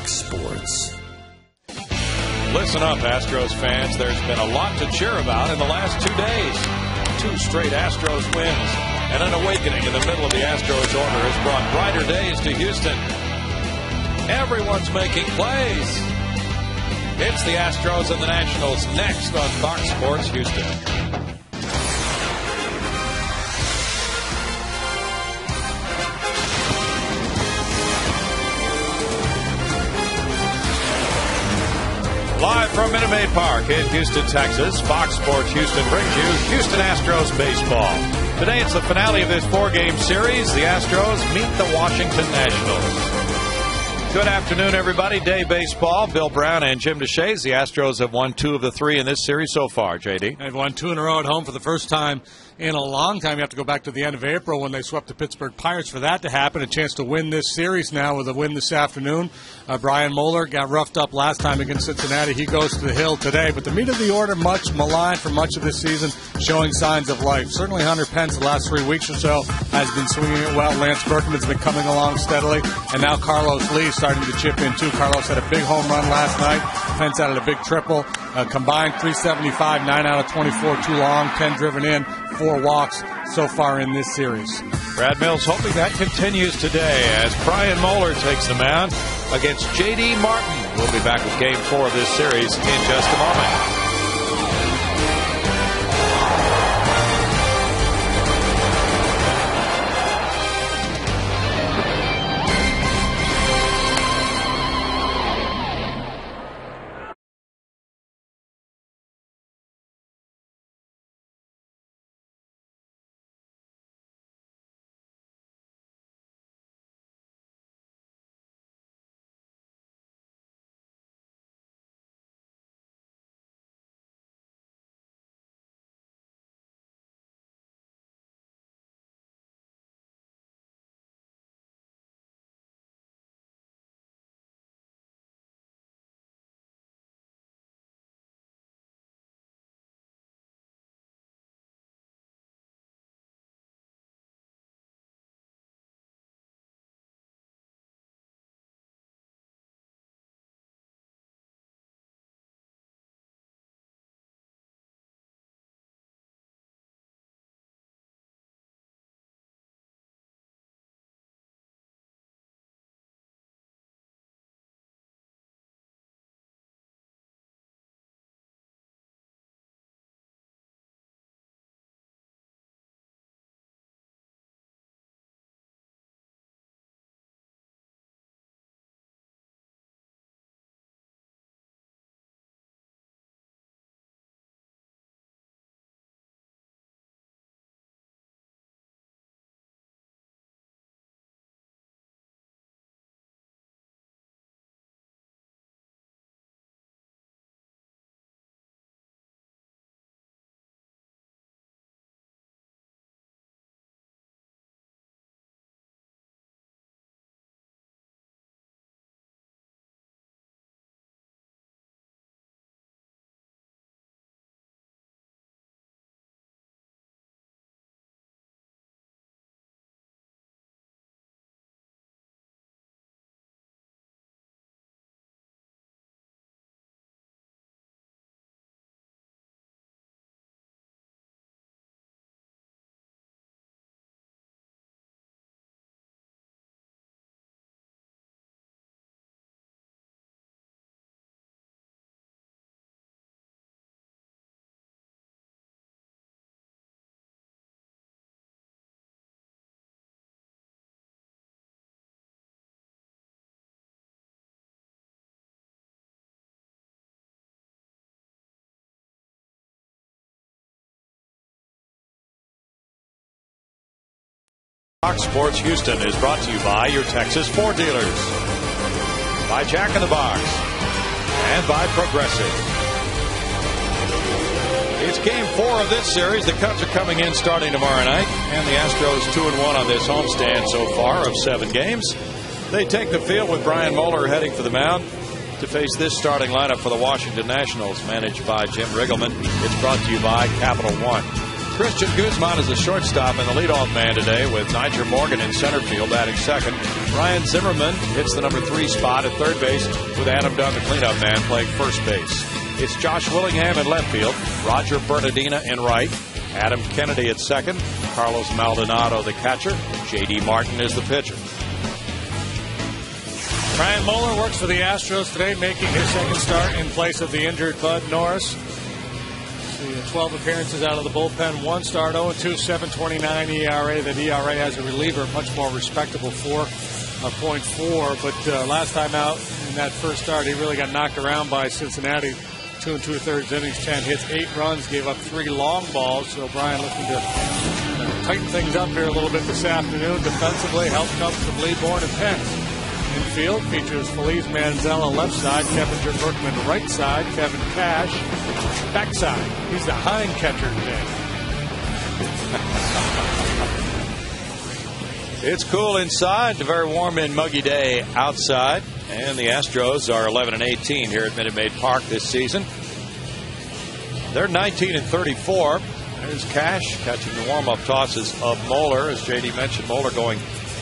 Fox Sports. Listen up, Astros fans. There's been a lot to cheer about in the last 2 days. 2 straight Astros wins and an awakening in the middle of the Astros order has brought brighter days to Houston. Everyone's making plays. It's the Astros and the Nationals next on Fox Sports Houston. Live from Minute Maid Park in Houston, Texas, Fox Sports Houston brings you Houston Astros baseball. Today it's the finale of this 4-game series. The Astros meet the Washington Nationals. Good afternoon, everybody. Day baseball. Bill Brown and Jim DeShays. The Astros have won 2 of the 3 in this series so far, JD. They've won 2 in a row at home for the first time in a long time. You have to go back to the end of April when they swept the Pittsburgh Pirates for that to happen. A chance to win this series now with a win this afternoon. Brian Moeller got roughed up last time against Cincinnati. He goes to the hill today. But the meat of the order, much maligned for much of this season, showing signs of life. Certainly Hunter Pence the last 3 weeks or so has been swinging it well. Lance Berkman's been coming along steadily. And now Carlos Lee starting to chip in too. Carlos had a big home run last night. Pence added a big triple. Combined 375, 9 out of 24 too long, 10 driven in, 4 walks so far in this series. Brad Mills hoping that continues today as Brian Moeller takes the mound against J.D. Martin. We'll be back with Game 4 of this series in just a moment. Fox Sports Houston is brought to you by your Texas Ford dealers, by Jack in the Box, and by Progressive. It's Game 4 of this series. The Cubs are coming in starting tomorrow night, and the Astros 2-1 on this homestand so far of 7 games. They take the field with Brian Moeller heading for the mound to face this starting lineup for the Washington Nationals, managed by Jim Riggleman. It's brought to you by Capital One. Christian Guzman is the shortstop and the leadoff man today, with Nigel Morgan in center field batting second. Ryan Zimmerman hits the number 3 spot at third base, with Adam Dunn, the cleanup man, playing first base. It's Josh Willingham in left field, Roger Bernardina in right, Adam Kennedy at second, Carlos Maldonado the catcher, J.D. Martin is the pitcher. Brian Moeller works for the Astros today, making his second start in place of the injured Bud Norris. 12 appearances out of the bullpen, 1 start, 0-2, 7.29 ERA. That ERA has a reliever, much more respectable 4.4. But last time out in that first start, he really got knocked around by Cincinnati. 2 2/3 innings, 10 hits, 8 runs, gave up 3 long balls. So Brian looking to tighten things up here a little bit this afternoon. Defensively, help comes from Leaborn and Penn. Infield features Feliz Manzella left side, Kevin Berkman right side, Kevin Cash backside. He's the hind catcher today. It's cool inside, a very warm and muggy day outside, and the Astros are 11-18 here at Minute Maid Park this season. They're 19-34. There's Cash catching the warm-up tosses of Moeller. As J.D. mentioned, Moeller going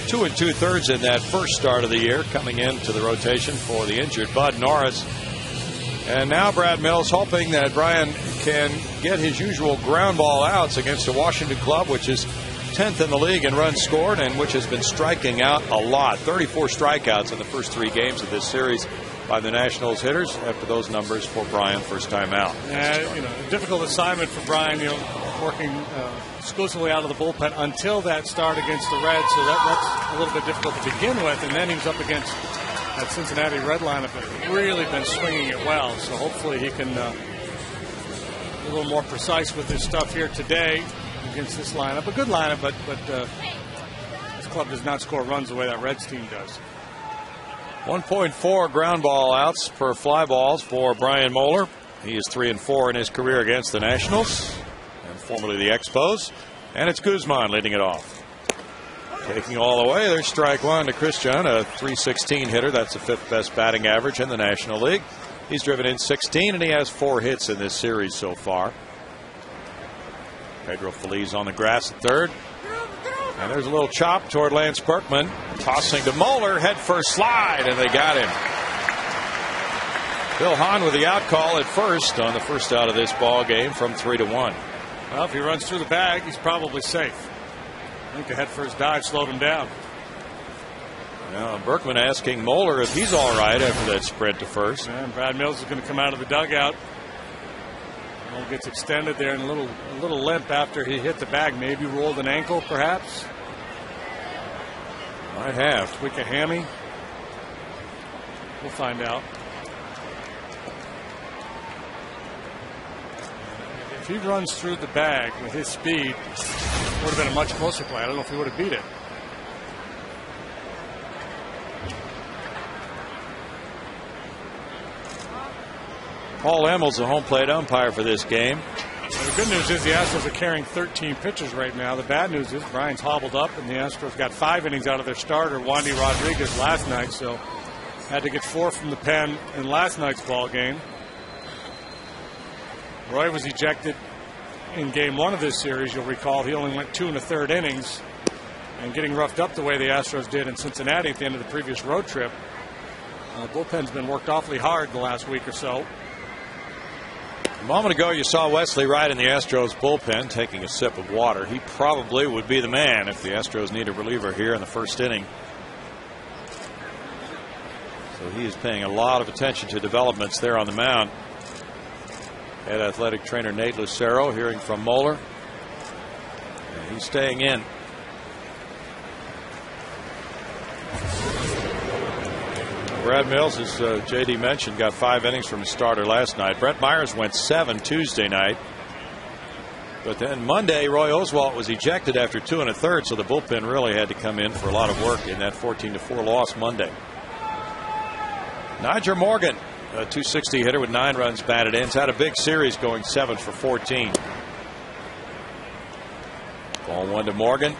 2 2/3 in that first start of the year, coming into the rotation for the injured Bud Norris. And now Brad Mills hoping that Brian can get his usual ground ball outs against a Washington club which is 10th in the league in runs scored and which has been striking out a lot. 34 strikeouts in the first 3 games of this series by the Nationals hitters. After those numbers for Brian, first time out. A difficult assignment for Brian, working exclusively out of the bullpen until that start against the Reds, so that's a little bit difficult to begin with. And then he was up against that Cincinnati Red lineup that really been swinging it well. So hopefully he can be a little more precise with his stuff here today against this lineup. A good lineup, but this club does not score runs the way that Reds team does. 1.4 ground ball outs per fly balls for Brian Moeller. He is 3-4 in his career against the Nationals, and formerly the Expos. And it's Guzman leading it off. Taking all the way, there's strike 1 to Christian, a .316 hitter. That's the 5th best batting average in the National League. He's driven in 16, and he has 4 hits in this series so far. Pedro Feliz on the grass at third. And there's a little chop toward Lance Berkman. Tossing to Moeller, head first slide, and they got him. Bill Hahn with the out call at first on the first out of this ball game from 3-1. Well, if he runs through the bag, he's probably safe. I think the head first dive slowed him down. Now Berkman asking Moeller if he's all right after that sprint to first. And Brad Mills is going to come out of the dugout. Moeller gets extended there and a little limp after he hit the bag. Maybe rolled an ankle, perhaps. Might have. Tweak a hammy. We'll find out. If he runs through the bag with his speed, it would have been a much closer play. I don't know if he would have beat it. Paul Emmel's the home plate umpire for this game. The good news is the Astros are carrying 13 pitchers right now. The bad news is Brian's hobbled up, and the Astros got 5 innings out of their starter, Wandy Rodriguez, last night, so had to get 4 from the pen in last night's ball game. Roy was ejected in game 1 of this series. You'll recall he only went 2 1/3 innings, and getting roughed up the way the Astros did in Cincinnati at the end of the previous road trip. Bullpen's been worked awfully hard the last week or so. A moment ago, you saw Wesley Wright in the Astros bullpen taking a sip of water. He probably would be the man if the Astros need a reliever here in the first inning. So he is paying a lot of attention to developments there on the mound. Head athletic trainer Nate Lucero hearing from Moeller. And he's staying in. Brad Mills, as J.D. mentioned, got 5 innings from his starter last night. Brett Myers went 7 Tuesday night. But then Monday, Roy Oswalt was ejected after 2 1/3, so the bullpen really had to come in for a lot of work in that 14-4 loss Monday. Nigel Morgan, a .260 hitter with 9 runs batted in. He's had a big series going 7 for 14. Ball 1 to Morgan.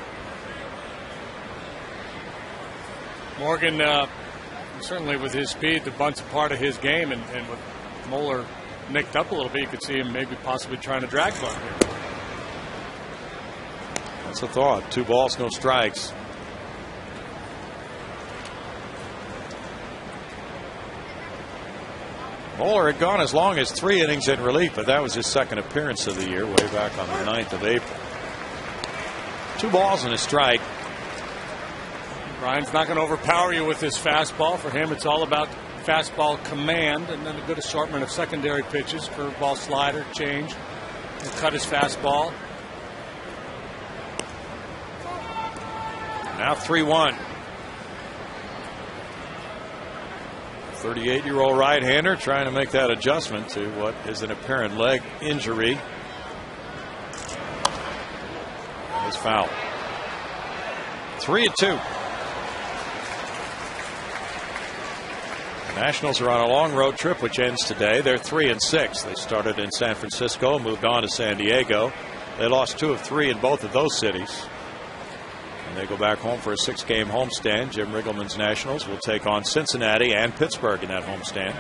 Morgan, certainly with his speed, the bunt's a part of his game, and with Moeller nicked up a little bit, you could see him maybe possibly trying to drag bunt here. That's a thought. 2 balls, no strikes. Moeller had gone as long as 3 innings in relief, but that was his second appearance of the year, way back on the 9th of April. 2 balls and a strike. Ryan's not going to overpower you with his fastball. For him, it's all about fastball command and then a good assortment of secondary pitches, curveball, slider, change, and cut his fastball. Now 3-1. 38-year-old right-hander trying to make that adjustment to what is an apparent leg injury. It's foul. 3-2. The Nationals are on a long road trip which ends today. They're 3-6. They started in San Francisco, moved on to San Diego. They lost 2 of 3 in both of those cities. And they go back home for a 6-game homestand. Jim Riggleman's Nationals will take on Cincinnati and Pittsburgh in that homestand.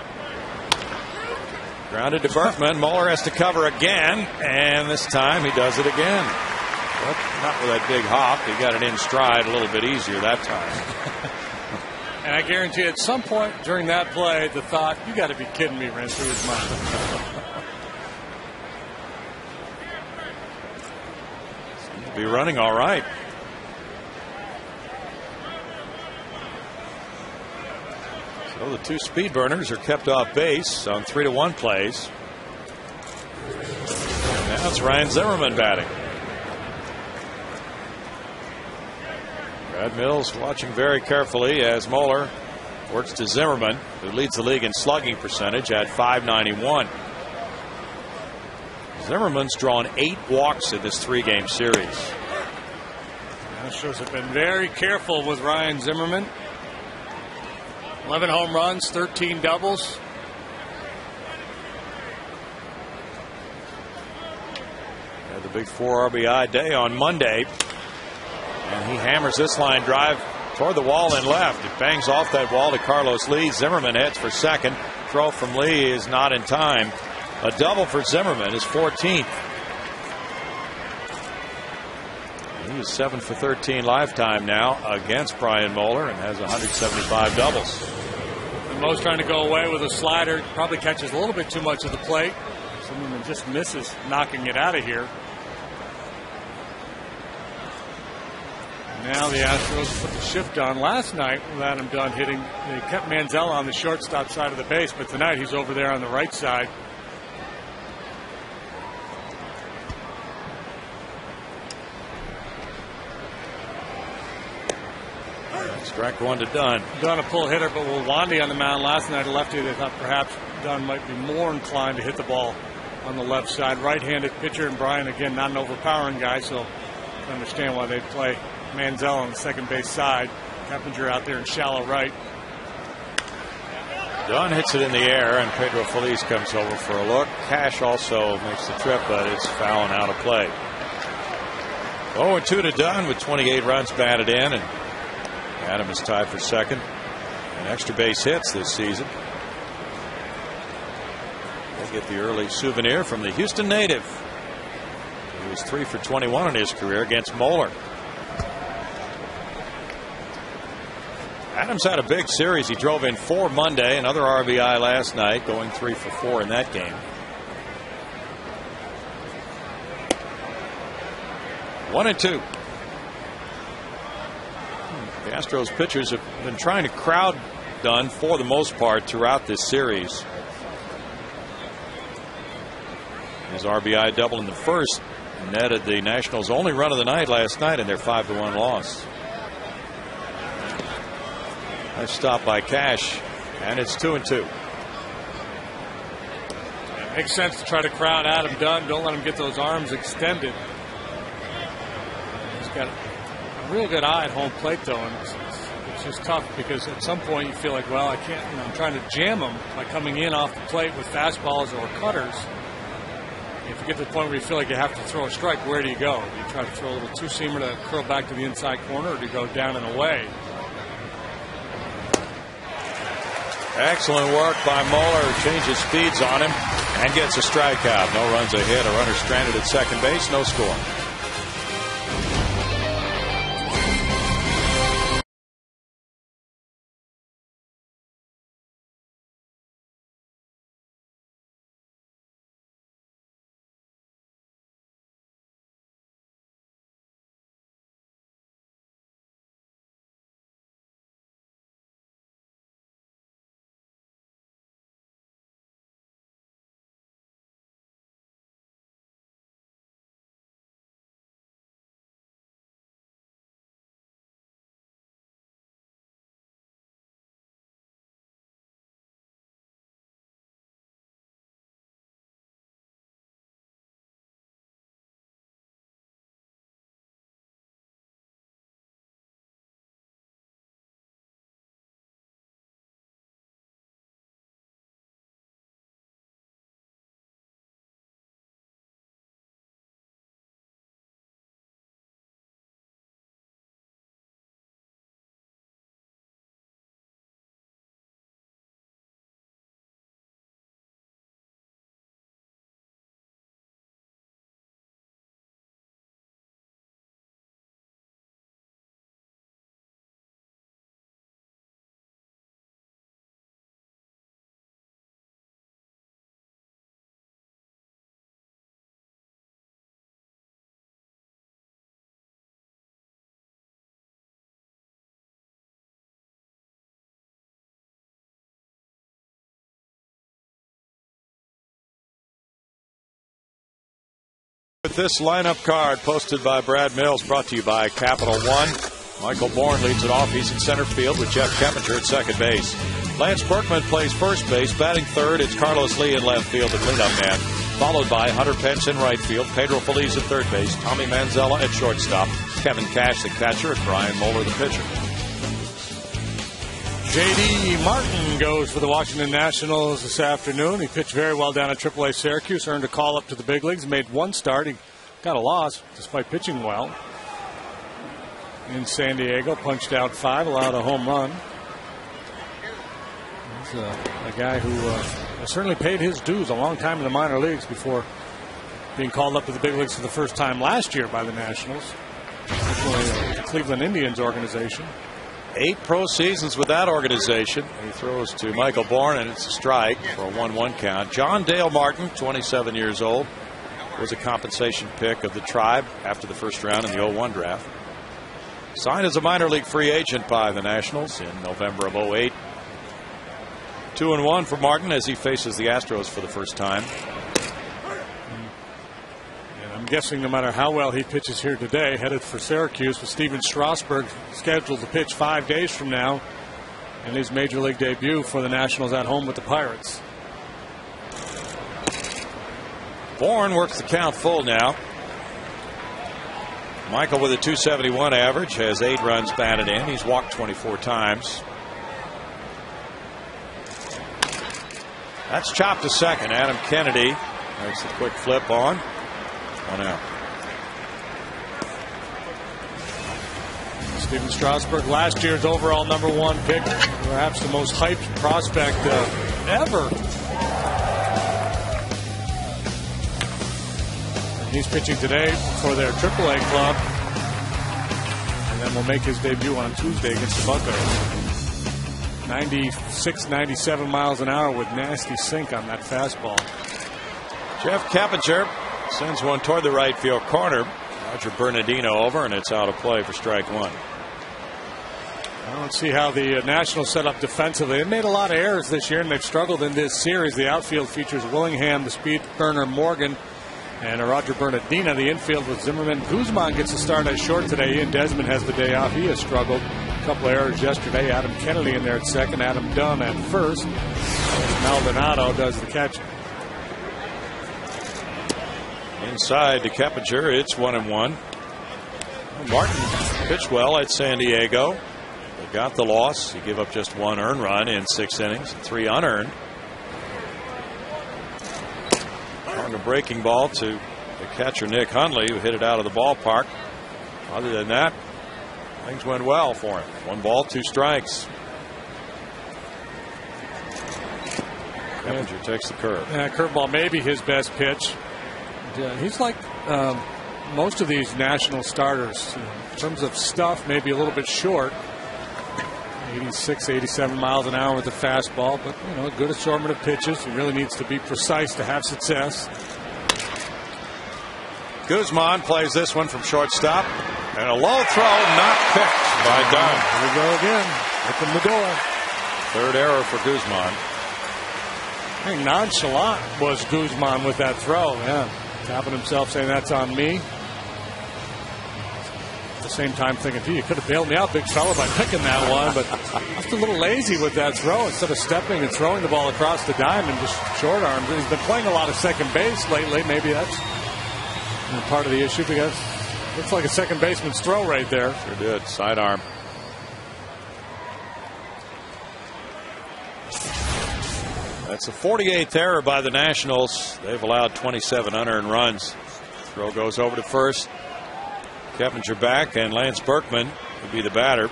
Grounded to Berkman. Moeller has to cover again, and this time he does it again. But not with that big hop. He got it in stride a little bit easier that time. And I guarantee at some point during that play, the thought, you got to be kidding me, ran through his mind. Seems to be running all right. So the 2 speed burners are kept off base on 3-1 plays. And now it's Ryan Zimmerman batting. Brad Mills watching very carefully as Moeller works to Zimmerman, who leads the league in slugging percentage at .591. Zimmerman's drawn 8 walks in this 3-game series. The Astros have been very careful with Ryan Zimmerman. 11 home runs, 13 doubles. Had the big 4 RBI day on Monday. And he hammers this line drive toward the wall and left. It bangs off that wall to Carlos Lee. Zimmerman heads for second. Throw from Lee is not in time. A double for Zimmerman, his 14th. He is 7 for 13 lifetime now against Brian Moeller and has 175 doubles. And Mo's trying to go away with a slider. Probably catches a little bit too much of the plate. Zimmerman just misses knocking it out of here. Now the Astros put the shift on last night with Adam Dunn hitting. They kept Manziel on the shortstop side of the base, but tonight he's over there on the right side. Strike 1 to Dunn. Dunn a pull hitter, but with Wandy on the mound last night, a lefty, they thought perhaps Dunn might be more inclined to hit the ball on the left side. Right-handed pitcher, and Brian, again, not an overpowering guy, so I understand why they play Manziel on the second base side. Keppinger out there in shallow right. Dunn hits it in the air, and Pedro Feliz comes over for a look. Cash also makes the trip, but it's foul and out of play. 0-2 to Dunn with 28 runs batted in, and Adam is tied for second in extra base hits this season. We'll get the early souvenir from the Houston native. He was 3 for 21 in his career against Moeller. Adams had a big series. He drove in 4 Monday, another RBI last night, going 3 for 4 in that game. 1-2. The Astros pitchers have been trying to crowd Dunn for the most part throughout this series. His RBI double in the first netted the Nationals' only run of the night last night in their 5-1 loss. Nice stop by Cash, and it's 2-2. It makes sense to try to crowd Adam Dunn. Don't let him get those arms extended. He's got a real good eye at home plate, though, and it's just tough because at some point you feel like, well, I can't, I'm trying to jam him by coming in off the plate with fastballs or cutters. If you get to the point where you feel like you have to throw a strike, where do you go? Do you try to throw a little two-seamer to curl back to the inside corner, or do you go down and away? Excellent work by Moeller, who changes speeds on him and gets a strikeout. No runs, a hit, a runner stranded at second base, no score. with this lineup card posted by Brad Mills, brought to you by Capital One. Michael Bourne leads it off. He's in center field with Jeff Keppinger at second base. Lance Berkman plays first base. Batting third, it's Carlos Lee in left field, the cleanup man. Followed by Hunter Pence in right field, Pedro Feliz at third base, Tommy Manzella at shortstop, Kevin Cash the catcher, and Brian Moeller the pitcher. J.D. Martin goes for the Washington Nationals this afternoon. He pitched very well down at AAA Syracuse, earned a call up to the big leagues, made one start. He got a loss despite pitching well. In San Diego, punched out 5, allowed a home run. He's a guy who certainly paid his dues a long time in the minor leagues before being called up to the big leagues for the first time last year by the Nationals. Originally the Cleveland Indians organization. 8 pro seasons with that organization. He throws to Michael Bourne, and it's a strike for a 1-1 count. John Dale Martin, 27 years old, was a compensation pick of the Tribe after the first round in the 01 draft. Signed as a minor league free agent by the Nationals in November of 08. 2-1 for Martin as he faces the Astros for the first time. I'm guessing no matter how well he pitches here today, headed for Syracuse with Steven Strasburg scheduled to pitch 5 days from now in his major league debut for the Nationals at home with the Pirates. Bourne works the count full now. Michael with a 271 average has 8 runs batted in. He's walked 24 times. That's chopped to second. Adam Kennedy makes the quick flip on. 1 out. Steven Strasburg, last year's overall #1 pick, perhaps the most hyped prospect ever. And he's pitching today for their AAA club, and then will make his debut on Tuesday against the Buckeyes. 96, 97 miles an hour with nasty sink on that fastball. Jeff Keppinger sends one toward the right field corner. Roger Bernardino over, and it's out of play for strike 1. I don't see how the Nationals set up defensively. They've made a lot of errors this year, and they've struggled in this series. The outfield features Willingham, the speed burner Morgan, and Roger Bernardino. The infield with Zimmerman. Guzman gets a start at short today. Ian Desmond has the day off. He has struggled. A couple of errors yesterday. Adam Kennedy in there at second. Adam Dunn at first. Maldonado does the catching. Inside to Keppinger, it's 1-1. Martin pitched well at San Diego. They got the loss. He gave up just 1 earned run in 6 innings, 3 unearned. On a breaking ball to the catcher Nick Hundley, who hit it out of the ballpark. Other than that, things went well for him. 1 ball, 2 strikes. Keppinger takes the curve. Curveball may be his best pitch. He's like most of these national starters in terms of stuff, maybe a little bit short. 86, 87 miles an hour with the fastball, but a good assortment of pitches. He really needs to be precise to have success. Guzman plays this one from shortstop, and a low throw not picked by Dunn. Here we go again. Open the door. 3rd error for Guzman. I think nonchalant was Guzman with that throw. Yeah. Tapping himself, saying that's on me. At the same time thinking, gee, you could have bailed me out, big fella, by picking that one. But just a little lazy with that throw. Instead of stepping and throwing the ball across the diamond, just short arms. He's been playing a lot of second base lately. Maybe that's part of the issue, because it looks like a second baseman's throw right there. Sure did. Sidearm. That's the 48th error by the Nationals. They've allowed 27 unearned runs. Throw goes over to first. Keppinger back, and Lance Berkman would be the batter.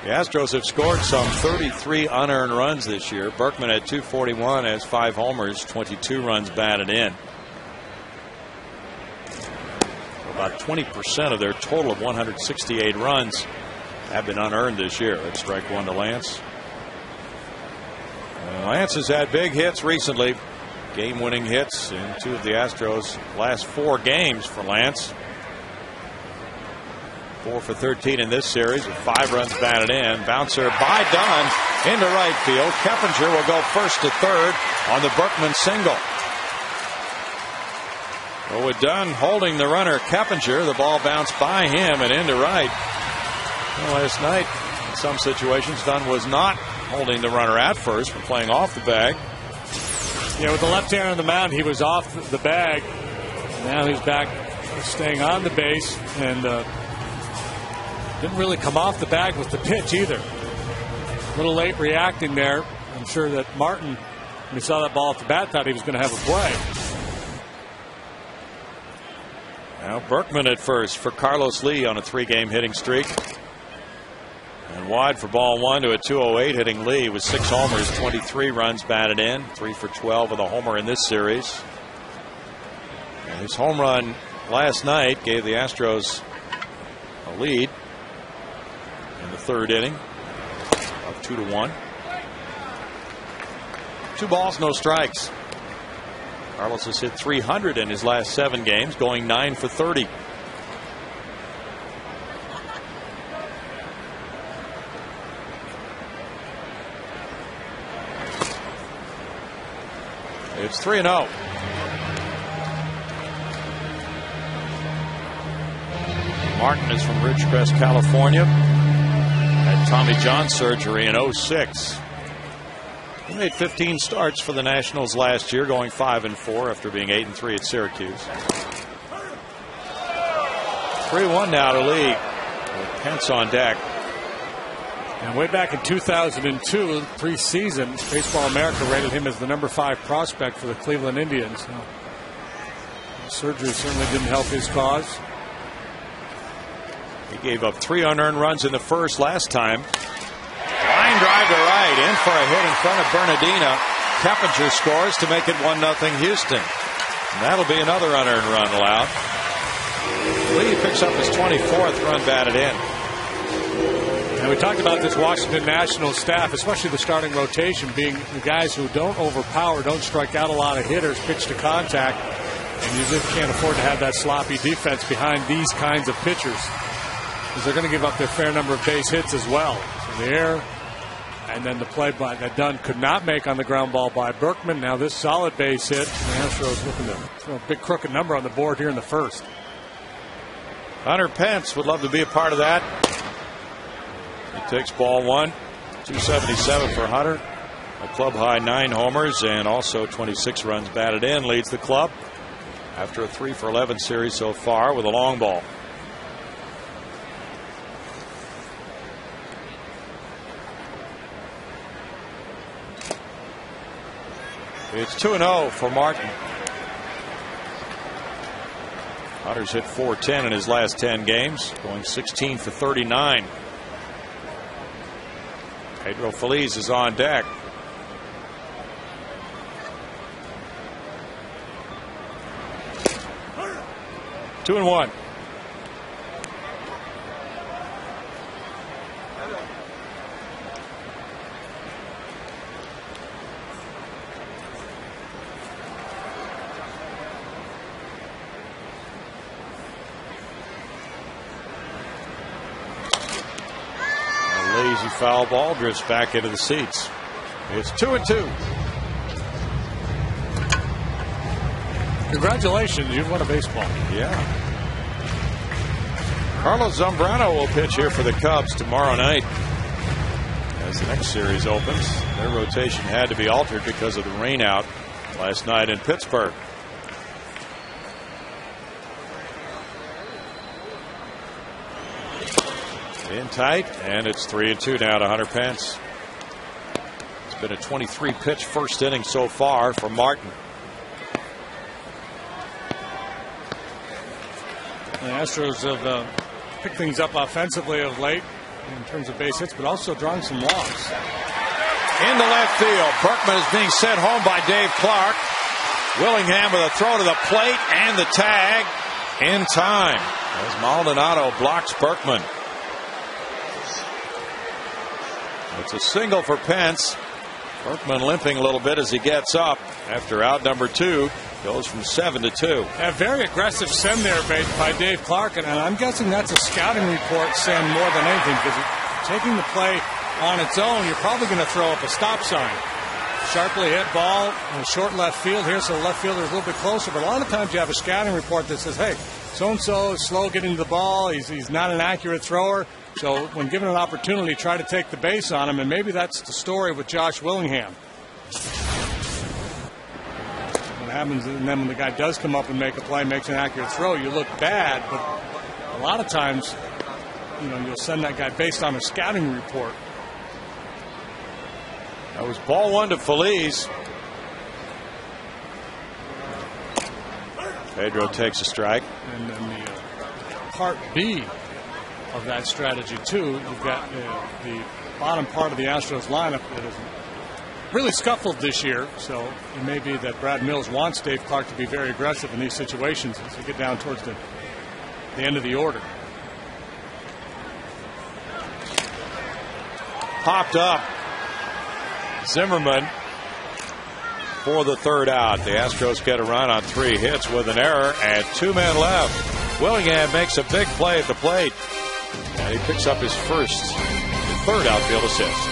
The Astros have scored some 33 unearned runs this year. Berkman at 241 has 5 homers, 22 runs batted in. About 20% of their total of 168 runs have been unearned this year. That's strike 1 to Lance. Lance has had big hits recently. Game-winning hits in 2 of the Astros' last 4 games for Lance. 4 for 13 in this series with 5 runs batted in. Bouncer by Dunn into right field. Keppinger will go first to third on the Berkman single. Well, with Dunn holding the runner, Keppinger, the ball bounced by him and into right. Well, last night, in some situations, Dunn was not holding the runner at first, but playing off the bag. Yeah, with the left hand on the mound, he was off the bag. Now he's back staying on the base and didn't really come off the bag with the pitch either. A little late reacting there. I'm sure that Martin, when he saw that ball off the bat, thought he was going to have a play. Now Berkman at first for Carlos Lee on a 3-game hitting streak. And wide for ball 1 to a 208 hitting Lee with 6 homers, 23 runs batted in, 3 for 12 with a homer in this series. And his home run last night gave the Astros a lead in the 3rd inning, up 2-1. 2 balls, no strikes. Carlos has hit 300 in his last 7 games, going 9 for 30. It's 3-0. Martin is from Ridgecrest, California. Had Tommy John surgery in 2006. He made 15 starts for the Nationals last year, going 5-4 after being 8-3 at Syracuse. 3-1 now to Lee, with Pence on deck. And way back in 2002, preseason, Baseball America rated him as the number 5 prospect for the Cleveland Indians. So, surgery certainly didn't help his cause. He gave up 3 unearned runs in the first last time. Line drive to right, in for a hit in front of Bernardino. Keppinger scores to make it 1-0 Houston. And that'll be another unearned run allowed. Lee picks up his 24th run batted in. And we talked about this Washington Nationals staff, especially the starting rotation, being the guys who don't overpower, don't strike out a lot of hitters, pitch to contact, and you just can't afford to have that sloppy defense behind these kinds of pitchers, because they're going to give up their fair number of base hits as well. So the air, and then the play that Dunn could not make on the ground ball by Berkman. Now this solid base hit. The Astros looking to throw a big crooked number on the board here in the first. Hunter Pence would love to be a part of that. He takes ball 1, 277 for Hunter. A club high 9 homers and also 26 runs batted in. Leads the club after a 3 for 11 series so far with a long ball. It's 2-0 for Martin. Hunter's hit .410 in his last 10 games, going 16 for 39. Pedro Feliz is on deck. Two and one. Lazy foul ball drifts back into the seats. It's 2-2. Congratulations, you've won a baseball. Yeah. Carlos Zambrano will pitch here for the Cubs tomorrow night as the next series opens. Their rotation had to be altered because of the rain out last night in Pittsburgh. In tight, and it's 3-2 now to Hunter Pence. It's been a 23-pitch first inning so far for Martin. The Astros have picked things up offensively of late in terms of base hits, but also drawing some walks. Into left field. Berkman is being sent home by Dave Clark. Willingham with a throw to the plate and the tag in time as Maldonado blocks Berkman. It's a single for Pence. Berkman limping a little bit as he gets up after out number 2. Goes from 7-2. A very aggressive send there by Dave Clark, and I'm guessing that's a scouting report send more than anything, because taking the play on its own, you're probably going to throw up a stop sign. sharply hit ball in short left field here, so the left fielder is a little bit closer. But a lot of times you have a scouting report that says, hey, so-and-so is slow getting to the ball. He's not an accurate thrower. So when given an opportunity, try to take the base on him. And maybe that's the story with Josh Willingham. What happens, and then when the guy does come up and make a play, makes an accurate throw, you look bad. But a lot of times, you'll send that guy based on a scouting report. That was ball one to Feliz. Pedro takes a strike. And then the part B of that strategy, too, you've got the bottom part of the Astros lineup that is really scuffled this year. So it may be that Brad Mills wants Dave Clark to be very aggressive in these situations as we get down towards the end of the order. Popped up. Zimmerman for the third out. The Astros get a run on 3 hits with an error and 2 men left. Willingham makes a big play at the plate, and he picks up his third outfield assist.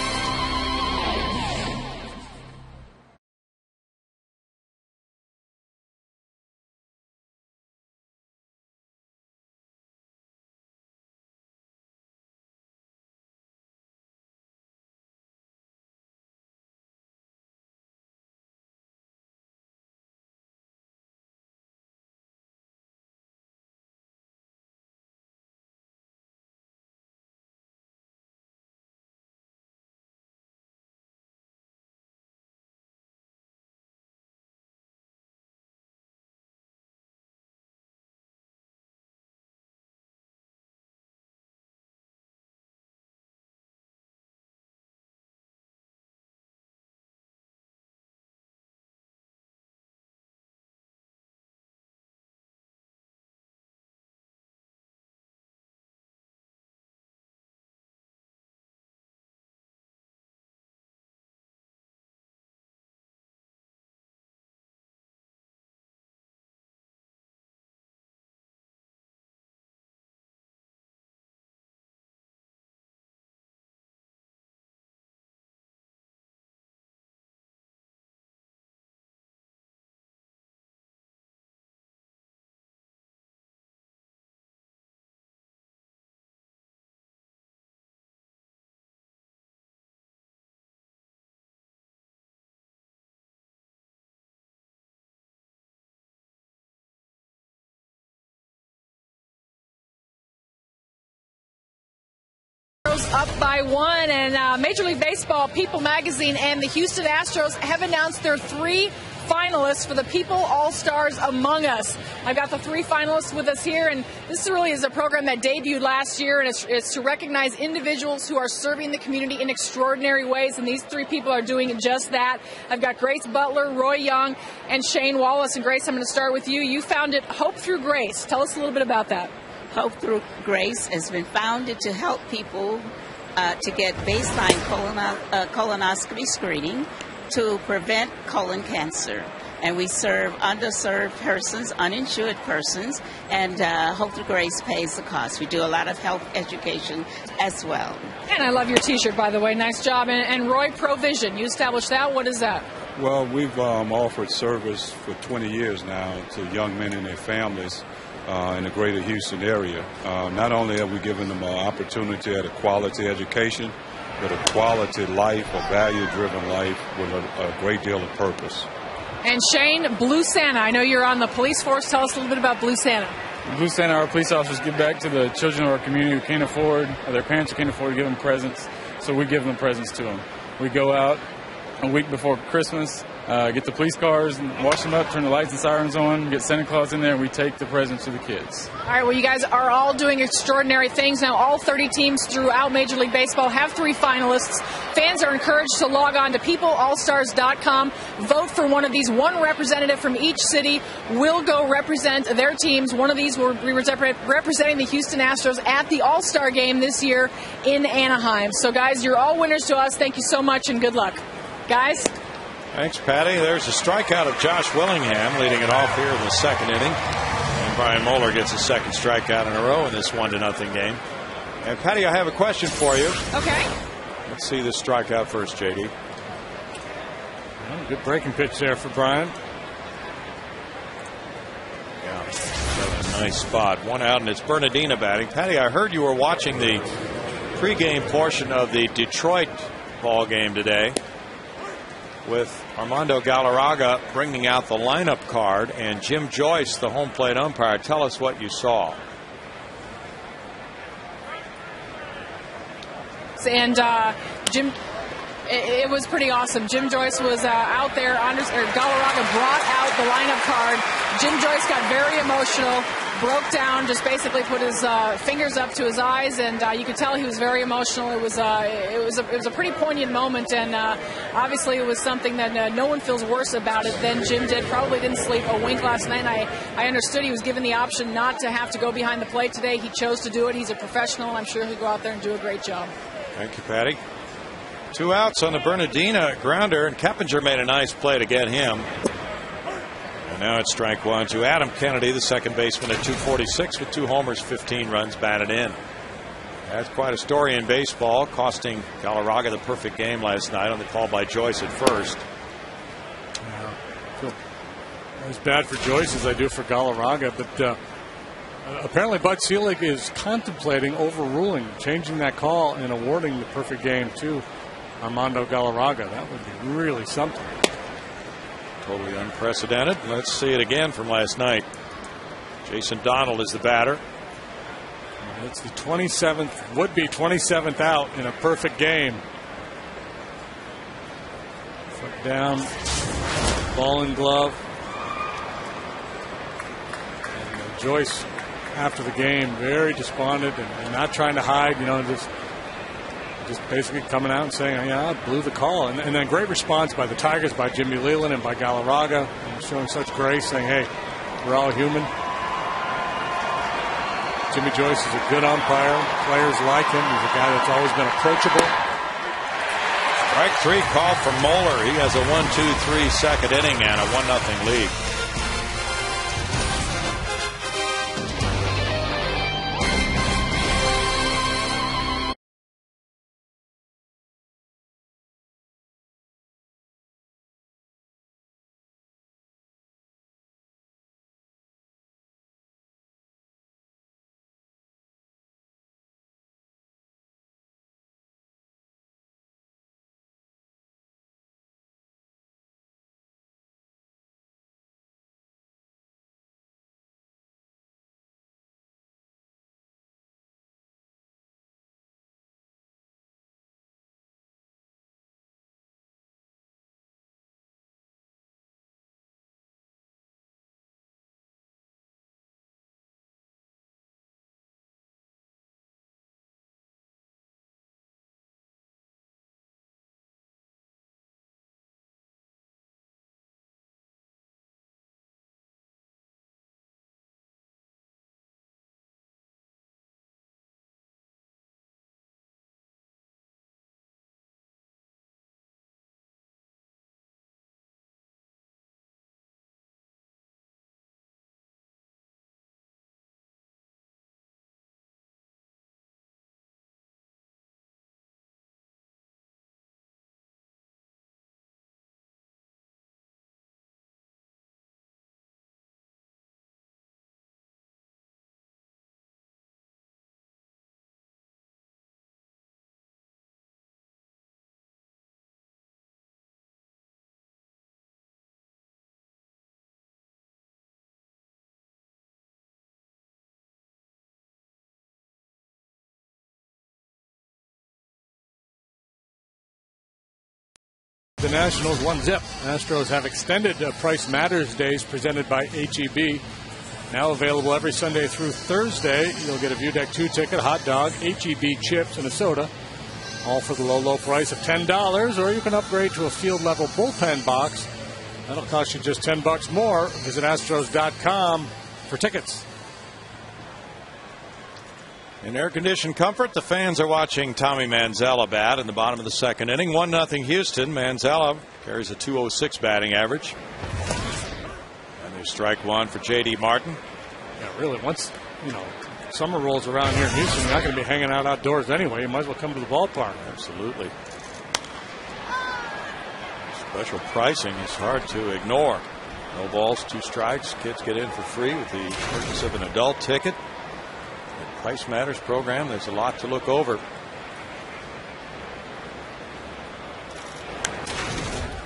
Up by 1, and Major League Baseball, People Magazine, and the Houston Astros have announced their 3 finalists for the People All-Stars Among Us. I've got the 3 finalists with us here, and this really is a program that debuted last year, and it's to recognize individuals who are serving the community in extraordinary ways, and these 3 people are doing just that. I've got Grace Butler, Roy Young, and Shane Wallace. And Grace, I'm going to start with you. You founded Hope Through Grace. Tell us a little bit about that. Hope Through Grace has been founded to help people to get baseline colonoscopy screening to prevent colon cancer. And we serve underserved persons, uninsured persons, and Hope Through Grace pays the cost. We do a lot of health education as well. And I love your T-shirt, by the way. Nice job. And Roy, Provision, you established that. What is that? Well, we've offered service for 20 years now to young men and their families in the greater Houston area. Not only have we given them an opportunity at a quality education, but a quality life, a value-driven life with a great deal of purpose. And Shane, Blue Santa. I know you're on the police force. Tell us a little bit about Blue Santa. Blue Santa, our police officers give back to the children of our community who can't afford, or their parents who can't afford to give them presents, so we give them presents to them. We go out a week before Christmas, get the police cars, and wash them up, turn the lights and sirens on, get Santa Claus in there, and we take the presents to the kids. All right, well, you guys are all doing extraordinary things. Now, all 30 teams throughout Major League Baseball have 3 finalists. Fans are encouraged to log on to peopleallstars.com, vote for one of these. One representative from each city will go represent their teams. One of these will be representing the Houston Astros at the All-Star Game this year in Anaheim. So, guys, you're all winners to us. Thank you so much, and good luck. Guys? Thanks, Patty. There's a strikeout of Josh Willingham leading it off here in the 2nd inning. And Brian Moeller gets his 2nd strikeout in a row in this 1-0 game. And Patty, I have a question for you. Okay. Let's see this strikeout first, JD. Well, good breaking pitch there for Bryant. Yeah, a nice spot. One out, and it's Bernardina batting. Patty, I heard you were watching the pregame portion of the Detroit ball game today with Armando Galarraga bringing out the lineup card and Jim Joyce, the home plate umpire. Tell us what you saw. And Jim, it was pretty awesome. Jim Joyce was out there. Galarraga brought out the lineup card. Jim Joyce got very emotional, broke down, just basically put his fingers up to his eyes, and you could tell he was very emotional. It was a pretty poignant moment, and obviously it was something that no one feels worse about it than Jim did. Probably didn't sleep a wink last night. And I understood he was given the option not to have to go behind the plate today. He chose to do it. He's a professional, and I'm sure he'll go out there and do a great job. Thank you, Patty. 2 outs on the Bernardina grounder, and Keppinger made a nice play to get him. And now it's strike one to Adam Kennedy, the second baseman at 246 with 2 homers, 15 runs batted in. That's quite a story in baseball, costing Galarraga the perfect game last night on the call by Joyce at first. Yeah, I feel as bad for Joyce as I do for Galarraga, but apparently Bud Selig is contemplating overruling, changing that call and awarding the perfect game to Armando Galarraga. That would be really something. Totally unprecedented. Let's see it again from last night. Jason Donald is the batter. It's the 27th, would be 27th out in a perfect game. Foot down, ball and glove. And Joyce, after the game, very despondent and not trying to hide, just basically coming out and saying, yeah, I blew the call. And then great response by the Tigers, by Jimmy Leland and by Galarraga, showing such grace, saying, hey, we're all human. Jimmy Joyce is a good umpire. Players like him. He's a guy that's always been approachable. Strike 3 call from Moeller. He has a 1-2-3 second inning and a 1-0 lead. The Nationals 1-0. Astros have extended Price Matters days presented by HEB. Now available every Sunday through Thursday. You'll get a View Deck 2 ticket, a hot dog, HEB chips, and a soda. All for the low, low price of $10. Or you can upgrade to a field-level bullpen box. That'll cost you just $10 more. Visit Astros.com for tickets. In air-conditioned comfort, the fans are watching Tommy Manzella bat in the bottom of the second inning. 1-0 Houston. Manzella carries a .206 batting average. And there's strike one for J.D. Martin. Yeah, really, once, summer rolls around here in Houston, you're not going to be hanging out outdoors anyway. You might as well come to the ballpark. Absolutely. Special pricing is hard to ignore. No balls, 2 strikes. Kids get in for free with the purchase of an adult ticket. The Price Matters program, there's a lot to look over.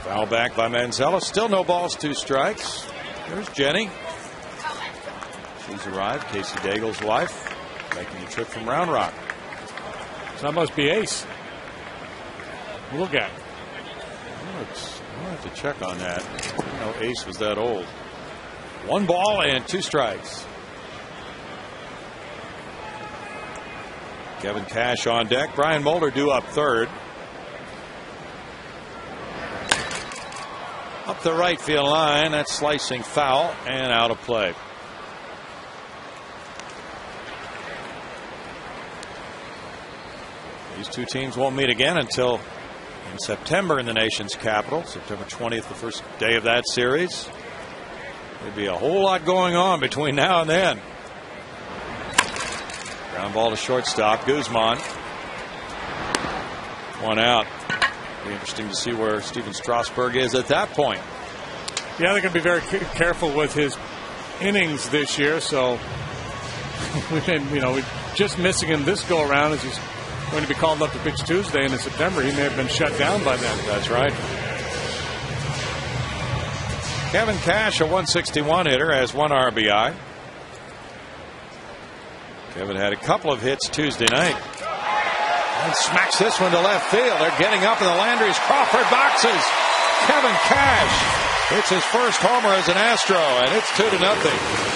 Foul back by Manzella. Still no balls, 2 strikes. There's Jenny. She's arrived. Casey Daigle's wife, making the trip from Round Rock. So that must be Ace. We'll look at it. I'll have to check on that. I didn't know Ace was that old. 1 ball and 2 strikes. Kevin Cash on deck. Brian Mulder due up third. Up the right field line. That's slicing foul and out of play. These two teams won't meet again until in September in the nation's capital. September 20th, the first day of that series. There'll be a whole lot going on between now and then. Ground ball to shortstop. Guzman. 1 out. Be interesting to see where Steven Strasburg is at that point. Yeah, they're going to be very careful with his innings this year. So we're just missing him this go around as he's going to be called up to pitch Tuesday, and in September he may have been shut down by then. That's right. Kevin Cash, a 161 hitter, has 1 RBI. Kevin had a couple of hits Tuesday night. And smacks this one to left field. They're getting up in the Landry's Crawford boxes. Kevin Cash hits his first homer as an Astro, and it's 2-0.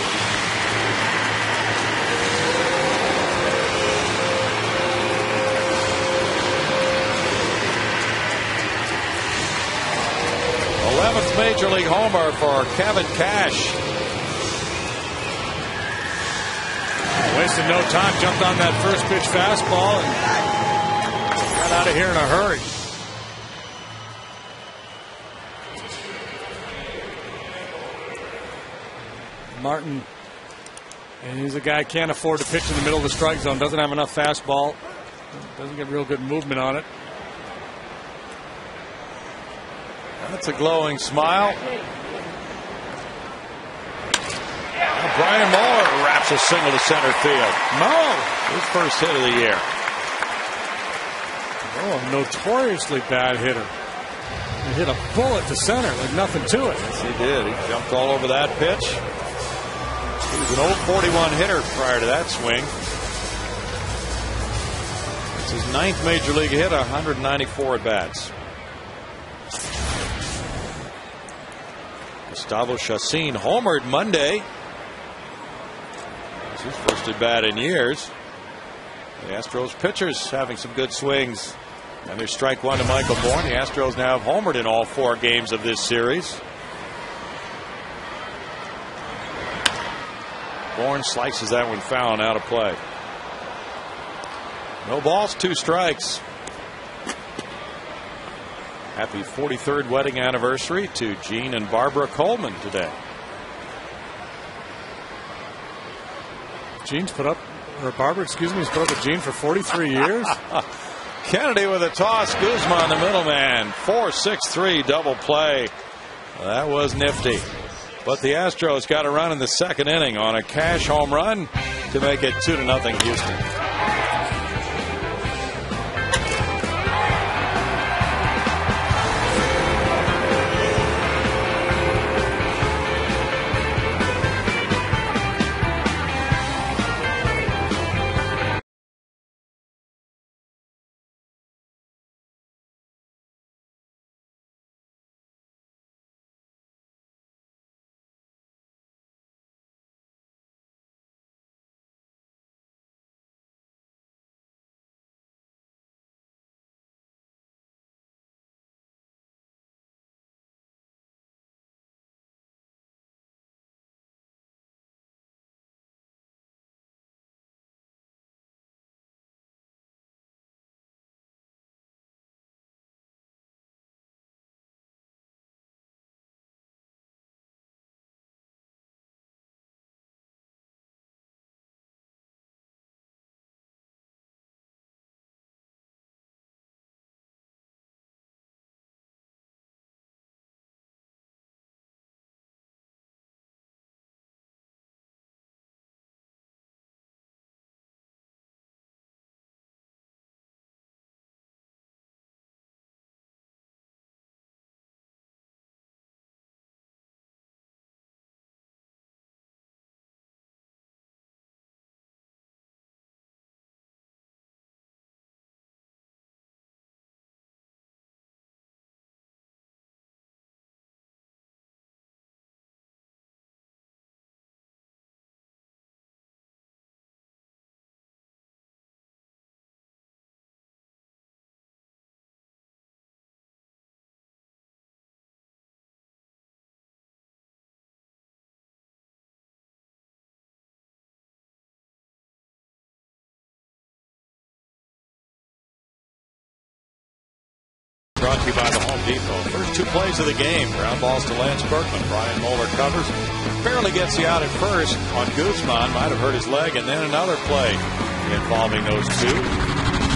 Major League homer for Kevin Cash. Wasted no time, jumped on that first pitch fastball and got out of here in a hurry. Martin, and he's a guy who can't afford to pitch in the middle of the strike zone, doesn't have enough fastball, doesn't get real good movement on it. That's a glowing smile. Brian Muller wraps a single to center field. His first hit of the year. A notoriously bad hitter. He hit a bullet to center like nothing to it. Yes, he did. He jumped all over that pitch. He was an old 41 hitter prior to that swing. It's his 9th major league hit, 194 at bats. Gustavo Chacin homered Monday. It's his first at bat in years. The Astros pitchers having some good swings. And there's strike 1 to Michael Bourne. The Astros now have homered in all 4 games of this series. Bourne slices that one foul and out of play. No balls, 2 strikes. Happy 43rd wedding anniversary to Gene and Barbara Coleman today. Barbara, has put up with Gene for 43 years. Kennedy with a toss. Guzman, the middleman. 4-6-3 double play. That was nifty. But the Astros got a run in the 2nd inning on a Cash home run to make it 2-0 Houston. brought to you by the Home Depot. First two plays of the game. Ground balls to Lance Berkman. Brian Moeller covers. Barely gets the out at first on Guzman. Might have hurt his leg. And then another play involving those two.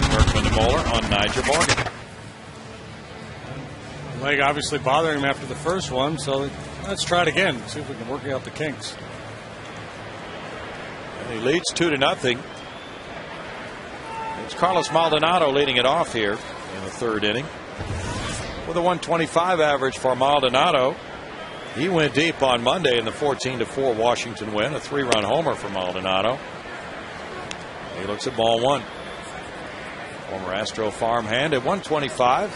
Berkman to Moeller on Nigel Morgan. Leg obviously bothering him after the first one, so let's try it again. See if we can work out the kinks. And he leads 2-0. It's Carlos Maldonado leading it off here in the third inning. With a 125 average for Maldonado. He went deep on Monday in the 14-4 Washington win. A 3-run homer for Maldonado. He looks at ball one. Former Astro farmhand at 125.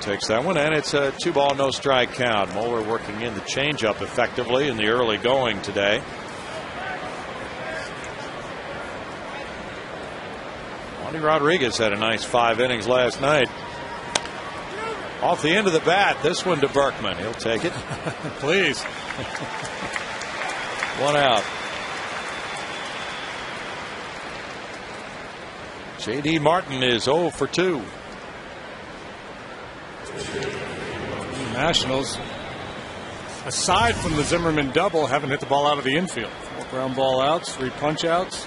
Takes that one, and it's a 2-ball, no strike count. Moeller working in the changeup effectively in the early going today. Juan Rodriguez had a nice 5 innings last night. Off the end of the bat, this one to Berkman. He'll take it. Please. One out. J.D. Martin is 0 for 2. Nationals, aside from the Zimmerman double, haven't hit the ball out of the infield. 4 ground ball outs, 3 punch outs.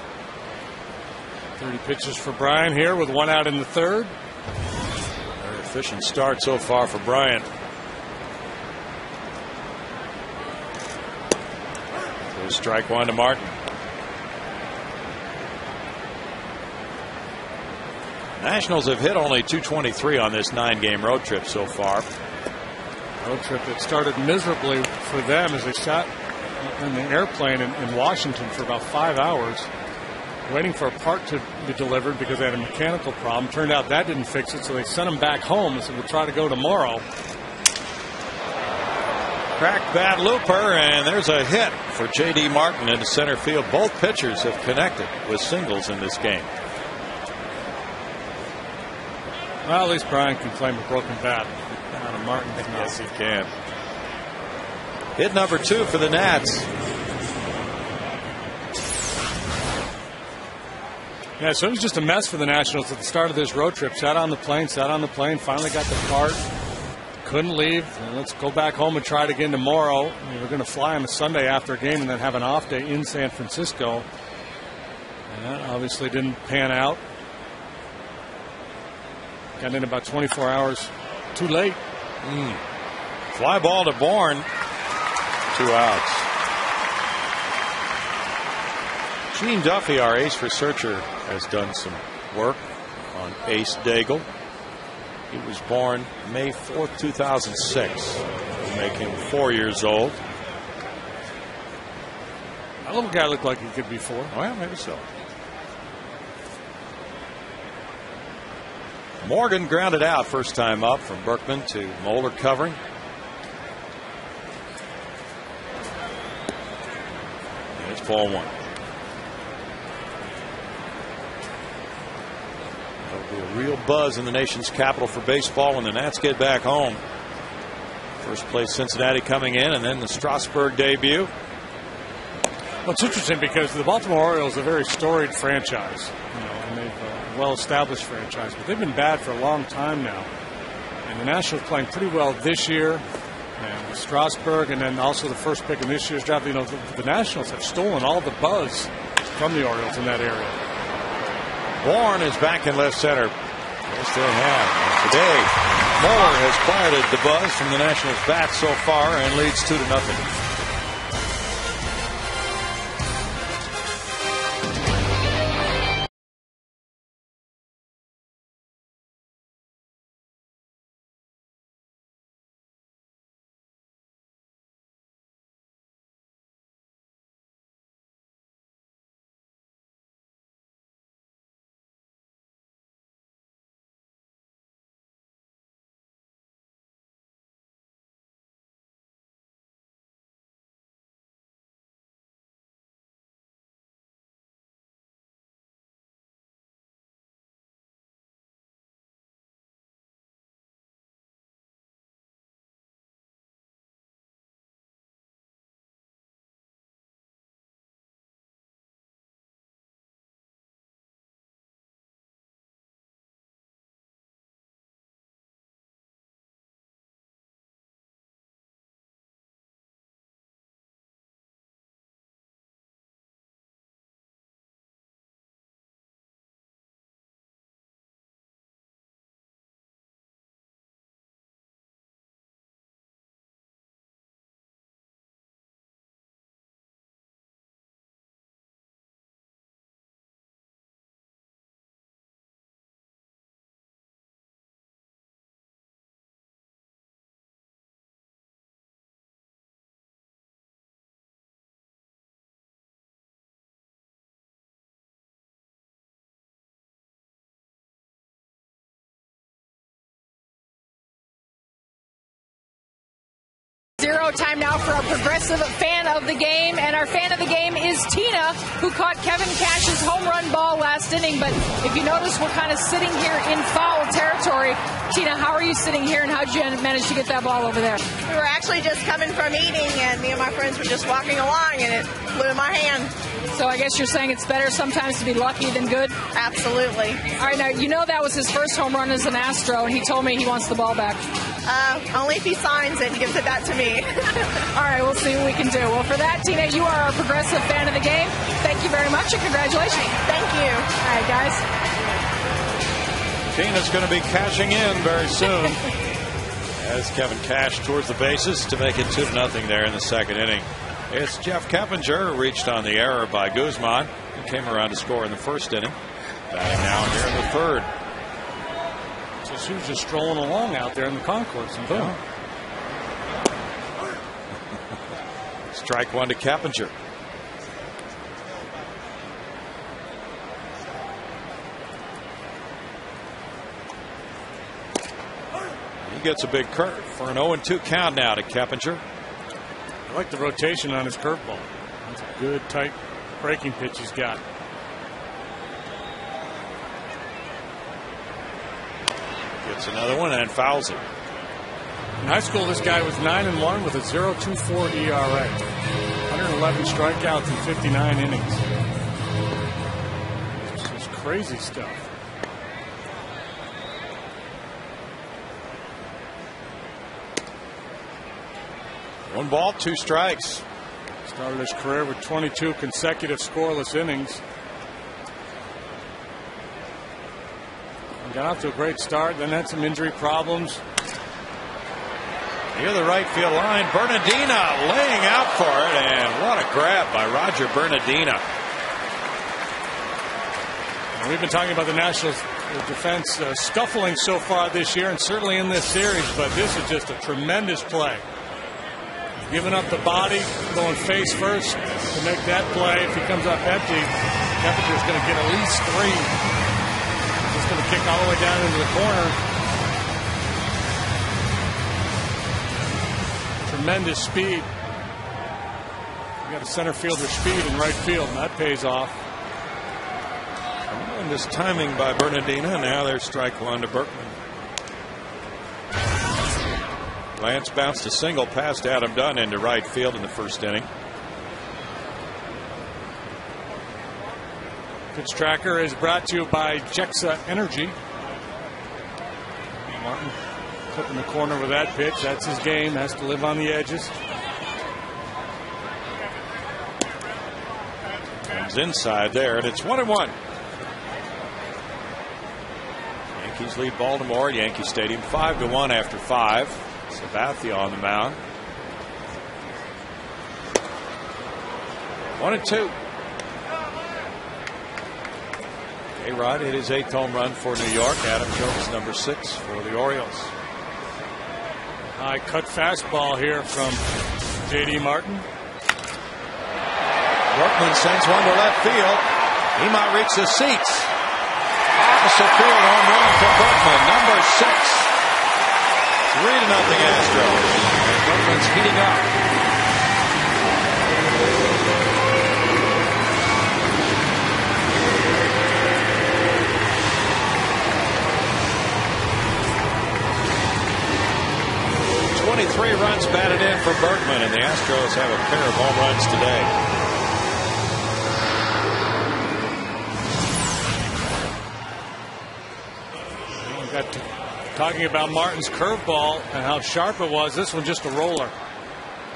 30 pitches for Brian here with 1 out in the third. Very efficient start so far for Brian. There's strike one to Martin. Nationals have hit only .223 on this 9-game road trip so far. Road trip that started miserably for them as they sat in the airplane in Washington for about 5 hours waiting for a part to be delivered because they had a mechanical problem. Turned out that didn't fix it, so they sent them back home and said we'll try to go tomorrow. Cracked bat looper, and there's a hit for J.D. Martin into center field. Both pitchers have connected with singles in this game. Well, at least Brian can claim a broken bat. Martin. Yes, he can. Hit number 2 for the Nats. Yeah, so it was just a mess for the Nationals at the start of this road trip. Sat on the plane, finally got the part. Couldn't leave. And let's go back home and try it again tomorrow. We're going to fly on a Sunday after a game and then have an off day in San Francisco. And that obviously didn't pan out. Got in about 24 hours too late. Fly ball to Bourne. 2 outs. Gene Duffy, our ace researcher, has done some work on Ace Daigle. He was born May 4th, 2006. Will make him 4 years old. That little guy looked like he could be 4. Well, maybe so. Morgan grounded out first time up from Berkman to Moeller covering. And it's ball 1. There'll be a real buzz in the nation's capital for baseball when the Nats get back home. First place Cincinnati coming in, and then the Strasburg debut. Well, it's interesting because the Baltimore Orioles are a very storied franchise, and they've well-established franchise, but they've been bad for a long time now. And the Nationals playing pretty well this year, and with Strasburg, and then also the first pick in this year's draft. The Nationals have stolen all the buzz from the Orioles in that area. Bourne is back in left center. Yes, they have. And today, Moeller has quieted the buzz from the Nationals' bat so far and leads 2-0. time now for our progressive fan of the game. And our fan of the game is Tina, who caught Kevin Cash's home run ball last inning. But if you notice, we're kind of sitting here in foul territory. Tina, how are you sitting here, and how did you manage to get that ball over there? We were actually just coming from eating, and me and my friends were just walking along, and it flew in my hand. So I guess you're saying it's better sometimes to be lucky than good? Absolutely. All right, now, you know that was his first home run as an Astro, and he told me he wants the ball back. Only if he signs it and gives it back to me. All right, we'll see what we can do. Well, for that, Tina, you are our progressive fan of the game. Thank you very much, and congratulations. Thank you. All right, guys. Tina's going to be cashing in very soon as Kevin Cash towards the bases to make it 2-0 there in the second inning. It's Jeff Keppinger, who reached on the error by Guzman, and came around to score in the first inning. Batting now here in the third. So she was just strolling along out there in the concourse, and boom. Yeah. Strike one to Keppinger. He gets a big curve for an 0-2 count now to Keppinger. I like the rotation on his curveball. That's a good, tight breaking pitch he's got. Gets another one and fouls it. In high school, this guy was 9-1 with a 0.24 ERA. 111 strikeouts in 59 innings. This is crazy stuff. One ball, two strikes. Started his career with 22 consecutive scoreless innings. Got off to a great start, then had some injury problems. Near the right field line, Bernardina laying out for it, and what a grab by Roger Bernardina. We've been talking about the Nationals' defense scuffling so far this year, and certainly in this series, but this is just a tremendous play. Giving up the body, going face first to make that play. If he comes up empty, Keppinger's going to get at least 3. He's going to kick all the way down into the corner. Tremendous speed. You got a center fielder speed in right field, and that pays off. Tremendous timing by Bernardina. Now there's strike one to Berkman. Lance bounced a single past Adam Dunn into right field in the first inning. Pitch Tracker is brought to you by Jexa Energy. Martin clipping the corner with that pitch. That's his game. Has to live on the edges. Comes inside there, and it's 1-1. Yankees lead Baltimore at Yankee Stadium 5-1 after 5. Sabathia on the mound. 1-2. A-Rod hit his 8th home run for New York. Adam Jones number 6 for the Orioles. High cut fastball here from J.D. Martin. Berkman sends one to left field. He might reach the seats. Opposite field home run for Berkman, number 6. 3-0 Astros. Berkman's heating up. .23 runs batted in for Berkman, and the Astros have a pair of home runs today. Got talking about Martin's curveball and how sharp it was. This one just a roller.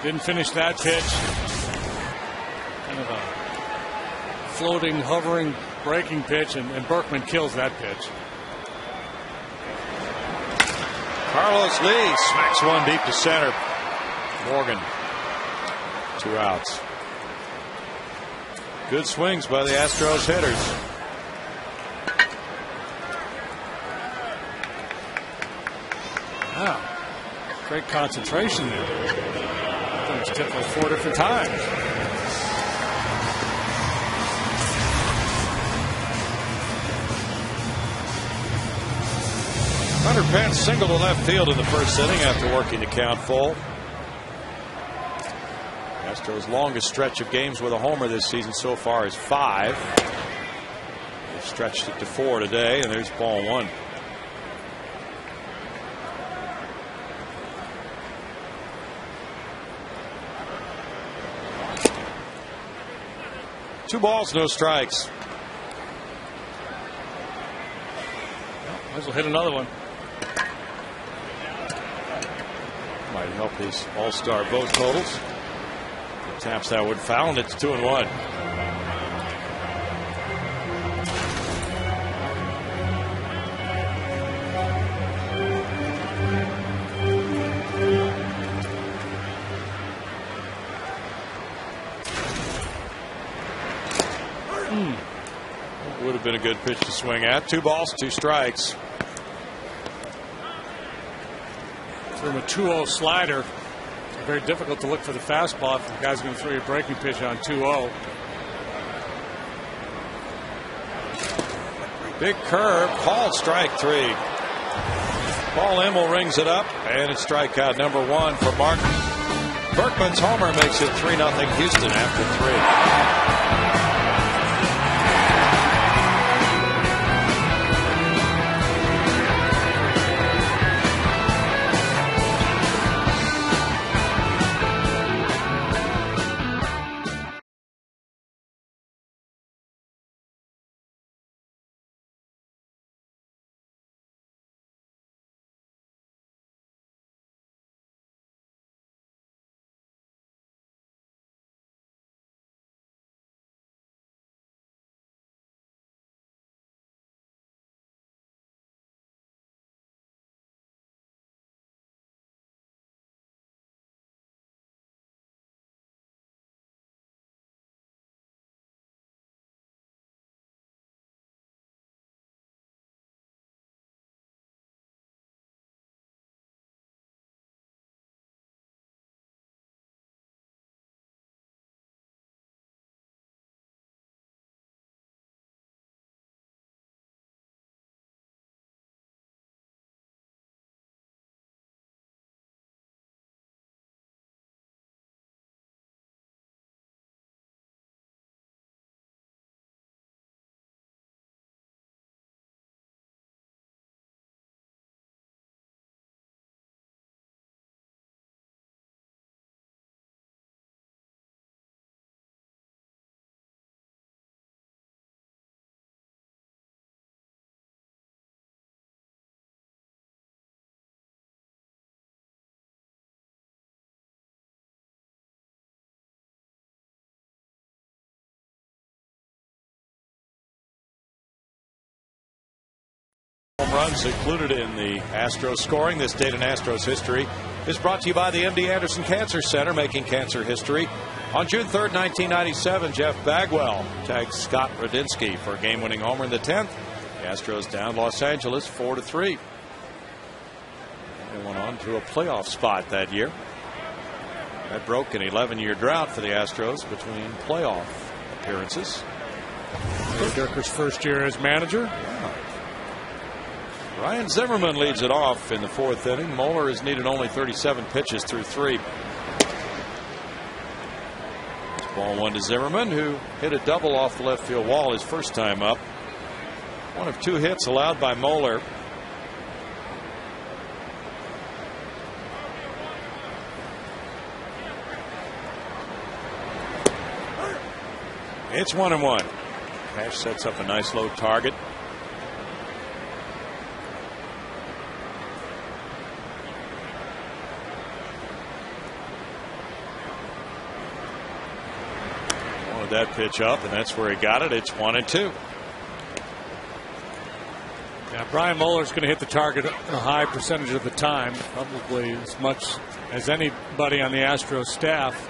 Didn't finish that pitch. Kind of a floating, hovering, breaking pitch, and Berkman kills that pitch. Carlos Lee smacks one deep to center. Morgan, 2 outs. Good swings by the Astros hitters. Wow. Great concentration there. I think it's tipped like 4 different times. Hunter Pence singled to left field in the first inning after working the count full. Astros' longest stretch of games with a homer this season so far is 5. They've stretched it to 4 today, and there's ball 1. Two balls, no strikes. Might as well hit another one. Might help his all-star vote totals. He taps that one foul, and it's 2-1. Would have been a good pitch to swing at. 2 balls, 2 strikes. From a 2-0 slider, it's very difficult to look for the fastball if the guy's going to throw you a breaking pitch on 2-0. Big curve, called strike 3. Paul Immel rings it up, and it's strikeout number 1 for Martin. Berkman's homer makes it 3-0 Houston after 3. Home runs included in the Astros scoring this date in Astros history is brought to you by the MD Anderson Cancer Center, making cancer history. On June 3rd, 1997, Jeff Bagwell tagged Scott Radinsky for a game-winning homer in the 10th. The Astros down Los Angeles 4-3. They went on to a playoff spot that year. That broke an 11-year drought for the Astros between playoff appearances. Dirker's first year as manager. Yeah. Ryan Zimmerman leads it off in the 4th inning. Moeller has needed only 37 pitches through 3. Ball 1 to Zimmerman, who hit a double off the left field wall his first time up. One of 2 hits allowed by Moeller. It's 1-1. Cash sets up a nice low target. That pitch up, and that's where he got it. It's 1-2. Yeah, Brian Moeller's going to hit the target a high percentage of the time, probably as much as anybody on the Astros staff.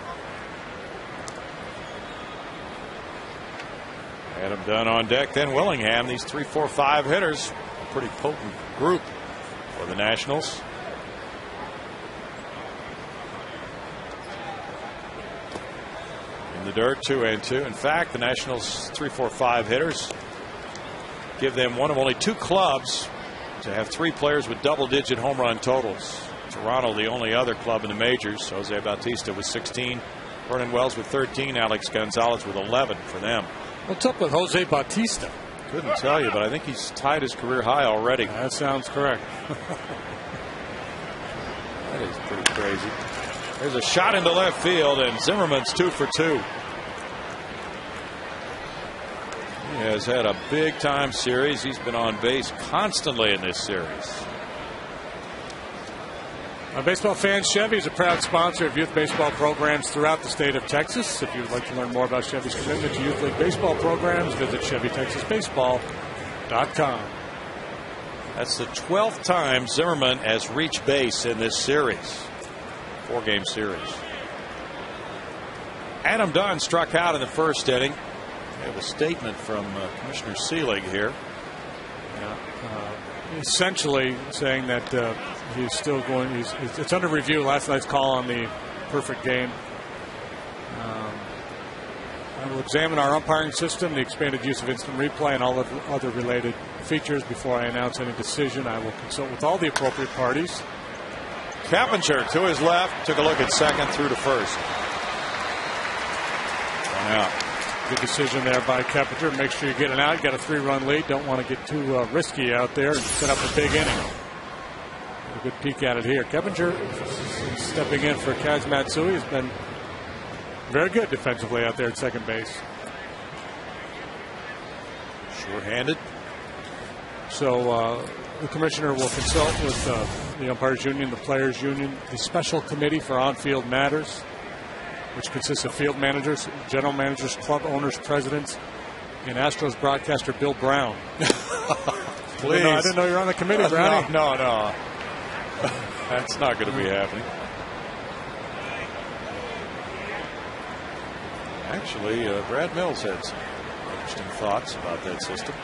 Adam Dunn on deck, then Willingham. These 3, 4, 5 hitters, a pretty potent group for the Nationals. The dirt, 2-2. In fact, the Nationals 3, 4, 5 hitters give them one of only 2 clubs to have 3 players with double-digit home run totals. Toronto, the only other club in the majors. Jose Bautista with 16, Vernon Wells with 13. Alex Gonzalez with 11 for them. What's up with Jose Bautista? Couldn't tell you, but I think he's tied his career high already. That sounds correct. That is pretty crazy. There's a shot into left field, and Zimmerman's 2 for 2. He has had a big-time series. He's been on base constantly in this series. Baseball fans, Chevy is a proud sponsor of youth baseball programs throughout the state of Texas. If you would like to learn more about Chevy's commitment to youth league baseball programs, visit ChevyTexasBaseball.com. That's the 12th time Zimmerman has reached base in this series. 4-game series. Adam Dunn struck out in the first inning. We have a statement from Commissioner Seelig here. Essentially saying that he's still going. It's under review. Last night's call on the perfect game. I will examine our umpiring system, the expanded use of instant replay, and all of the other related features before I announce any decision. I will consult with all the appropriate parties. Cappinger to his left, took a look at second, through to first. One out. Good decision there by Cappinger. Make sure you get an out. You got a 3-run lead. Don't want to get too risky out there and set up a big inning. A good peek at it here. Cappinger stepping in for Kaz Matsui has been very good defensively out there at second base. Short-handed. So the commissioner will consult with the umpires union, the players union, the special committee for on-field matters, which consists of field managers, general managers, club owners, presidents, and Astros broadcaster Bill Brown. Please. I didn't know you were on the committee, Brownie. No. That's not going to be happening. Actually, Brad Mills had some interesting thoughts about that system.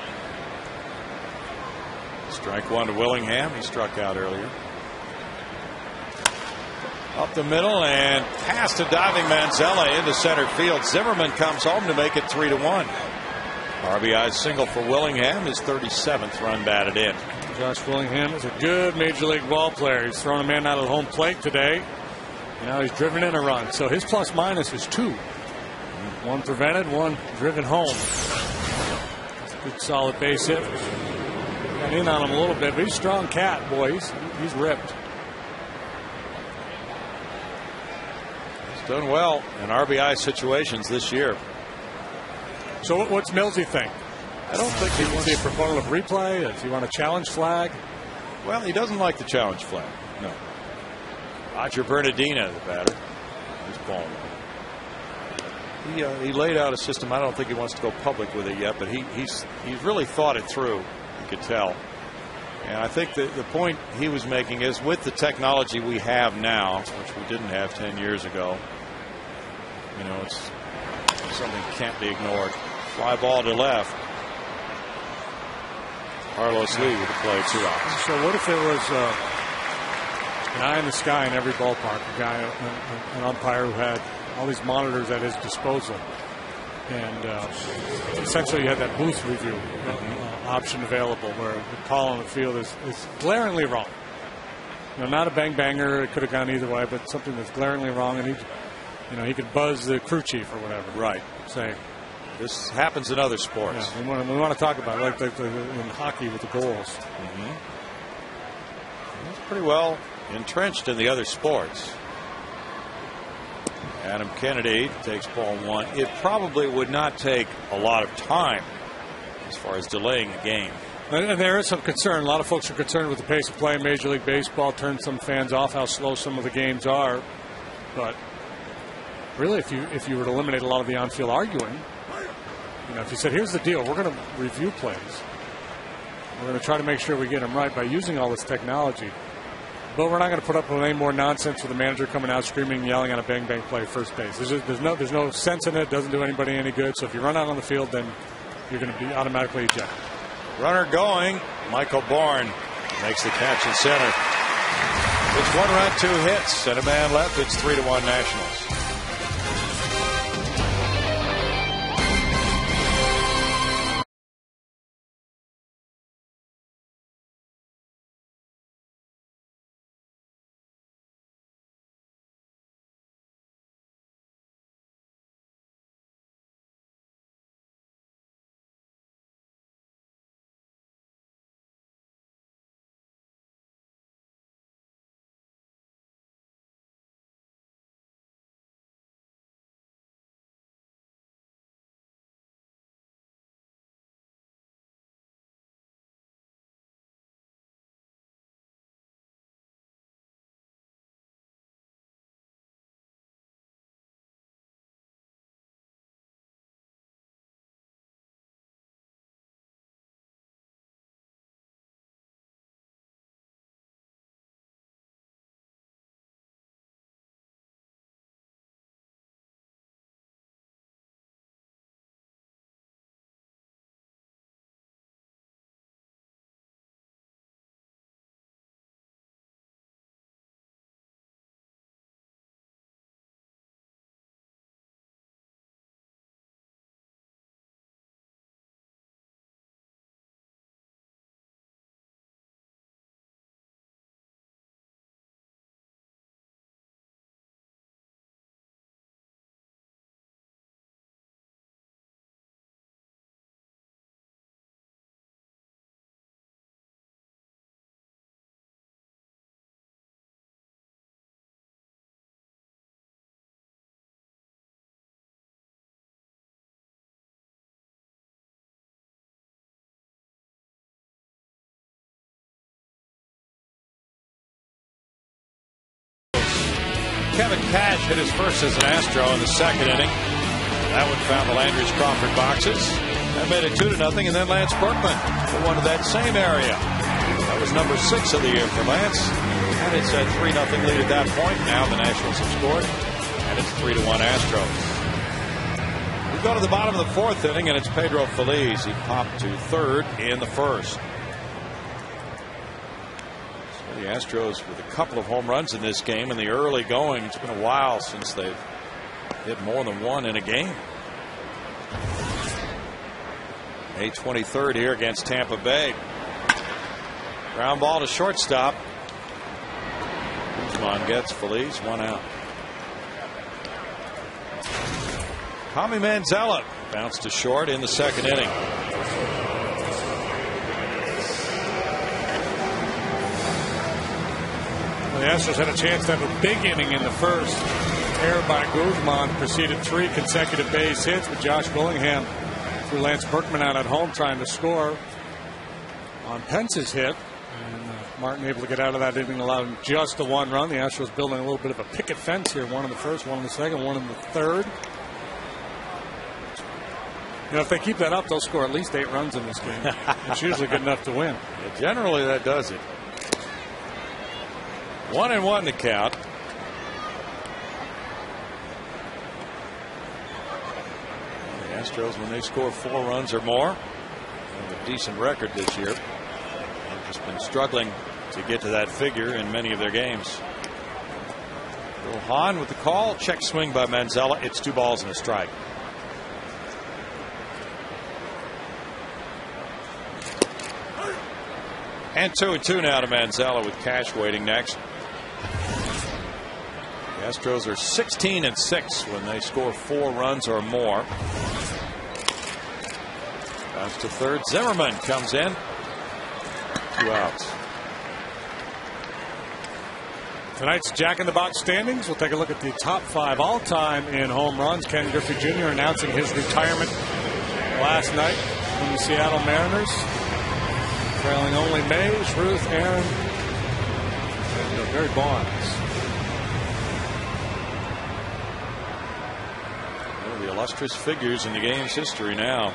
Strike one to Willingham. He struck out earlier. Up the middle and past a diving Manzella into center field. Zimmerman comes home to make it 3-1. RBI single for Willingham, his 37th run batted in. Josh Willingham is a good major league ball player. He's thrown a man out of the home plate today. Now he's driven in a run. So his plus minus is 2. One prevented, one driven home. That's a good solid base hit. Got in on him a little bit, but he's a strong cat, boy. He's ripped. He's done well in RBI situations this year. So what's Millsy think? I don't think he wants to be a proponent of replay. Does he want a challenge flag? Well, he doesn't like the challenge flag. No. Roger Bernardina, the batter. He's ball one. He laid out a system. I don't think he wants to go public with it yet, but he's really thought it through. You could tell. And I think the point he was making is with the technology we have now, which we didn't have 10 years ago, you know, it's something that can't be ignored. Fly ball to left. Carlos Lee with the play, 2 outs. So what if there was an eye in the sky in every ballpark, a guy, an umpire who had all these monitors at his disposal, and essentially you had that booth review option available where the call on the field is glaringly wrong. You know, not a bang banger. It could have gone either way, but something that's glaringly wrong, and he could buzz the crew chief or whatever. Right. Say, this happens in other sports. Yeah, we want to talk about it, like in hockey with the goals. Mm-hmm. He's pretty well entrenched in the other sports. Adam Kennedy takes ball 1. It probably would not take a lot of time as far as delaying a game. And there is some concern. A lot of folks are concerned with the pace of play in Major League Baseball. Turns some fans off how slow some of the games are. But really, if you were to eliminate a lot of the on-field arguing, you know, if you said, here's the deal, we're going to review plays. We're going to try to make sure we get them right by using all this technology. But we're not going to put up with any more nonsense with the manager coming out screaming and yelling on a bang-bang play at first base. There's no sense in it. It doesn't do anybody any good. So if you run out on the field, then you're going to be automatically ejected. Runner going. Michael Bourne makes the catch in center. It's 1 run, 2 hits, and a man left. It's 3-1 Nationals. Kevin Cash hit his first as an Astro in the second inning. That one found the Landry's Crawford boxes. That made it 2-0, and then Lance Berkman who won to that same area. That was number 6 of the year for Lance. And it's a 3-0 lead at that point. Now the Nationals have scored, and it's 3-1 Astros. We go to the bottom of the 4th inning, and it's Pedro Feliz. He popped to 3rd in the 1st. The Astros with a couple of home runs in this game in the early going. It's been a while since they've hit more than one in a game. May 23rd here against Tampa Bay. Ground ball to shortstop. Guzman gets Feliz, 1 out. Tommy Manzella bounced to short in the second inning. The Astros had a chance to have a big inning in the first. Error by Guzman preceded 3 consecutive base hits, with Josh Willingham threw Lance Berkman out at home trying to score on Pence's hit. And Martin able to get out of that inning, allowing just the 1 run. The Astros building a little bit of a picket fence here. 1 in the first, 1 in the second, 1 in the third. You know, if they keep that up, they'll score at least 8 runs in this game. It's usually good enough to win. Yeah, generally, that does it. 1-1 to count. The Astros, when they score 4 runs or more, have a decent record this year. They've just been struggling to get to that figure in many of their games. Bill Hahn with the call. Check swing by Manzella. It's 2 balls and a strike. And 2-2 now to Manzella, with Cash waiting next. The Astros are 16-6 when they score 4 runs or more. Bounce to third. Zimmerman comes in. 2 outs. Tonight's Jack in the Box standings. We'll take a look at the top 5 all-time in home runs. Ken Griffey Jr. announcing his retirement last night from the Seattle Mariners. Trailing only Mays, Ruth, Aaron, and Barry Bonds. One of the illustrious figures in the game's history now.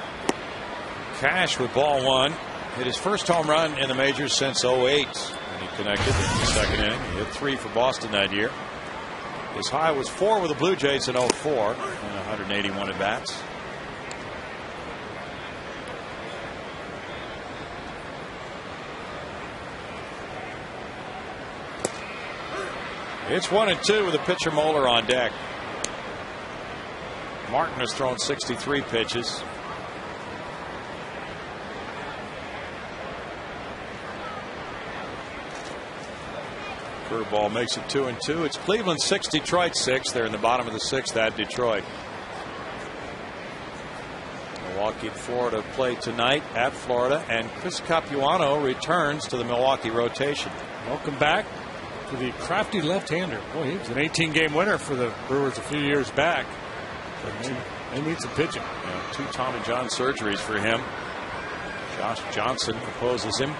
Cash with ball 1. Hit his first home run in the majors since 08. And he connected in the second inning. He hit 3 for Boston that year. His high was 4 with the Blue Jays in 04 and 181 at bats. It's 1-2 with a pitcher Moeller on deck. Martin has thrown 63 pitches. Curveball makes it 2-2. It's Cleveland 6, Detroit 6. They're in the bottom of the 6th at Detroit. Milwaukee and Florida play tonight at Florida, and Chris Capuano returns to the Milwaukee rotation. Welcome back to the crafty left-hander. Boy, he was an 18-game winner for the Brewers a few years back. They need some pitching. Yeah, 2 Tommy John surgeries for him. Josh Johnson opposes him.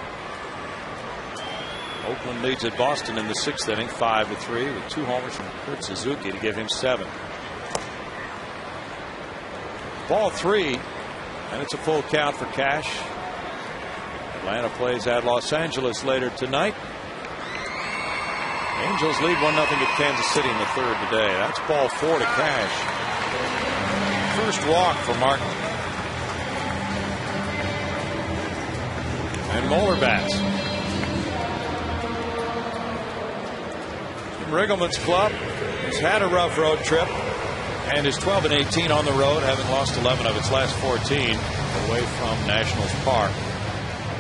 Oakland leads at Boston in the 6th inning, 5-3, with 2 homers from Kurt Suzuki to give him 7. Ball 3, and it's a full count for Cash. Atlanta plays at Los Angeles later tonight. Angels lead 1-0 at Kansas City in the 3rd today. That's ball 4 to Cash. First walk for Martin. And Moeller bats. Jim Riggleman's club has had a rough road trip and is 12-18 on the road, having lost 11 of its last 14 away from Nationals Park.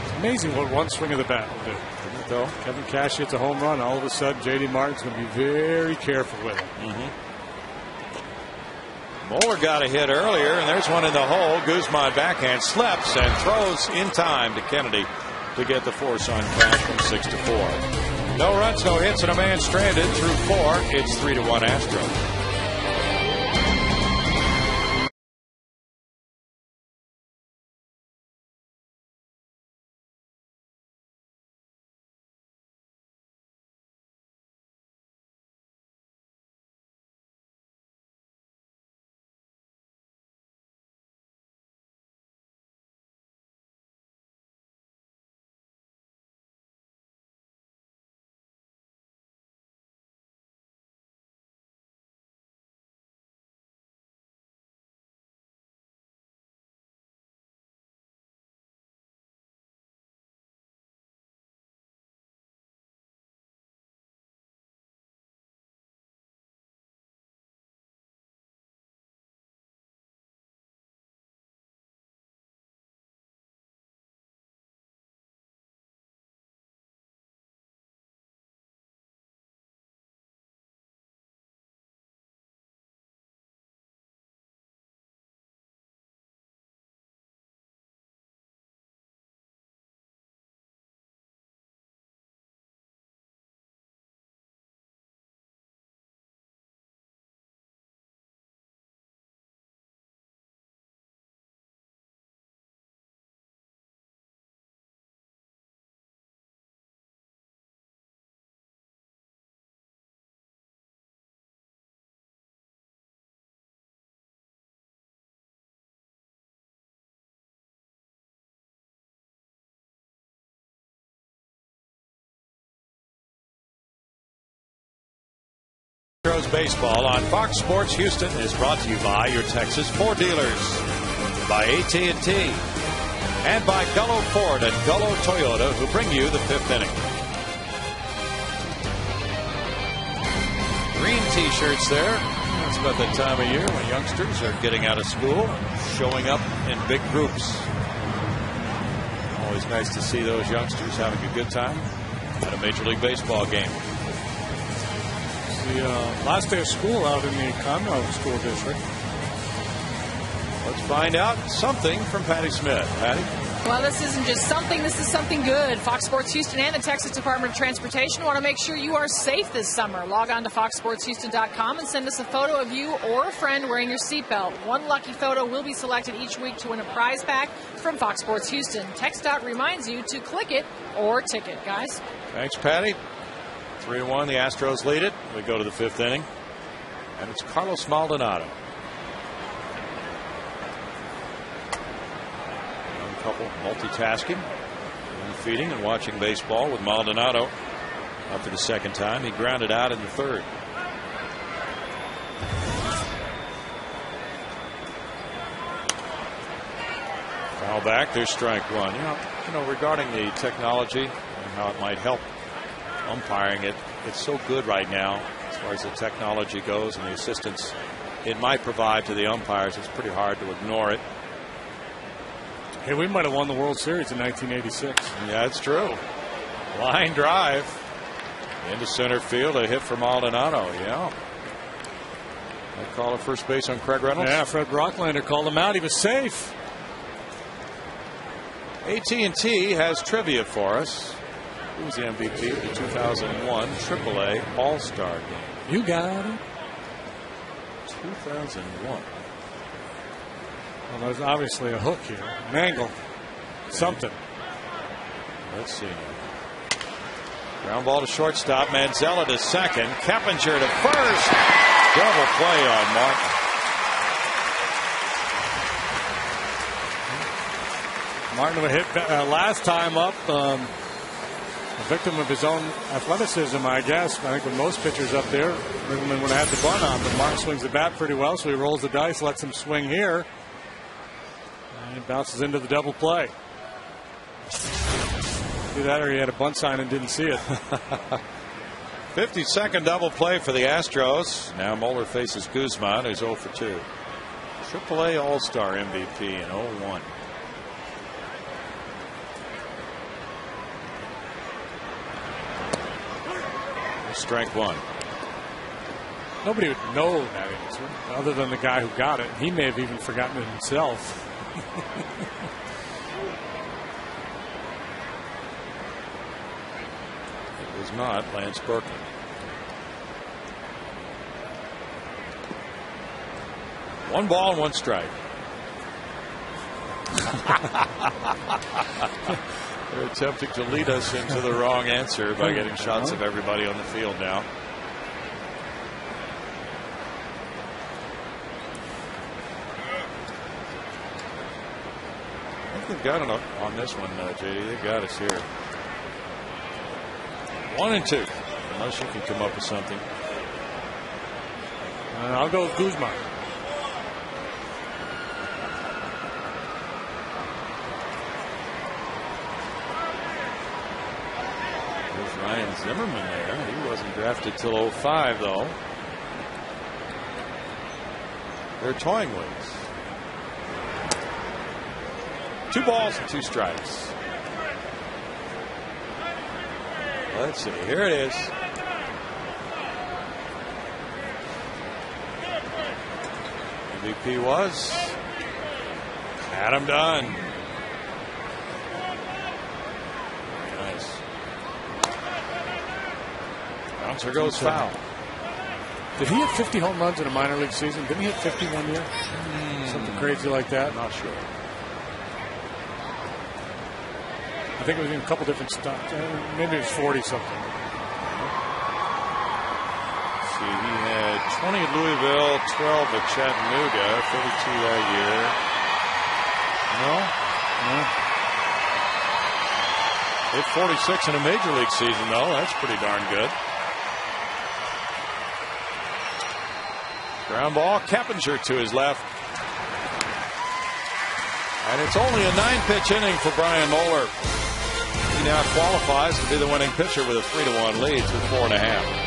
It's amazing what one swing of the bat will do. Though Kevin Cash hits a home run, all of a sudden J.D. Martin's going to be very careful with it. Moeller got a hit earlier, and there's one in the hole. Guzman backhand slips and throws in time to Kennedy to get the force on Cash from 6-4. No runs, no hits, and a man stranded through 4. It's 3-1 Astros. Astros baseball on Fox Sports Houston is brought to you by your Texas Ford dealers, by AT&T, and by Gullo Ford and Gullo Toyota, who bring you the fifth inning. Green T-shirts there. That's about the time of year when youngsters are getting out of school, showing up in big groups. Always nice to see those youngsters having a good time at a Major League Baseball game. The last day of school out in the Conroe School District. Let's find out something from Patty Smith. Patty? Well, this isn't just something, this is something good. Fox Sports Houston and the Texas Department of Transportation want to make sure you are safe this summer. Log on to foxsportshouston.com and send us a photo of you or a friend wearing your seatbelt. One lucky photo will be selected each week to win a prize pack from Fox Sports Houston. TxDOT reminds you to click it or ticket, guys. Thanks, Patty. 3-1, the Astros lead it. We go to the fifth inning, and it's Carlos Maldonado. Young couple multitasking, feeding and watching baseball with Maldonado. Up for the second time, he grounded out in the third. Foul back. There's strike one. You know, regarding the technology and how it might help umpiring, it's so good right now as far as the technology goes and the assistance it might provide to the umpires. It's pretty hard to ignore it. Hey, we might have won the World Series in 1986. Yeah, it's true. Line drive into center field, a hit for Maldonado. Yeah. They call it first base on Craig Reynolds. Yeah, Fred Brocklander called him out. He was safe. AT&T has trivia for us. Who was the MVP of the 2001 AAA All-Star game? You got it. 2001. Well, there's obviously a hook here. An angle. Something. Let's see. Ground ball to shortstop. Manzella to second. Keppinger to first. Double play on Martin. Martin was hit last time up. A victim of his own athleticism, I guess. I think with most pitchers up there, Riggleman would have had the bunt on, but Martin swings the bat pretty well, so he rolls the dice, lets him swing here. And it bounces into the double play. See that, or he had a bunt sign and didn't see it. 52nd double play for the Astros. Now Moeller faces Guzman, who's 0 for 2. AAA All-Star MVP in 01. Strike one. Nobody would know that answer other than the guy who got it. He may have even forgotten it himself. It was not Lance Berkman. One ball and one strike. They're attempting to lead us into the wrong answer by getting shots of everybody on the field now. I think they've got it on this one, JD. They've got us here. 1 and 2. Unless you can come up with something. I'll go with Guzman. Ryan Zimmerman there. He wasn't drafted till 05, though. They're toying with us. 2 balls and 2 strikes. Let's see. Here it is. MVP was Adam Dunn. Bouncer goes foul. Did he hit 50 home runs in a minor league season? Didn't he hit 50 one year? Something crazy like that? Not sure. I think it was in a couple different stops. Maybe it was 40 something. See, he had 20 at Louisville, 12 at Chattanooga, 32 that year. No? Hit 46 in a major league season, though. That's pretty darn good. Ground ball, Keppinger to his left. And it's only a 9-pitch inning for Brian Moeller. He now qualifies to be the winning pitcher with a 3-1 lead through 4.5.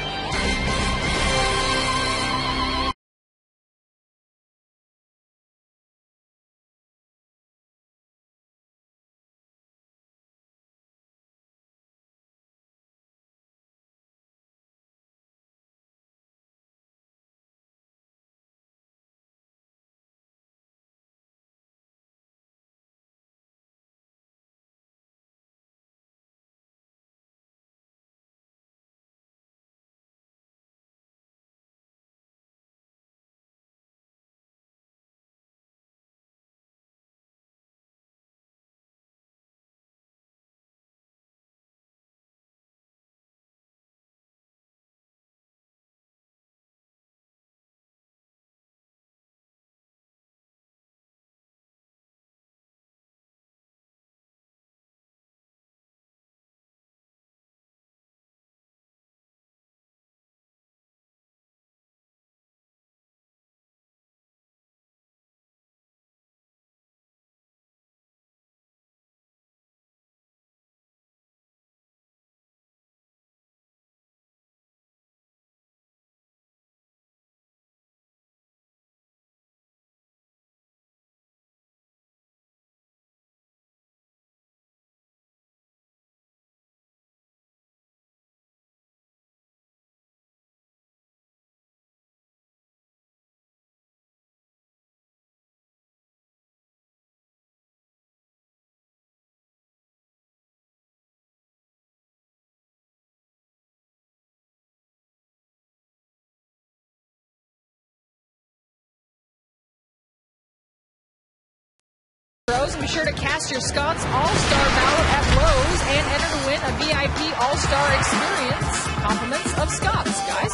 And be sure to cast your Scott's All-Star ballot at Lowe's and enter to win a VIP All-Star experience. Compliments of Scott's, guys.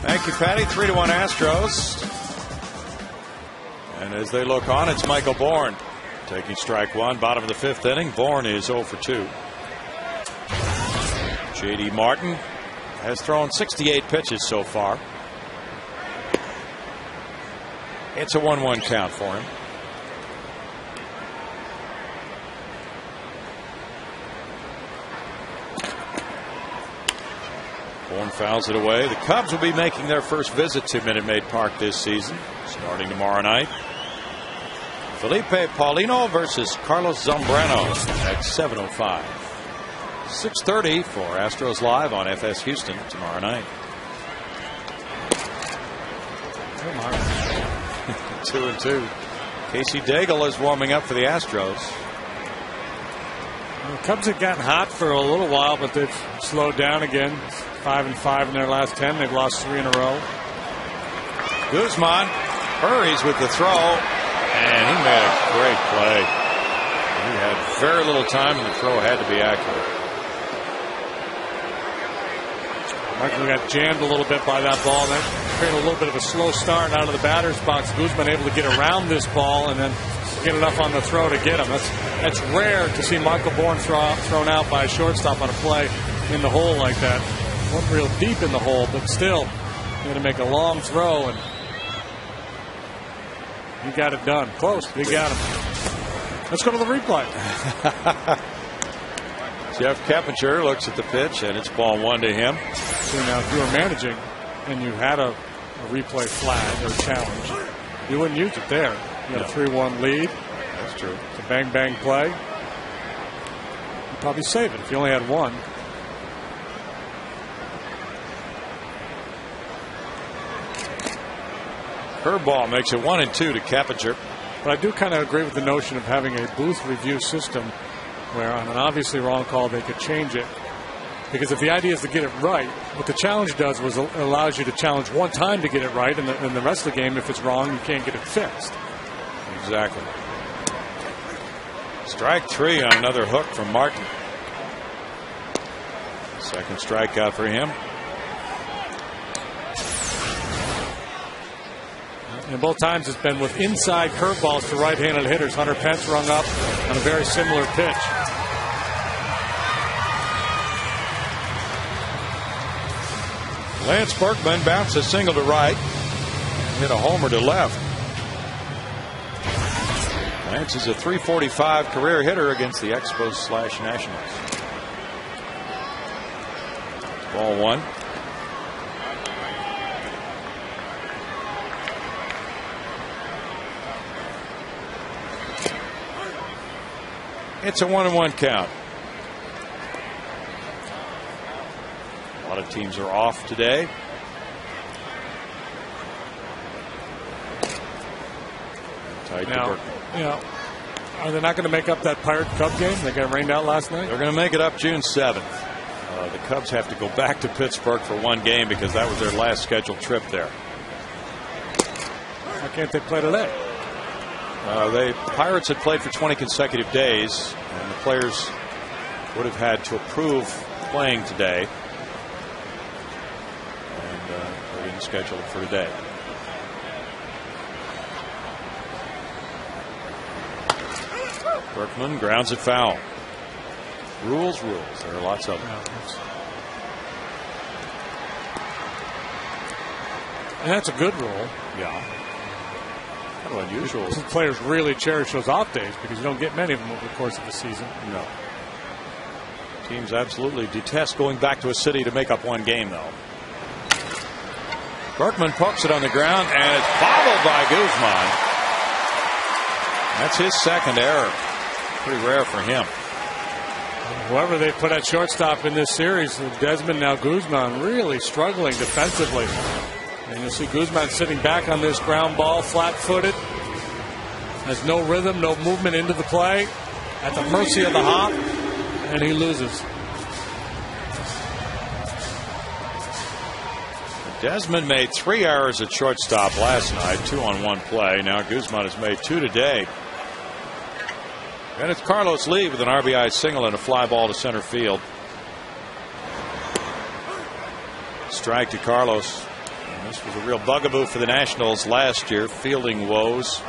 Thank you, Patty. 3-1 Astros. And as they look on, it's Michael Bourne taking strike one. Bottom of the 5th inning. Bourne is 0 for 2. J.D. Martin has thrown 68 pitches so far. It's a 1-1 count for him. Bourne fouls it away. The Cubs will be making their first visit to Minute Maid Park this season, starting tomorrow night. Felipe Paulino versus Carlos Zambrano at 7:05. 6:30 for Astros Live on FS Houston tomorrow night. 2-2. Casey Daigle is warming up for the Astros. The Cubs have gotten hot for a little while, but they've slowed down again. 5-5 in their last 10. They've lost 3 in a row. Guzman hurries with the throw, and he made a great play. He had very little time, and the throw had to be accurate. Michael got jammed a little bit by that ball. That created a little bit of a slow start out of the batter's box. Guzman able to get around this ball and then get enough on the throw to get him. That's rare to see Michael Bourne thrown out by a shortstop on a play in the hole like that. Wasn't real deep in the hole, but still, he had to make a long throw, and he got it done. Close, but he got him. Let's go to the replay. Jeff Keppinger looks at the pitch, and it's ball 1 to him. So now, if you were managing and you had a replay flag or challenge, you wouldn't use it there. You had a 3-1 lead. That's true. It's a bang-bang play. You'd probably save it if you only had one. Curveball makes it 1-2 to Keppinger. But I do kind of agree with the notion of having a booth review system where on an obviously wrong call they could change it. Because if the idea is to get it right, what the challenge does was it allows you to challenge one time to get it right, and the rest of the game, if it's wrong, you can't get it fixed. Exactly. Strike 3 on another hook from Martin. Second strikeout for him. And both times it's been with inside curveballs to right-handed hitters. Hunter Pence rung up on a very similar pitch. Lance Berkman bounces single to right. hit a homer to left. Lance is a .345 career hitter against the Expos/Nationals. Ball one. It's a 1-1 count. A lot of teams are off today. Tight now, are they not going to make up that Pirate-Cub game? They got rained out last night? They're going to make it up June 7th. The Cubs have to go back to Pittsburgh for one game because that was their last scheduled trip there. Why can't they play today? The Pirates had played for 20 consecutive days, and the players would have had to approve playing today. And they didn't schedule it for today. Berkman grounds it foul. Rules. There are lots of them. And that's a good rule. Yeah. Kind of unusual. Some players really cherish those off days because you don't get many of them over the course of the season. No. Teams absolutely detest going back to a city to make up one game, though. Berkman pokes it on the ground, and it's bobbled by Guzman. That's his second error. Pretty rare for him. Whoever they put at shortstop in this series, Desmond, now Guzman, really struggling defensively. And you'll see Guzman sitting back on this ground ball, flat-footed. Has no rhythm, no movement into the play. At the mercy of the hop, and he loses. Desmond made 3 errors at shortstop last night, 2 on 1 play. Now Guzman has made 2 today. And it's Carlos Lee with an RBI single and a fly ball to center field. Strike to Carlos. And this was a real bugaboo for the Nationals last year, fielding woes.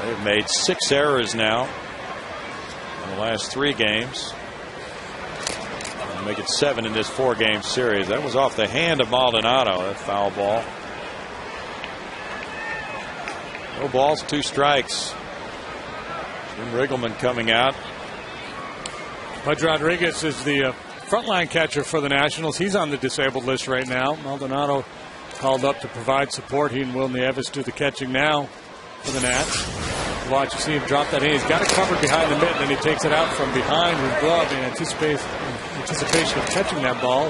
They've made 6 errors now in the last 3 games. And make it 7 in this 4-game series. That was off the hand of Maldonado, that foul ball. No balls, 2 strikes. Jim Riggleman coming out. Pudge Rodriguez is the frontline catcher for the Nationals. He's on the disabled list right now. Maldonado called up to provide support. He and Will Nieves do the catching now for the Nats. Watch, you see him drop that in. He's got it covered behind the mitt, and then he takes it out from behind his glove in anticipation of catching that ball.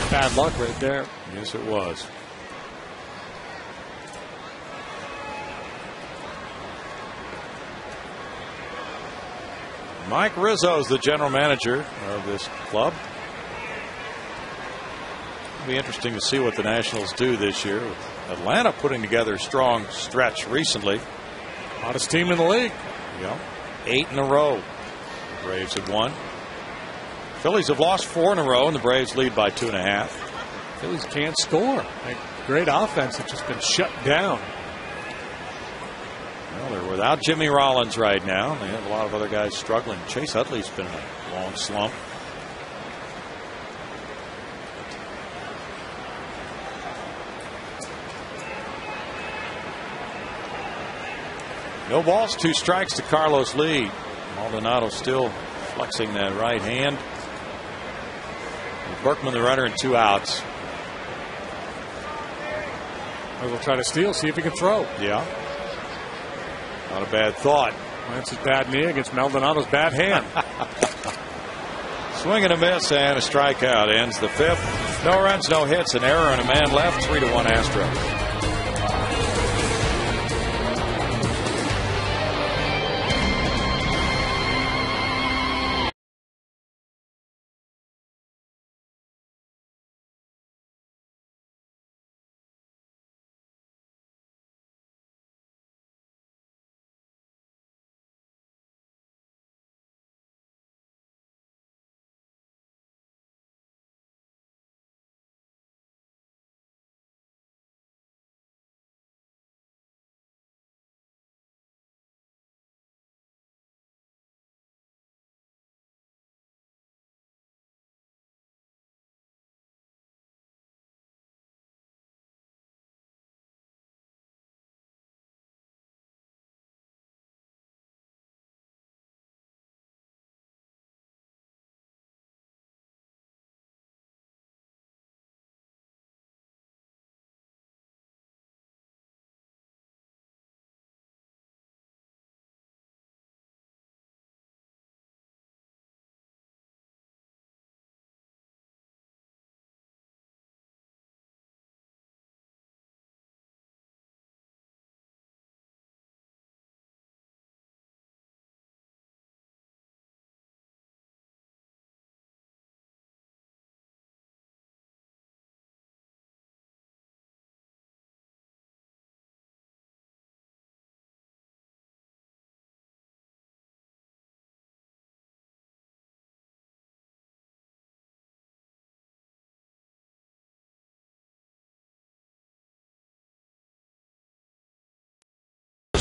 Bad luck right there. Yes, it was. Mike Rizzo is the general manager of this club. It'll be interesting to see what the Nationals do this year. With Atlanta putting together a strong stretch recently. Hottest team in the league. Yeah, 8 in a row. The Braves have won. Phillies have lost 4 in a row, and the Braves lead by 2.5. Phillies can't score. Great offense has just been shut down. Well, they're without Jimmy Rollins right now. They have a lot of other guys struggling. Chase Utley's been in a long slump. No balls, 2 strikes to Carlos Lee. Maldonado still flexing that right hand. Berkman the runner and 2 outs. We'll try to steal, see if he can throw. Yeah. Not a bad thought. Lance's bad knee against Maldonado's bad hand. Swing and a miss and a strikeout. Ends the 5th. No runs, no hits, an error and a man left. 3-1 Astros.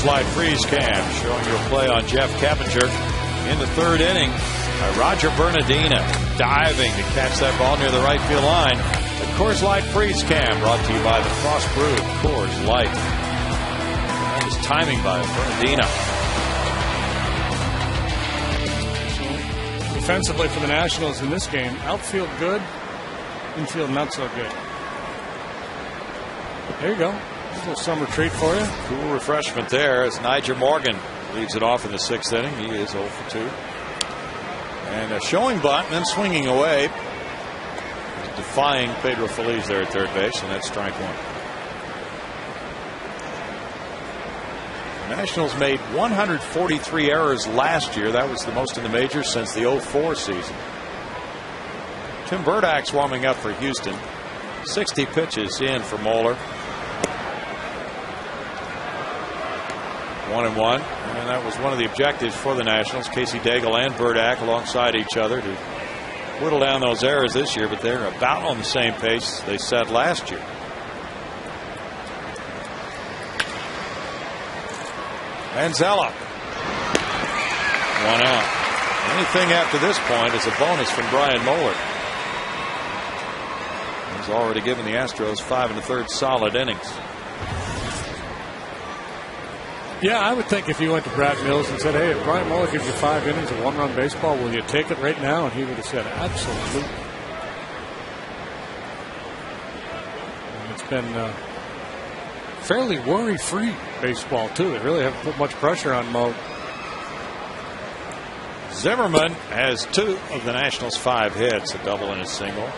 Coors Light Freeze Cam showing your play on Jeff Keppinger in the third inning. Roger Bernardina diving to catch that ball near the right field line. The Coors Light Freeze Cam brought to you by the Frost Brewed Coors Light. That was timing by Bernardina. Defensively for the Nationals in this game, outfield good, infield not so good. There you go. A little summer treat for you. Cool refreshment there as Niger Morgan leads it off in the sixth inning. He is 0 for 2. And a showing bunt and then swinging away. Defying Pedro Feliz there at third base, and that's strike one. The Nationals made 143 errors last year. That was the most in the majors since the 04 season. Tim Burdak's warming up for Houston. 60 pitches in for Moeller. 1-1, and that was one of the objectives for the Nationals. Casey Daigle and Burdak alongside each other to whittle down those errors this year, but they're about on the same pace they set last year. Manzella. 1 out. Anything after this point is a bonus from Brian Moeller. He's already given the Astros 5 1/3 solid innings. Yeah, I would think if you went to Brad Mills and said, hey, if Brian Moeller gives you 5 innings of one-run baseball, will you take it right now? And he would have said, absolutely. And it's been fairly worry-free baseball, too. They really haven't put much pressure on Mo. Zimmerman has 2 of the Nationals' 5 hits, a double and a single.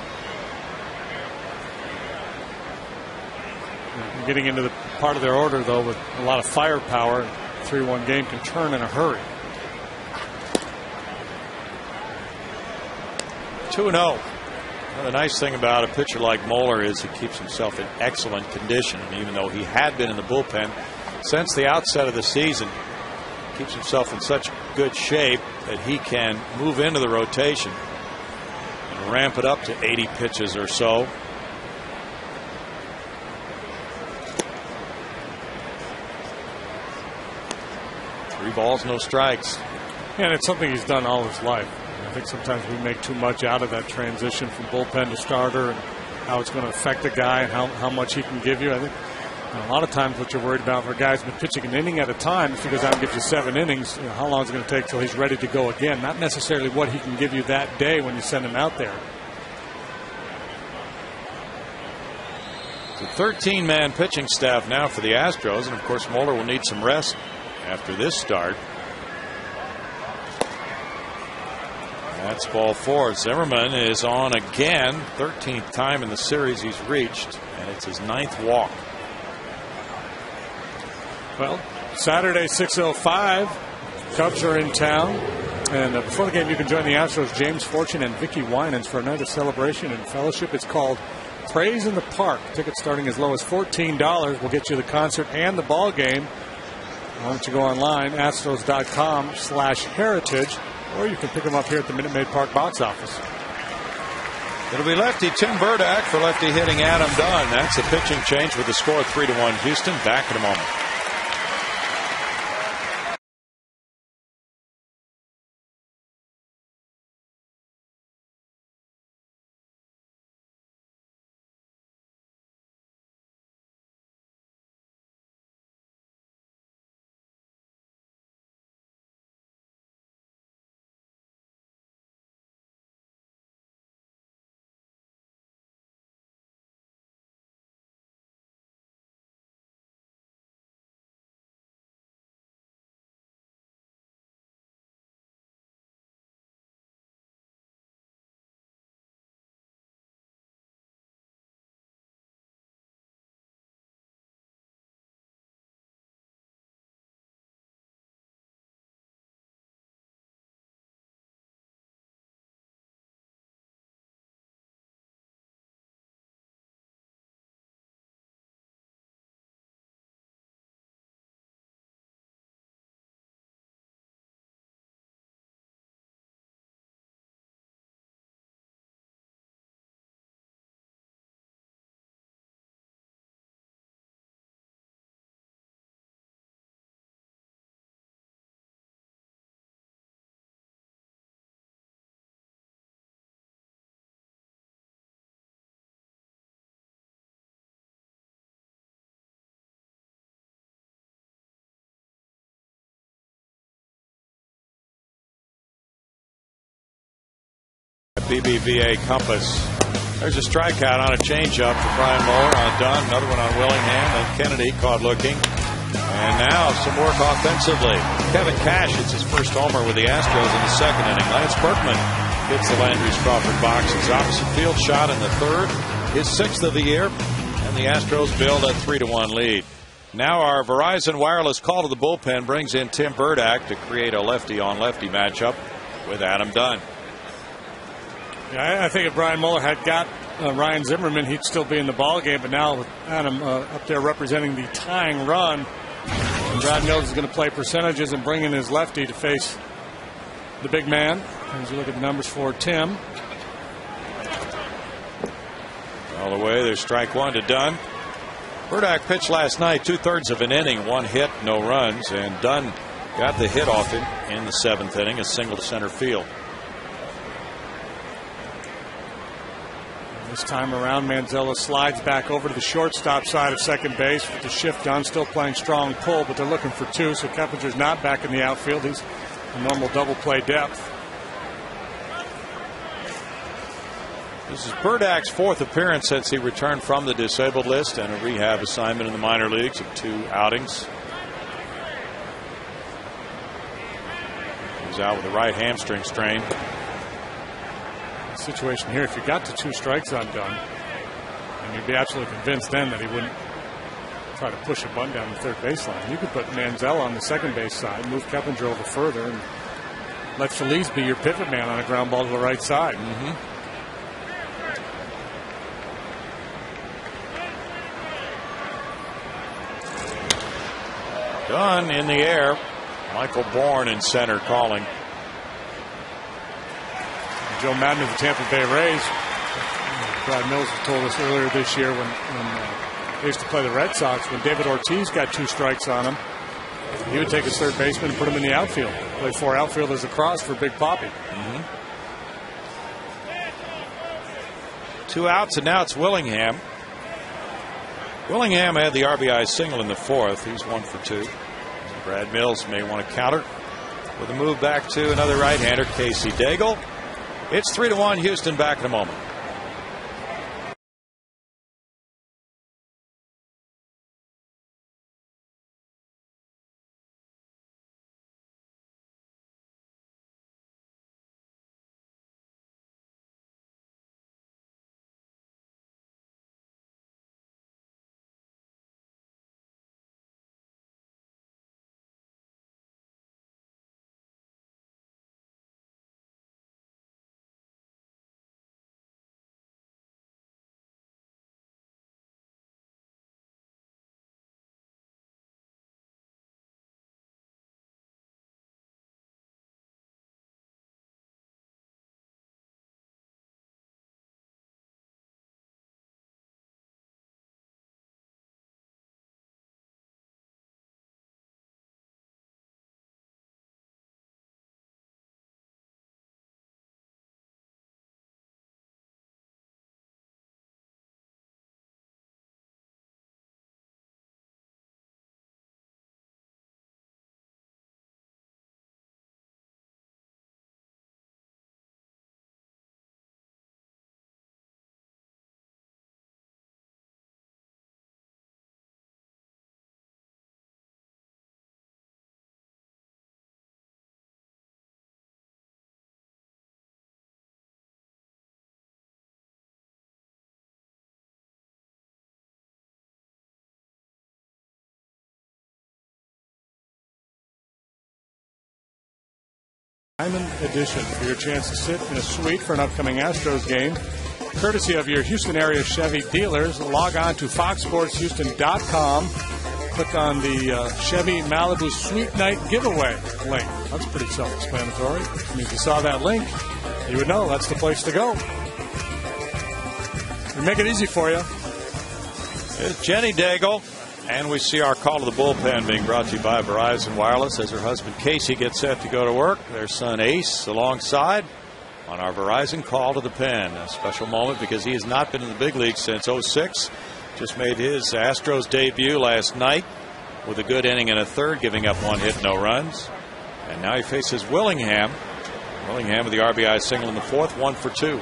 Getting into the part of their order, though, with a lot of firepower, 3-1 game can turn in a hurry. 2-0. The nice thing about a pitcher like Moeller is he keeps himself in excellent condition. And even though he had been in the bullpen since the outset of the season, keeps himself in such good shape that he can move into the rotation and ramp it up to 80 pitches or so. 3 balls, no strikes. And it's something he's done all his life. I think sometimes we make too much out of that transition from bullpen to starter and how it's going to affect a guy and how much he can give you. I think a lot of times what you're worried about for a guy who's been pitching an inning at a time, if he goes out and gives you 7 innings, how long is it going to take till he's ready to go again? Not necessarily what he can give you that day when you send him out there. It's a 13-man pitching staff now for the Astros, and of course Moeller will need some rest after this start. That's ball 4. Zimmerman is on again. 13th time in the series he's reached, and it's his 9th walk. Well, Saturday, 6:05. Cubs are in town. And before the game, you can join the Astros, James Fortune and Vicky Winans, for a night of celebration and fellowship. It's called Praise in the Park. Tickets starting as low as $14 will get you the concert and the ball game. Why don't you go online, astros.com/heritage, or you can pick them up here at the Minute Maid Park box office. It'll be lefty Tim Burdak for lefty hitting Adam Dunn. That's a pitching change with the score 3-1 Houston. Back in a moment. BBVA Compass. There's a strikeout on a changeup for Brian Moeller on Dunn. Another one on Willingham. And Kennedy caught looking. And now some work offensively. Kevin Cash hits his first homer with the Astros in the second inning. Lance Berkman hits the Landry's Crawford boxes. Opposite field shot in the third. His sixth of the year. And the Astros build a 3-1 lead. Now our Verizon Wireless call to the bullpen brings in Tim Burdack to create a lefty-on-lefty matchup with Adam Dunn. Yeah, I think if Brian Moeller had got Ryan Zimmerman, he'd still be in the ballgame. But now with Adam up there representing the tying run, and Brad Mills is going to play percentages and bring in his lefty to face the big man. As you look at the numbers for Tim. All the way, there's strike one to Dunn. Burdack pitched last night, 2/3 of an inning, 1 hit, no runs, and Dunn got the hit off him in the 7th inning, a single to center field. This time around, Manzella slides back over to the shortstop side of second base with the shift done, still playing strong pull, but they're looking for 2, so Kepinger's not back in the outfield. He's a normal double play depth. This is Burdack's 4th appearance since he returned from the disabled list and a rehab assignment in the minor leagues of 2 outings. He's out with a right hamstring strain. The situation here, if you got to 2 strikes on Dunn, and you'd be absolutely convinced then that he wouldn't try to push a bunt down the third baseline. You could put Manzella on the second base side, move Keppinger over further, and let Feliz be your pivot man on a ground ball to the right side. Dunn in the air. Michael Bourne in center calling. Joe Madden of the Tampa Bay Rays. Brad Mills told us earlier this year when they used to play the Red Sox, when David Ortiz got 2 strikes on him, he would take his third baseman and put him in the outfield. Play 4 outfielders across for Big Papi. 2 outs, and now it's Willingham. Willingham had the RBI single in the 4th. He's 1 for 2. Brad Mills may want to counter with a move back to another right-hander, Casey Daigle. It's 3-1 Houston. Back in a moment. Diamond Edition for your chance to sit in a suite for an upcoming Astros game. Courtesy of your Houston area Chevy dealers. Log on to foxsportshouston.com. Click on the Chevy Malibu Suite Night giveaway link. That's pretty self-explanatory. And if you saw that link, you would know that's the place to go. We make it easy for you. It's Jenny Daigle. And we see our call to the bullpen being brought to you by Verizon Wireless as her husband Casey gets set to go to work. Their son Ace alongside on our Verizon call to the pen. A special moment because he has not been in the big league since 06. Just made his Astros debut last night with a good inning and a third, giving up 1 hit, no runs. And now he faces Willingham Willingham with the RBI single in the fourth, 1 for 2.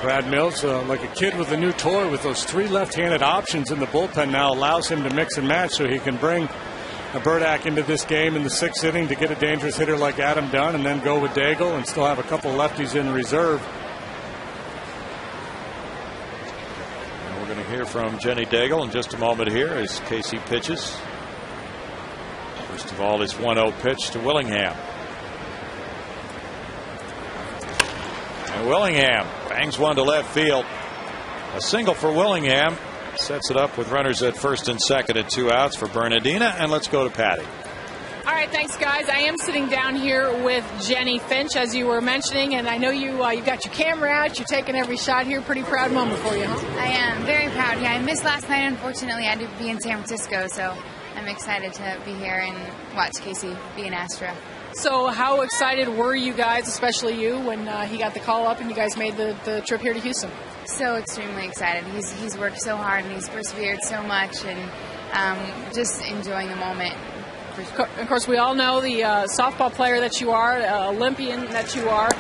Brad Mills, like a kid with a new toy, with those 3 left-handed options in the bullpen now, allows him to mix and match so he can bring a Burdack into this game in the 6th inning to get a dangerous hitter like Adam Dunn and then go with Daigle and still have a couple lefties in reserve. And we're going to hear from Jenny Daigle in just a moment here as Casey pitches. First of all, this 1-0 pitch to Willingham. And Willingham bangs one to left field. A single for Willingham. Sets it up with runners at first and second at 2 outs for Bernardina. And let's go to Patty. All right, thanks, guys. I am sitting down here with Jenny Finch, as you were mentioning, and I know you've got your camera out. You're taking every shot here. Pretty proud moment for you, huh? I am very proud. Yeah, I missed last night. Unfortunately, I had to be in San Francisco, so I'm excited to be here and watch Casey be an Astro. So how excited were you guys, especially you, when he got the call up and you guys made the trip here to Houston? So extremely excited. He's worked so hard and he's persevered so much, and just enjoying the moment. Of course, we all know the softball player that you are, Olympian that you are,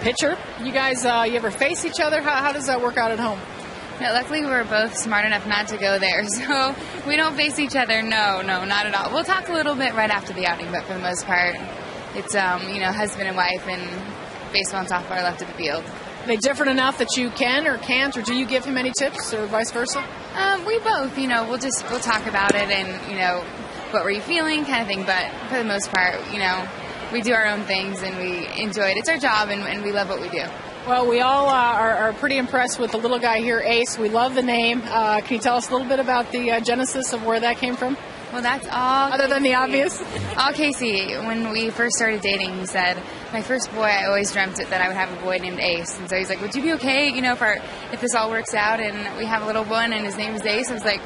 pitcher. You guys, you ever face each other? How does that work out at home? No, luckily we're both smart enough not to go there, so we don't face each other. No, not at all. We'll talk a little bit right after the outing, but for the most part, it's husband and wife, and baseball and softball are left at the field. Are they different enough that you can or can't, or do you give him any tips, or vice versa? We both, we'll talk about it, and what were you feeling, kind of thing. But for the most part, we do our own things and we enjoy it. It's our job, and we love what we do. Well, we all are pretty impressed with the little guy here, Ace. We love the name. Can you tell us a little bit about the genesis of where that came from? Well, that's all. Other than the obvious? All Casey. When we first started dating, he said, my first boy, I always dreamt that I would have a boy named Ace. And so he's like, would you be okay, if this all works out and we have a little one and his name is Ace? I was like,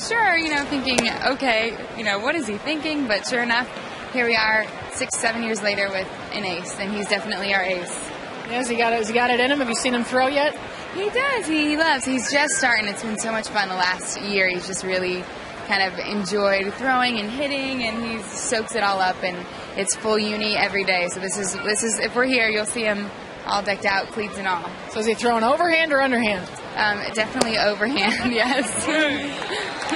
sure, thinking, okay, what is he thinking? But sure enough, here we are 6-7 years later with an Ace, and he's definitely our Ace. Yes, he got it in him. Have you seen him throw yet? He does. He loves. He's just starting. It's been so much fun the last year. He's just really kind of enjoyed throwing and hitting, and he soaks it all up, and it's full uni every day. So this is if we're here, you'll see him all decked out, cleats and all. So is he throwing overhand or underhand? Definitely overhand, yes.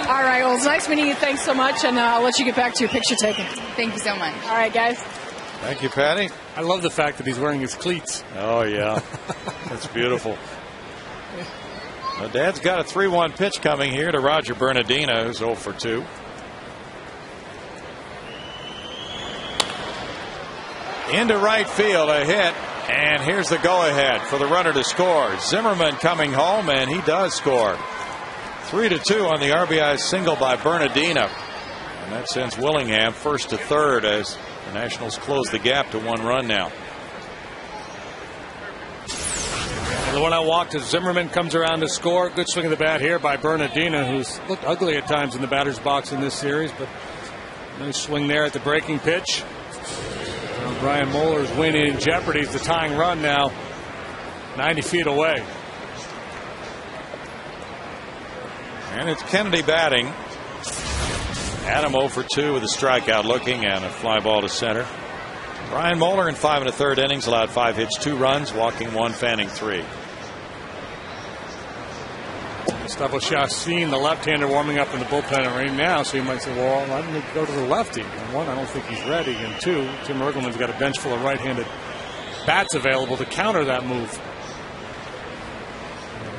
All right, well, it's nice meeting you. Thanks so much, and I'll let you get back to your picture taking. Thank you so much. All right, guys. Thank you, Patty. I love the fact that he's wearing his cleats. Oh, yeah. That's beautiful. Now, Dad's got a 3-1 pitch coming here to Roger Bernardina, who's 0 for 2. Into right field, a hit. And here's the go-ahead for the runner to score. Zimmerman coming home, and he does score. 3-2 on the RBI single by Bernardina. And that sends Willingham first to third as the Nationals close the gap to 1 run now. And the one I walked as Zimmerman comes around to score. Good swing of the bat here by Bernardina, who's looked ugly at times in the batter's box in this series, but nice swing there at the breaking pitch. Brian Moeller's win in jeopardy. It's the tying run now, 90 feet away. And it's Kennedy batting. Adam 0 for 2 with a strikeout looking and a fly ball to center. Brian Moeller in 5 1/3 innings allowed 5 hits, 2 runs, walking 1, fanning 3. Gustavo Chassin, the left-hander, warming up in the bullpen right now, so you might say, well, I didn't go to the lefty. And 1, I don't think he's ready. And 2, Tim Ergelman's got a bench full of right-handed bats available to counter that move.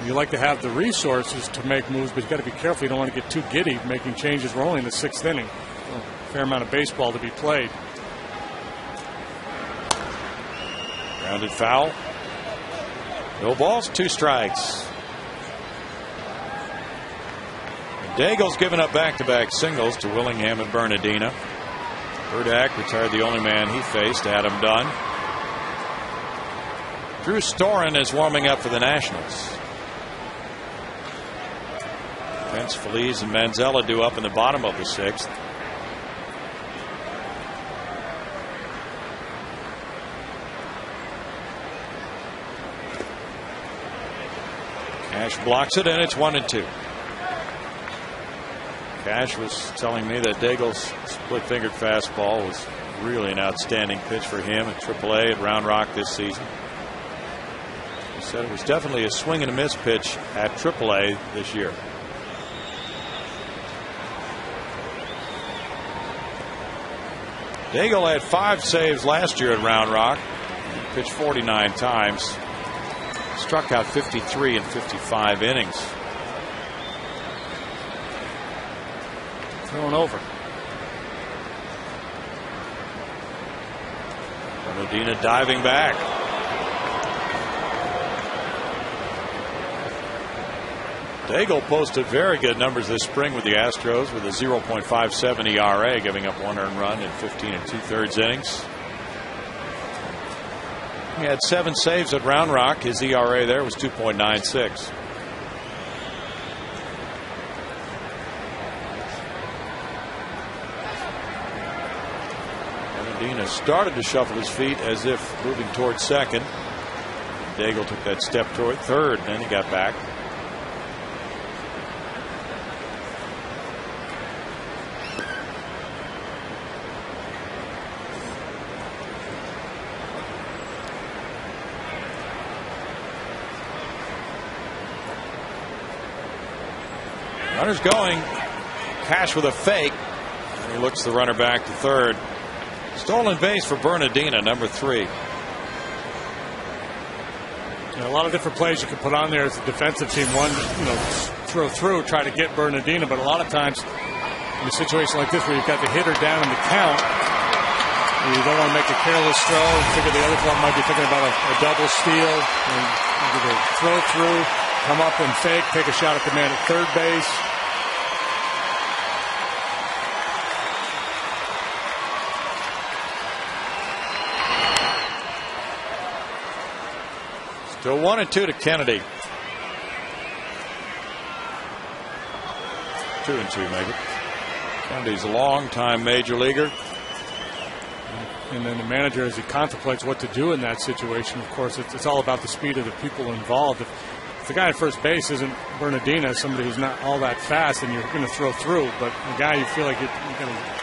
You like to have the resources to make moves, but you've got to be careful. You don't want to get too giddy making changes. We're only in the 6th inning. A fair amount of baseball to be played. Grounded foul. No balls, 2 strikes. Daigle's given up back-to-back singles to Willingham and Bernardina. Burdack retired the only man he faced, Adam Dunn. Drew Storen is warming up for the Nationals. Pence, Feliz, and Manzella due up in the bottom of the 6th. Cash blocks it, and it's 1-2. Cash was telling me that Daigle's split-fingered fastball was Really an outstanding pitch for him at AAA at Round Rock this season. He said it was definitely a swing and a miss pitch at AAA this year. Daigle had 5 saves last year at Round Rock. He pitched 49 times. Struck out 53 in 55 innings. Thrown over. Medina diving back. Daigle posted very good numbers this spring with the Astros with a 0.57 ERA, giving up 1 earned run in 15 2/3 innings. He had 7 saves at Round Rock. His ERA there was 2.96. Medina started to shuffle his feet as if moving towards second. Daigle took that step toward third, and then he got back. Runner's going. Cash with a fake. And he looks the runner back to third. Stolen base for Bernardina, number 3. A lot of different plays you can put on there as a defensive team. One, throw through, try to get Bernardina, but a lot of times in a situation like this where you've got the hitter down in the count, you don't want to make a careless throw. Figure the other club might be thinking about a double steal, and either throw through, come up and fake, take a shot at the man at third base. Still 1-2 to Kennedy. 2-2 maybe. Kennedy's a long-time major leaguer. And then the manager, as he contemplates what to do in that situation, of course, it's all about the speed of the people involved. If the guy at first base isn't Bernardina, somebody who's not all that fast, then you're going to throw through. But the guy you feel like you're going to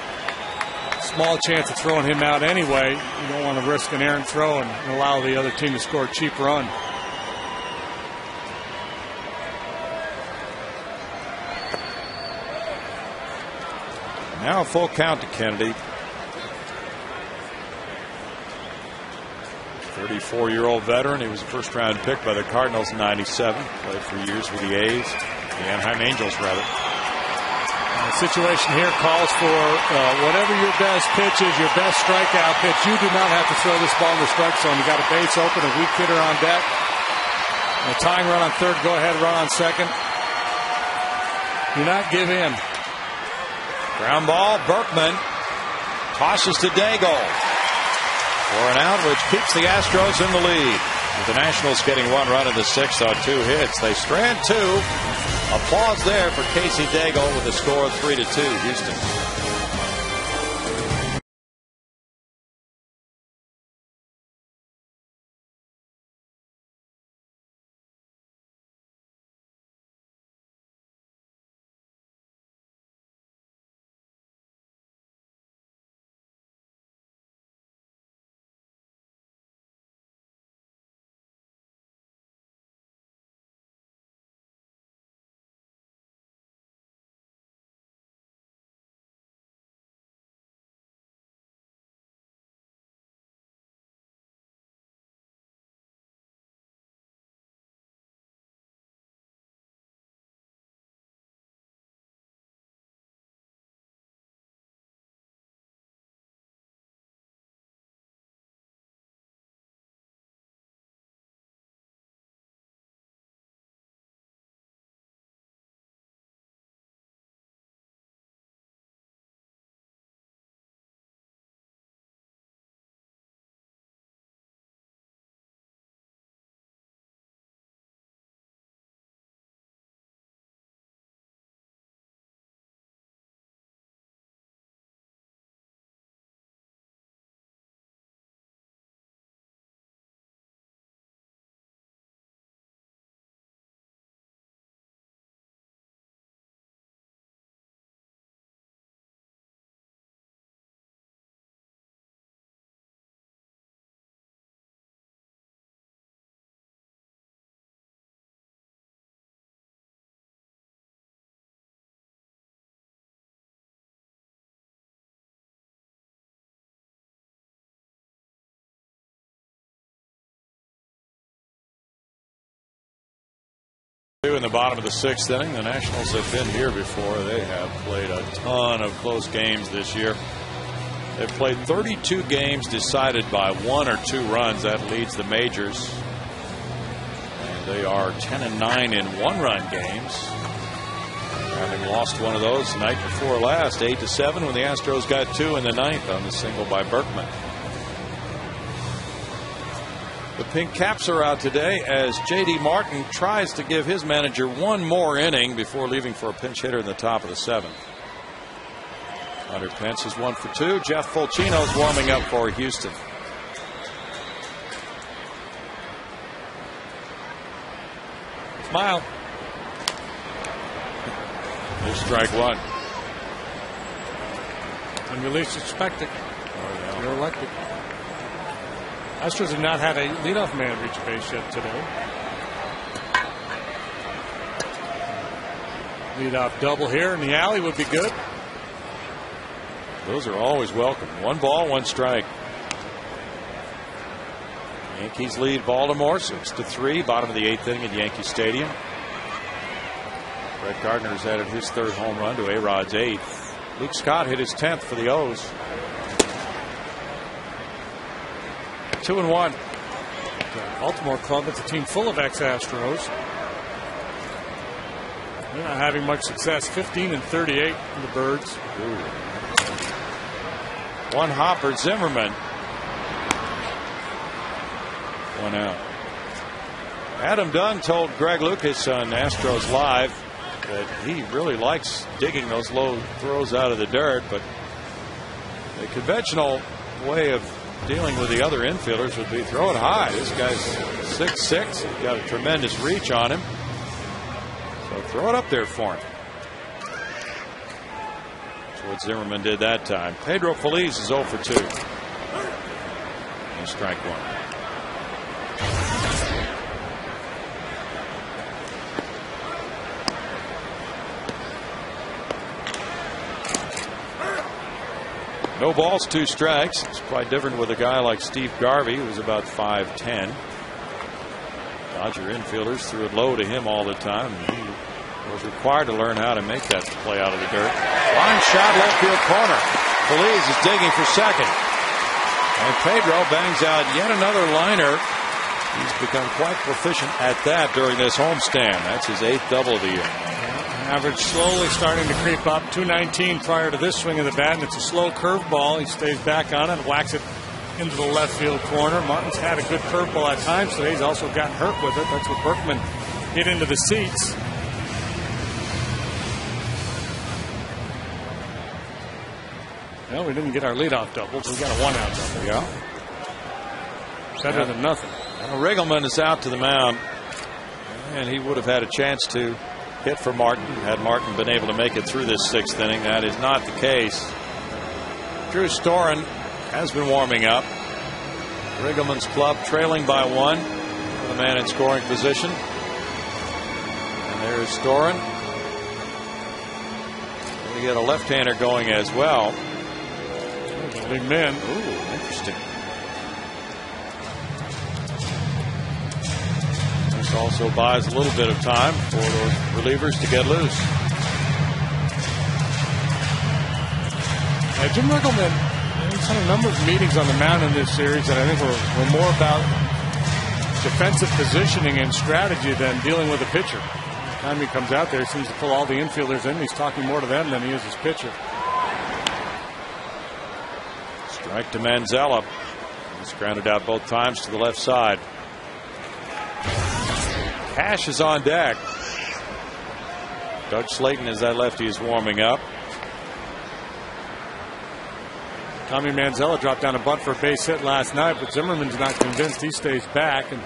small chance of throwing him out anyway, you don't want to risk an errant throw and allow the other team to score a cheap run. Now a full count to Kennedy. 34-year-old veteran. He was a first-round pick by the Cardinals in '97. Played for years with the A's, the Anaheim Angels, rather. The situation here calls for whatever your best pitch is, your best strikeout pitch. You do not have to throw this ball in the strike zone. You got a base open, a weak hitter on deck, a tying run on third. Go ahead, run on second. Do not give in. Ground ball. Berkman tosses to Daigle for an out, which keeps the Astros in the lead. With the Nationals getting 1 run in the 6th on 2 hits, they strand 2. Applause there for Casey Daigle with a score of 3-2, Houston. In the bottom of the 6th inning, the Nationals have been here before. They have played a ton of close games this year. They've played 32 games decided by 1 or 2 runs. That leads the majors. And they are 10-9 in 1-run games, having lost one of those the night before last, 8-7, when the Astros got 2 in the 9th on the single by Berkman. The Pink Caps are out today as J.D. Martin tries to give his manager one more inning before leaving for a pinch hitter in the top of the 7th. Hunter Pence is 1 for 2. Jeff Fulcino's warming up for Houston. Smile. Here's strike 1. When you least expect it, you're elected. Astros have not had a leadoff man reach base yet today. Leadoff double here in the alley would be good. Those are always welcome. 1 ball, 1 strike. Yankees lead Baltimore 6-3. Bottom of the 8th inning at Yankee Stadium. Brett Gardner's added his 3rd home run to A-Rod's 8th. Luke Scott hit his 10th for the O's. 2-1. Baltimore club, it's a team full of ex-Astros. They're not having much success. 15-38 in the Birds. Ooh. 1 hopper, Zimmerman. 1 out. Adam Dunn told Greg Lucas on Astros Live that he really likes digging those low throws out of the dirt, but the conventional way of dealing with the other infielders would be throw it high. This guy's 6'6". He's got a tremendous reach on him. So throw it up there for him. That's what Zimmerman did that time. Pedro Feliz is 0 for 2. And strike 1. No balls, 2 strikes. It's quite different with a guy like Steve Garvey, who's about 5'10". Dodger infielders threw it low to him all the time. He was required to learn how to make that play out of the dirt. Line shot, left field corner. Feliz is digging for second. And Pedro bangs out yet another liner. He's become quite proficient at that during this homestand. That's his 8th double of the year. Average slowly starting to creep up. 219 prior to this swing of the bat, and it's a slow curveball. He stays back on it, whacks it into the left field corner. Martin's had a good curveball at times today. He's also gotten hurt with it. That's what Berkman hit into the seats. Well, we didn't get our leadoff double, so we got a 1-out double. Yeah. Better than nothing. Well, Riggleman is out to the mound, and he would have had a chance to hit for Martin had Martin been able to make it through this 6th inning. That is not the case. Drew Storen has been warming up. Riggleman's club trailing by 1 for the man in scoring position. And there's Storen. We get a left-hander going as well. Big man. Ooh, interesting. This also buys a little bit of time for those relievers to get loose. Jim Riggleman, he's had a number of meetings on the mound in this series that I think were more about defensive positioning and strategy than dealing with a pitcher. Every time he comes out there, he seems to pull all the infielders in. He's talking more to them than he is his pitcher. Strike to Manzella. He's grounded out both times to the left side. Cash is on deck. Doug Slayton, as that lefty is warming up. Tommy Manzella dropped down a bunt for a base hit last night, but Zimmerman's not convinced. He stays back, and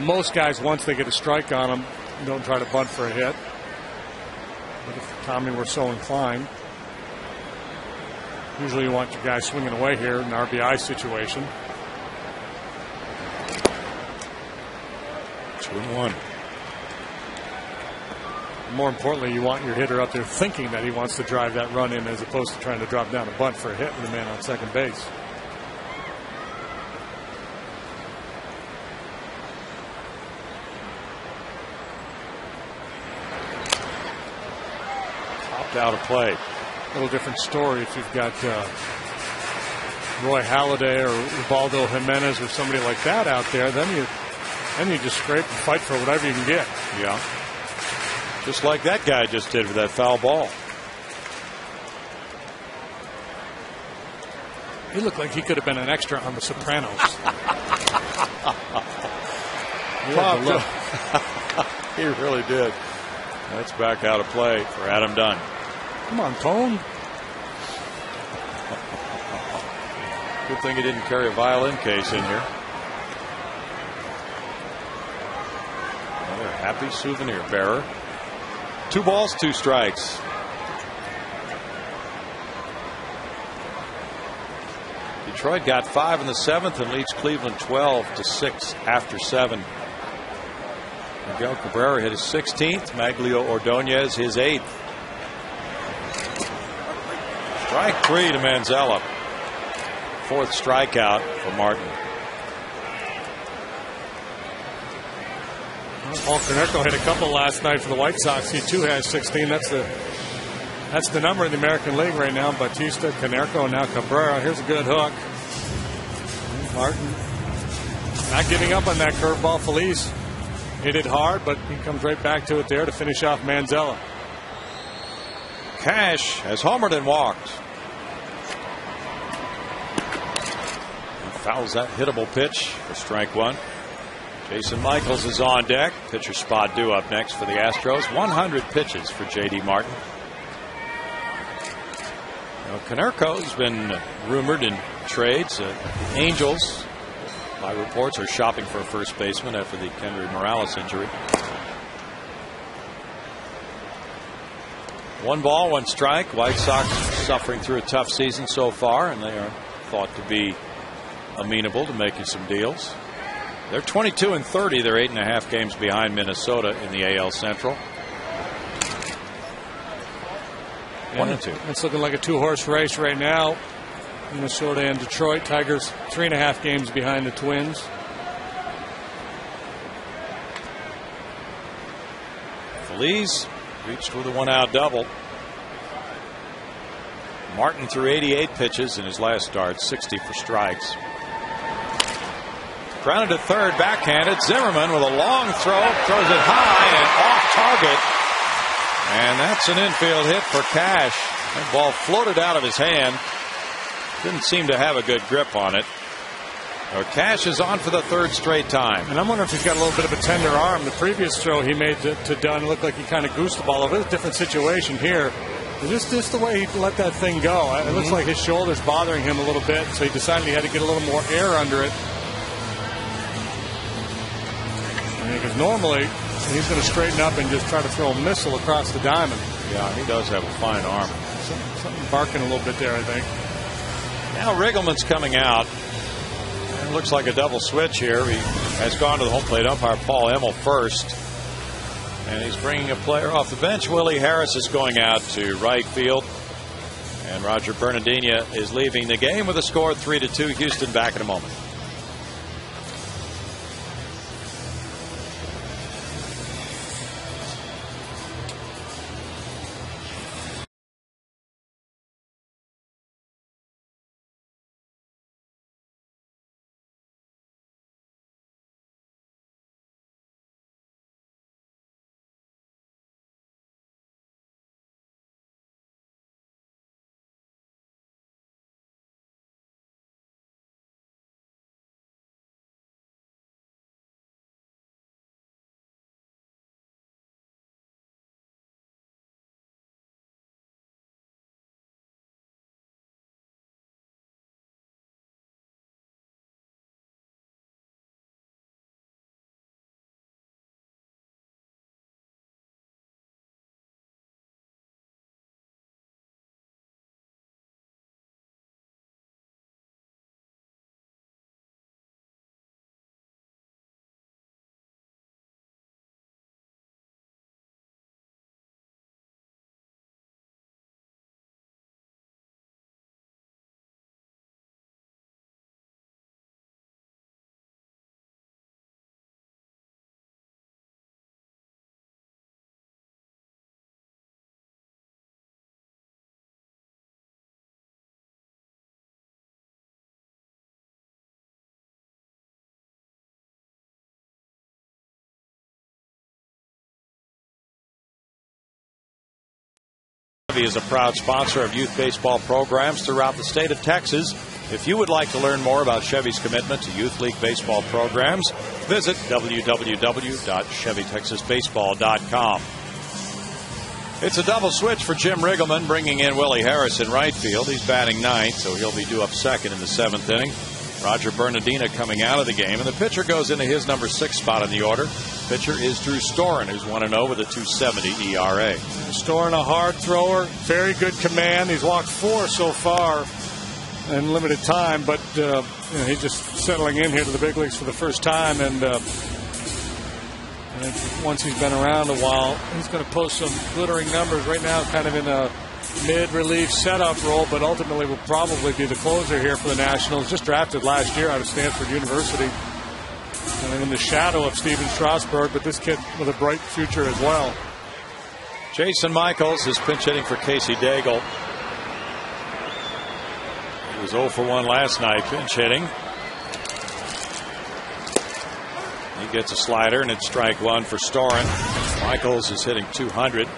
most guys, once they get a strike on them, don't try to bunt for a hit. But if Tommy were so inclined, usually you want your guy swinging away here in an RBI situation. 2-1. More importantly, you want your hitter up there thinking that he wants to drive that run in as opposed to trying to drop down a bunt for a hit with a man on second base. back out of play. A little different story if you've got Roy Halladay or Ubaldo Jimenez or somebody like that out there. Then you just scrape and fight for whatever you can get. Yeah. Just like that guy just did with that foul ball. He looked like he could have been an extra on The Sopranos. He really did. That's back out of play for Adam Dunn. Come on, Tone. Good thing he didn't carry a violin case in here. Another happy souvenir bearer. 2 balls, 2 strikes. Detroit got 5 in the 7th and leads Cleveland 12-6 after 7. Miguel Cabrera hit his 16th. Maglio Ordonez his 8th. Strike 3 to Manzella. 4th strikeout for Martin. Paul Konerko hit a couple last night for the White Sox. He too has 16. That's the number in the American League right now. Bautista, Konerko, and now Cabrera. Here's a good hook. Martin not giving up on that curveball. Feliz hit it hard, but he comes right back to it there to finish off Manzella. Cash has homered and walked. He fouls that hittable pitch for strike 1. Jason Michaels is on deck. Pitcher spot due up next for the Astros. 100 pitches for J.D. Martin. Konerko's been rumored in trades. Angels, by reports, are shopping for a first baseman after the Kendry Morales injury. 1 ball, 1 strike. White Sox suffering through a tough season so far, and they are thought to be amenable to making some deals. They're 22-30. They're 8.5 games behind Minnesota in the AL Central. 1-2. It's looking like a 2-horse race right now. Minnesota and Detroit. Tigers 3.5 games behind the Twins. Feliz reached with a 1-out double. Martin threw 88 pitches in his last start, 60 for strikes. Grounded to third, backhanded. Zimmerman with a long throw, throws it high and off target. And that's an infield hit for Cash. That ball floated out of his hand. Didn't seem to have a good grip on it. Cash is on for the 3rd straight time. And I'm wondering if he's got a little bit of a tender arm. The previous throw he made to Dunn looked like he kind of goosed the ball over. It's a different situation here. Just the way he let that thing go. It looks like his shoulder's bothering him a little bit, so he decided he had to get a little more air under it. Because normally he's going to straighten up and just try to throw a missile across the diamond. Yeah, he does have a fine arm. Something barking a little bit there, I think. Now Riggleman's coming out. It looks like a double switch here. He has gone to the home plate umpire, Paul Emmel, first. And he's bringing a player off the bench. Willie Harris is going out to right field. And Roger Bernardina is leaving the game with a score 3-2. Houston back in a moment. Chevy is a proud sponsor of youth baseball programs throughout the state of Texas. If you would like to learn more about Chevy's commitment to youth league baseball programs, visit www.chevytexasbaseball.com. It's a double switch for Jim Riggleman, bringing in Willie Harris in right field. He's batting ninth, so he'll be due up second in the seventh inning. Roger Bernardina coming out of the game, and the pitcher goes into his number 6 spot in the order. Pitcher is Drew Storen, who's 1-0 with a 2.70 ERA. Storen, a hard thrower, very good command. He's walked 4 so far in limited time, but he's just settling in here to the big leagues for the first time, and once he's been around a while, he's going to post some glittering numbers. Right now, kind of in a mid-relief setup role, but ultimately will probably be the closer here for the Nationals. Just drafted last year out of Stanford University, and in the shadow of Steven Strasburg, but this kid with a bright future as well. Jason Michaels is pinch hitting for Casey Daigle. He was 0 for 1 last night pinch hitting. He gets a slider, and it's strike 1 for Storen. Michaels is hitting 200.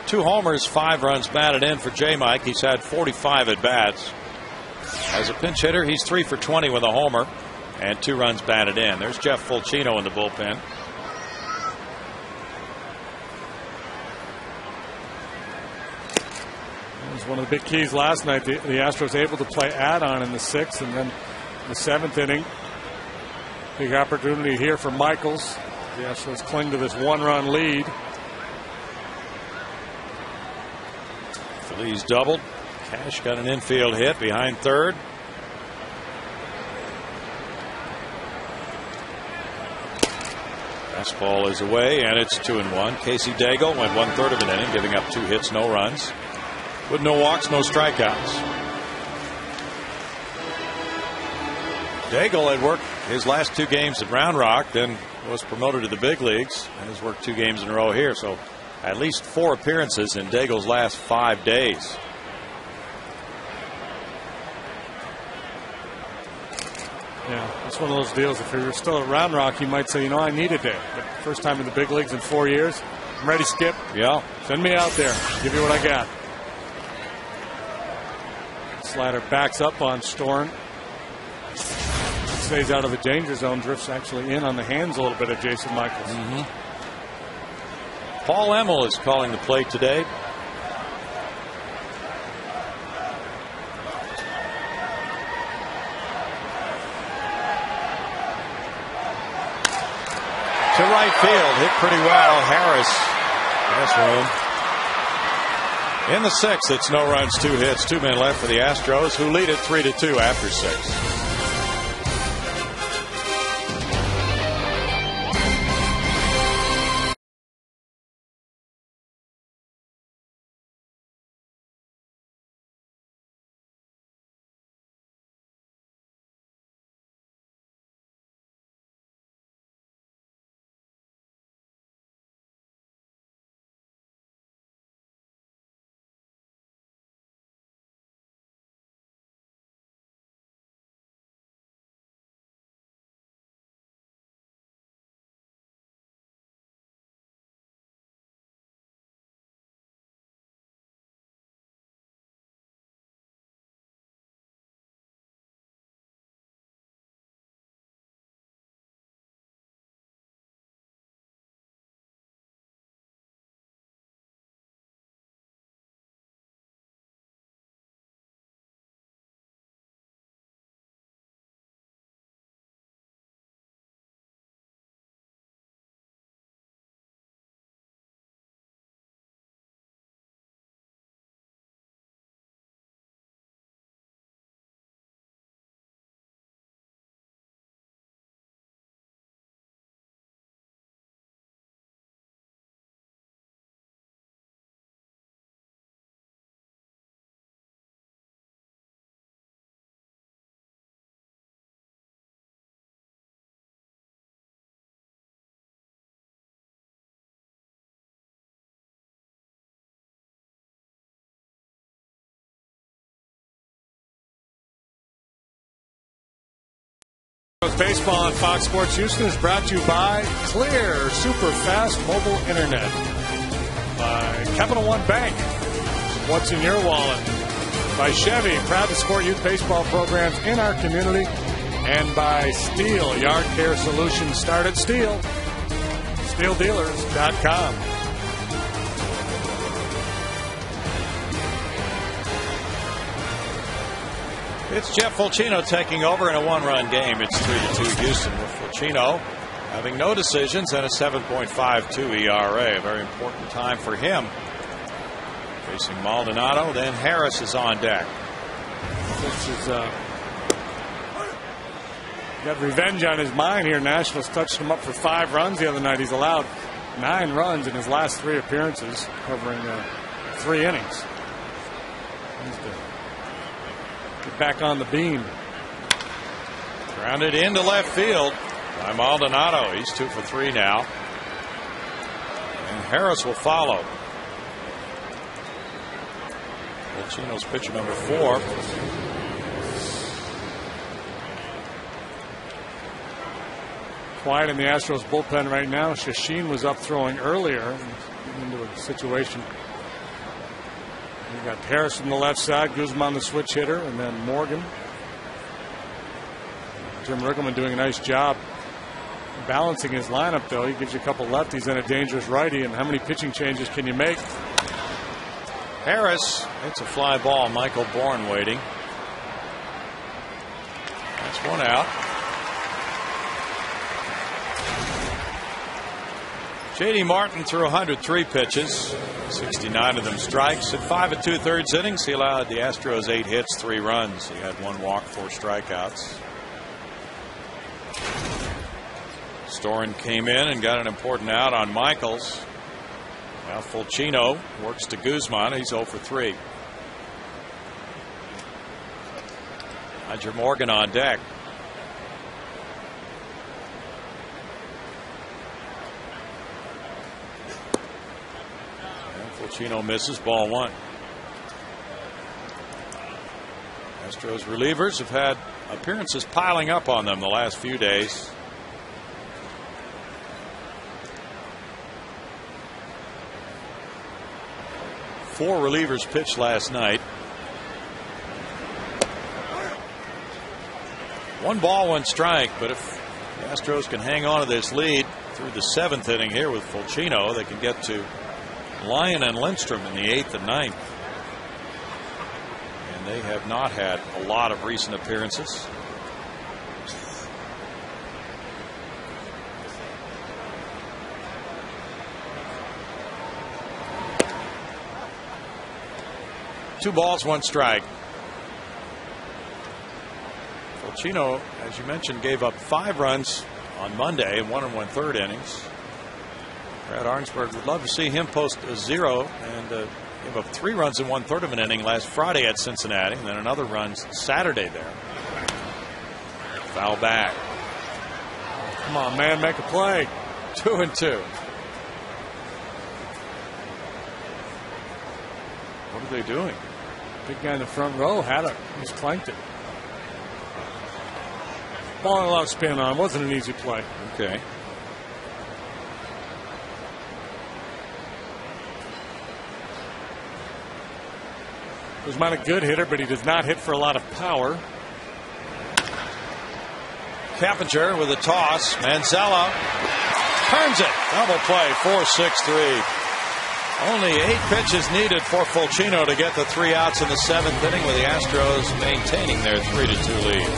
2 homers, 5 runs batted in for J-Mike. He's had 45 at-bats. As a pinch hitter, he's 3 for 20 with a homer and 2 runs batted in. There's Jeff Fulcino in the bullpen. That was one of the big keys last night. The Astros able to play add-on in the 6th, and then the 7th inning. Big opportunity here for Michaels. The Astros cling to this 1-run lead. Phillies doubled. Cash got an infield hit behind third. Fastball is away, and it's 2-1. Casey Daigle went 1/3 of an inning, giving up 2 hits, no runs, with no walks, no strikeouts. Daigle had worked his last 2 games at Round Rock, then was promoted to the big leagues, and has worked 2 games in a row here. So at least 4 appearances in Daigle's last 5 days. Yeah, it's one of those deals. If you're still at Round Rock, you might say, you know, I need a day. But first time in the big leagues in 4 years. I'm ready, Skip. Yeah. Send me out there. Give you what I got. Slider backs up on Storen. Stays out of the danger zone. Drifts actually in on the hands a little bit of Jason Michaels. Paul Emmel is calling the play today. To right field, hit pretty well. Harris has room. In the 6th, it's no runs, 2 hits, 2 men left for the Astros, who lead it 3-2 after 6. Baseball on Fox Sports Houston is brought to you by Clear Super Fast Mobile Internet, by Capital One Bank, What's in your wallet? By Chevy, proud to support youth baseball programs in our community. And by Steel, yard care solutions start at Steel. SteelDealers.com. It's Jeff Fulcino taking over in a one-run game. It's 3-2 Houston with Fulcino having no decisions and a 7.52 ERA. A very important time for him. Facing Maldonado, then Harris is on deck. This is got revenge on his mind here. Nationals touched him up for 5 runs the other night. He's allowed 9 runs in his last 3 appearances, covering 3 innings. Needs to get back on the beam. Grounded into left field by Maldonado. He's 2 for 3 now. And Harris will follow. Fulcino's pitcher number 4. Quiet in the Astros bullpen right now. Shashin was up throwing earlier into a situation. You got Harris from the left side, Guzman the switch hitter, and then Morgan. Jim Riggleman doing a nice job balancing his lineup, though. He gives you a couple lefties and a dangerous righty, and how many pitching changes can you make? Harris hits a fly ball. Michael Bourne waiting. That's 1 out. J.D. Martin threw 103 pitches, 69 of them strikes. At 5 2/3 innings, he allowed the Astros 8 hits, 3 runs. He had 1 walk, 4 strikeouts. Storen came in and got an important out on Michaels. Now Fulcino works to Guzman. He's 0 for 3. Roger Morgan on deck. Fulcino misses, ball 1. Astros relievers have had appearances piling up on them the last few days. Four relievers pitched last night. 1 ball, 1 strike, but if the Astros can hang on to this lead through the 7th inning here with Fulcino, they can get to Lyon and Lindstrom in the 8th and 9th. And they have not had a lot of recent appearances. Two balls, 1 strike. Fulcino, as you mentioned, gave up 5 runs on Monday in 1 1/3 innings. Brad Arnsberg would love to see him post a 0 and gave up 3 runs in 1/3 of an inning last Friday at Cincinnati, and then another run Saturday there. Foul back. Come on, man, make a play. 2-2. What are they doing? Big guy in the front row had it. Just clanked it. Ball and a lot of spin on. Wasn't an easy play. Okay. Guzman a good hitter, but he does not hit for a lot of power. Cappinger with a toss. Manzella turns it. Double play. 4-6-3. Only 8 pitches needed for Fulcino to get the 3 outs in the 7th inning, with the Astros maintaining their 3-2 lead.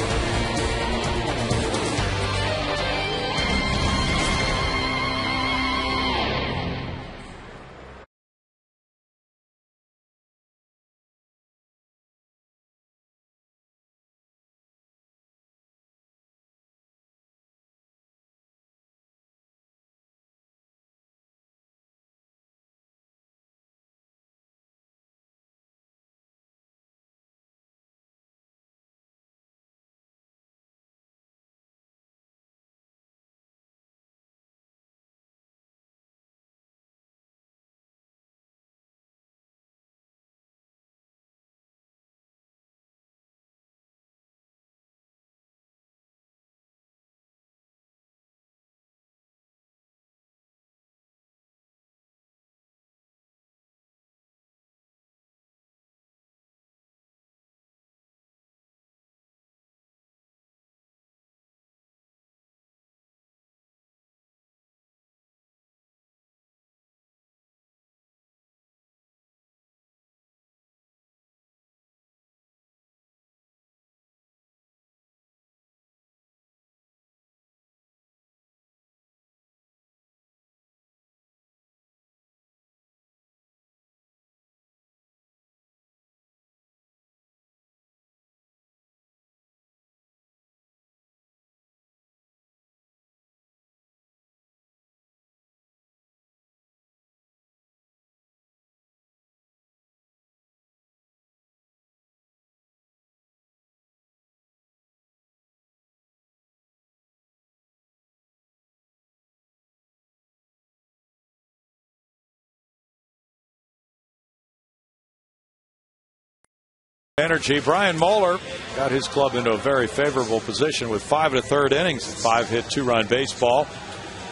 Energy. Brian Moeller got his club into a very favorable position with 5 1/3 innings, 5-hit, 2-run baseball.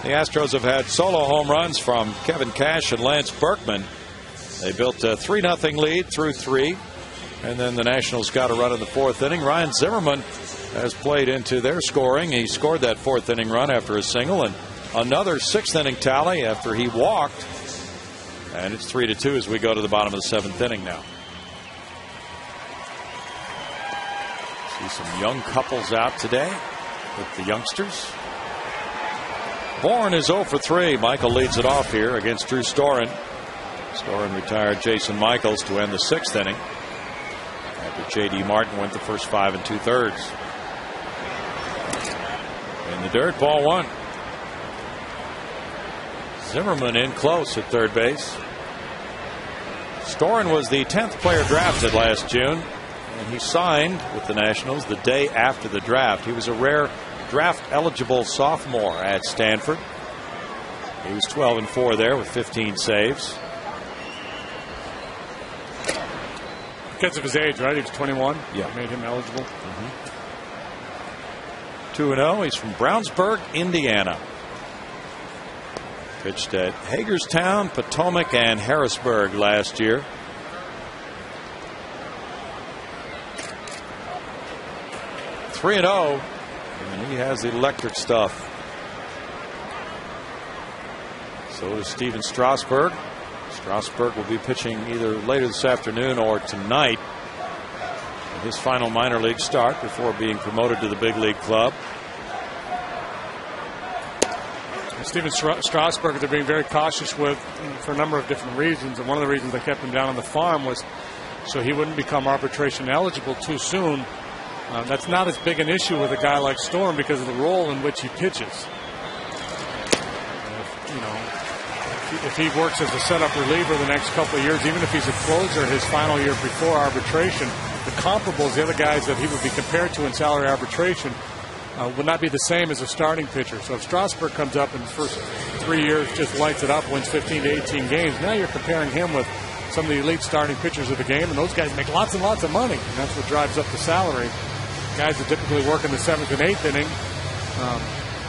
The Astros have had solo home runs from Kevin Cash and Lance Berkman. They built a 3-0 lead through 3, and then the Nationals got a run in the 4th inning. Ryan Zimmerman has played into their scoring. He scored that 4th inning run after a single, and another 6th inning tally after he walked. And it's 3-2 as we go to the bottom of the 7th inning now. See some young couples out today with the youngsters. Bourne is 0 for 3. Michael leads it off here against Drew Storen. Storen retired Jason Michaels to end the 6th inning after J.D. Martin went the first 5 2/3. In the dirt, ball 1. Zimmerman in close at third base. Storen was the 10th player drafted last June, and he signed with the Nationals the day after the draft. He was a rare draft-eligible sophomore at Stanford. He was 12-4 there with 15 saves. Because of his age, right? He was 21. Yeah. Made him eligible. 2-0. He's from Brownsburg, Indiana. Pitched at Hagerstown, Potomac, and Harrisburg last year. (3-0), and he has electric stuff. So does Steven Strasburg. Strasburg will be pitching either later this afternoon or tonight in his final minor league start before being promoted to the big league club. Steven Strasburg, they're being very cautious with for a number of different reasons, and one of the reasons they kept him down on the farm was so he wouldn't become arbitration eligible too soon. That's not as big an issue with a guy like Storm because of the role in which he pitches. If he works as a setup reliever the next couple of years, even if he's a closer his final year before arbitration, the comparables, the other guys that he would be compared to in salary arbitration, would not be the same as a starting pitcher. So if Strasburg comes up in his first 3 years, just lights it up, wins 15 to 18 games, now you're comparing him with some of the elite starting pitchers of the game, and those guys make lots and lots of money, and that's what drives up the salary. Guys that typically work in the 7th and 8th inning,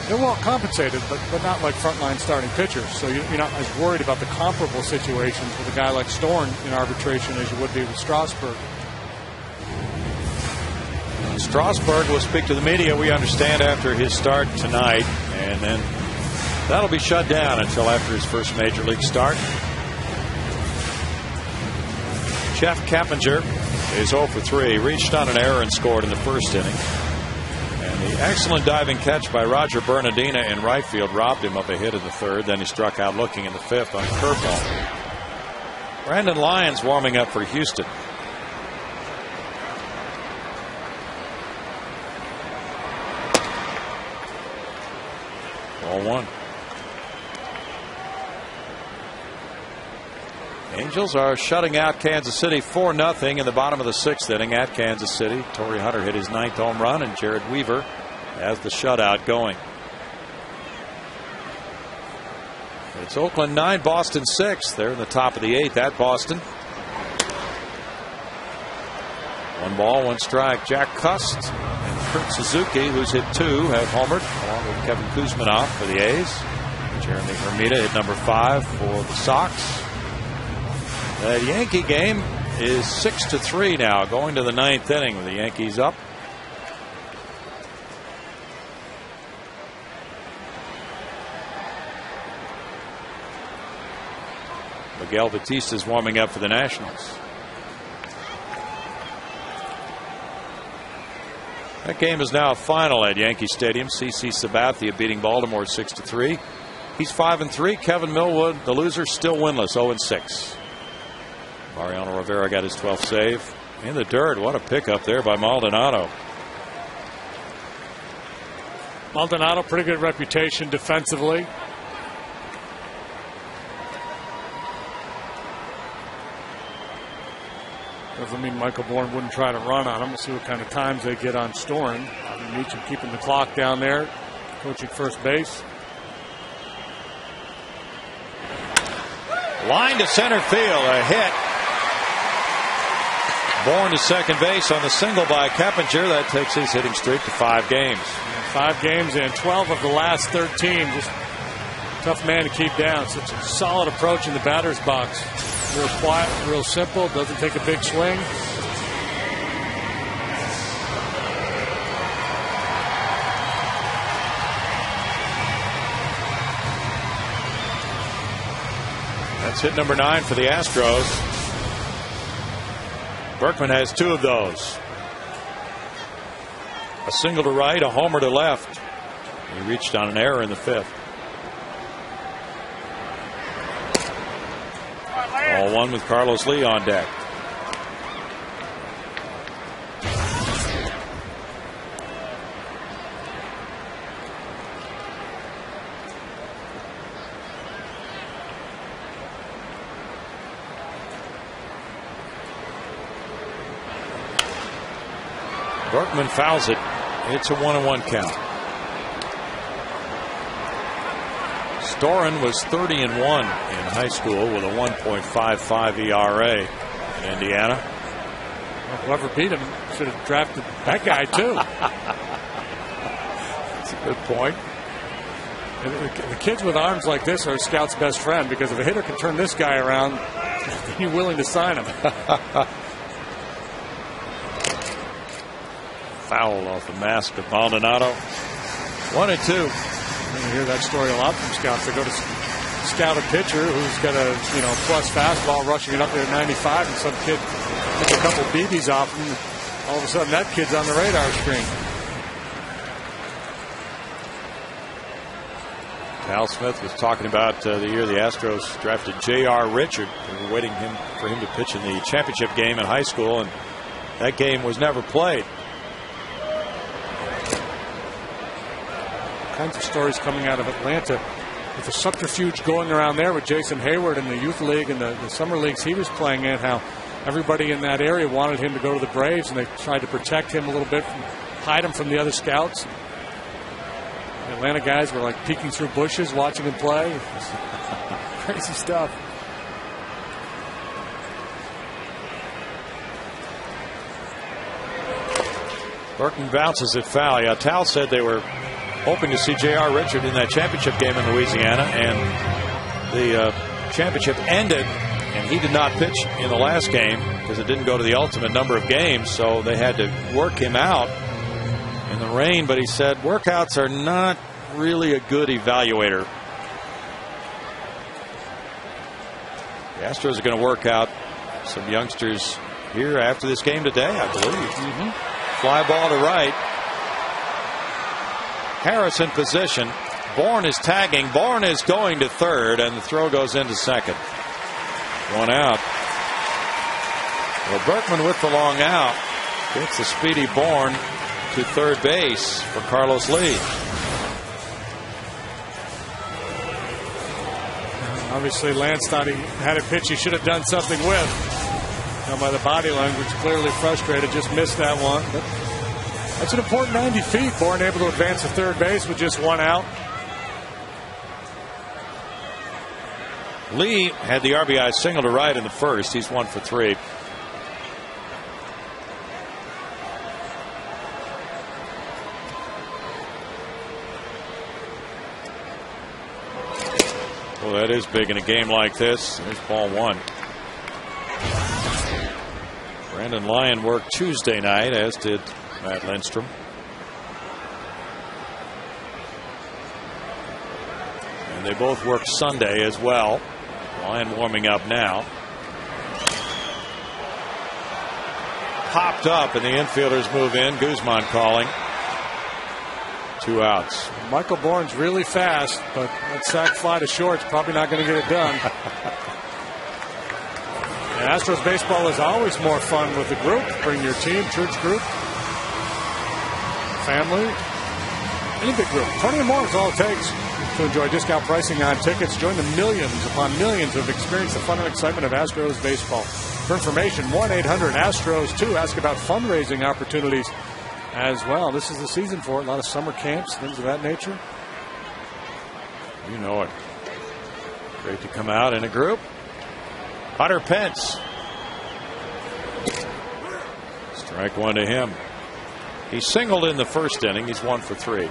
they're well compensated, but not like frontline starting pitchers. So you're not as worried about the comparable situations with a guy like Storm in arbitration as you would be with Strasburg. Strasburg will speak to the media, we understand, after his start tonight, and then that'll be shut down until after his first major league start. Jeff Kappinger is 0 for 3. Reached on an error and scored in the 1st inning. And the excellent diving catch by Roger Bernardina in right field robbed him of a hit in the 3rd. Then he struck out looking in the 5th on a curveball. Brandon Lyons warming up for Houston. Ball 1. Angels are shutting out Kansas City 4-0 in the bottom of the 6th inning at Kansas City. Torrey Hunter hit his 9th home run, and Jared Weaver has the shutout going. It's Oakland 9, Boston 6. They're in the top of the 8th at Boston. 1 ball, 1 strike. Jack Cust and Kurt Suzuki, who's hit 2, have homered, along with Kevin Kuzminoff for the A's. Jeremy Hermida hit number 5 for the Sox. The Yankee game is 6-3 now, going to the 9th inning with the Yankees up. Miguel Batista is warming up for the Nationals. That game is now final at Yankee Stadium. CC Sabathia beating Baltimore 6-3. He's 5-3. Kevin Millwood, the loser, still winless, 0-6. Mariano Rivera got his 12th save. In the dirt, what a pickup there by Maldonado. Maldonado, pretty good reputation defensively. Doesn't mean Michael Bourne wouldn't try to run on him. We'll see what kind of times they get on Storen. Meacham keeping the clock down there, coaching first base. Line to center field, a hit. Bourne to second base on the single by Keppinger. That takes his hitting streak to 5 games. 5 games and 12 of the last 13. Just tough man to keep down. Such a solid approach in the batter's box. Real quiet, real simple. Doesn't take a big swing. That's hit number 9 for the Astros. Berkman has 2 of those. A single to right, a homer to left. He reached on an error in the 5th. All one with Carlos Lee on deck. Berkman fouls it. It's a 1-1 count. Storen was 30-1 in high school with a 1.55 ERA in Indiana. Well, whoever beat him should have drafted that guy too. That's a good point. And the kids with arms like this are a scout's best friend, because if a hitter can turn this guy around, you're willing to sign him. Foul off the mask of Maldonado. 1-2. You hear that story a lot from scouts. They go to scout a pitcher who's got a plus fastball, rushing it up there at 95, and some kid took a couple BBs off him. All of a sudden, that kid's on the radar screen. Al Smith was talking about the year the Astros drafted J.R. Richard. They were waiting for him to pitch in the championship game in high school, and that game was never played. Kinds of stories coming out of Atlanta with the subterfuge going around there with Jason Hayward in the youth league and the summer leagues he was playing in, how everybody in that area wanted him to go to the Braves, and they tried to protect him a little bit, hide him from the other scouts. The Atlanta guys were like peeking through bushes watching him play. Crazy stuff. Berkman bounces it foul. Yeah, Tal said they were hoping to see J.R. Richard in that championship game in Louisiana, and the championship ended, and he did not pitch in the last game because it didn't go to the ultimate number of games, so they had to work him out in the rain. But he said workouts are not really a good evaluator. The Astros are going to work out some youngsters here after this game today, I believe. Fly ball to right. Harris in position. Bourne is tagging. Bourne is going to third, and the throw goes into second. 1 out. Well, Berkman with the long out gets the speedy Bourne to third base for Carlos Lee. Obviously, Lance thought he had a pitch he should have done something with. Now, by the body language, clearly frustrated, just missed that one. But that's an important 90 feet. Bourne able to advance to third base with just 1 out. Lee had the RBI single to right in the first. He's 1 for 3. Well, that is big in a game like this. There's ball 1. Brandon Lyon worked Tuesday night, as did Matt Lindstrom. And they both worked Sunday as well. Lyon warming up now. Popped up, and the infielders move in. Guzman calling. 2 outs. Michael Bourne's really fast, but that sac fly to short's probably not going to get it done. Astros baseball is always more fun with the group. Bring your team, church group, family, any big group. 20 or more is all it takes to enjoy discount pricing on tickets. Join the millions upon millions who have experienced the fun and excitement of Astros baseball. For information, 1-800-ASTROS-2. Ask about fundraising opportunities as well. This is the season for it. A lot of summer camps, things of that nature. You know it. Great to come out in a group. Hunter Pence. Strike one to him. He singled in the first inning. He's 1 for 3.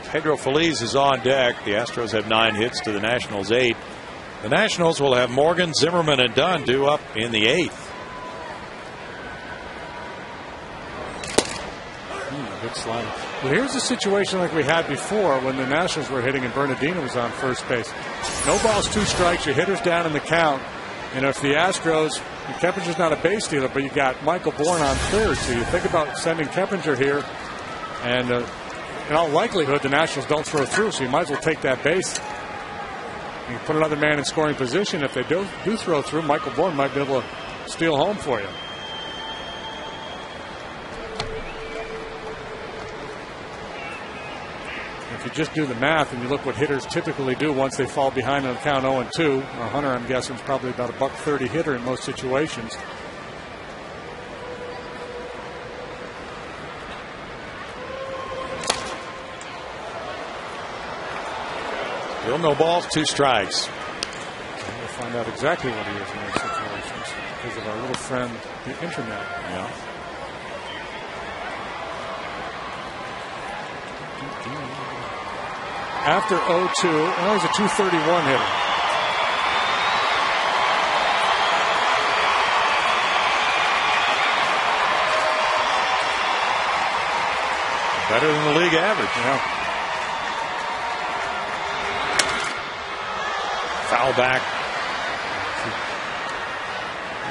Pedro Feliz is on deck. The Astros have 9 hits to the Nationals 8. The Nationals will have Morgan, Zimmerman, and Dunn due up in the 8th. Good slide. Well, here's a situation like we had before when the Nationals were hitting and Bernardino was on first base. No balls, 2 strikes. Your hitter's down in the count. And if the Astros, Kepinger's not a base stealer, but you got Michael Bourne on third. So you think about sending Kepinger here, and in all likelihood, the Nationals don't throw through, so you might as well take that base. You put another man in scoring position. If they do throw through, Michael Bourne might be able to steal home for you. If you just do the math and you look what hitters typically do once they fall behind on the count 0-2, Hunter, I'm guessing, is probably about a $130 hitter in most situations. Still no balls, 2 strikes. We'll find out exactly what he is in those situations because of our little friend, the internet. Yeah. After 0-2, well, he's a 231 hitter. Better than the league average. Yeah. Foul back.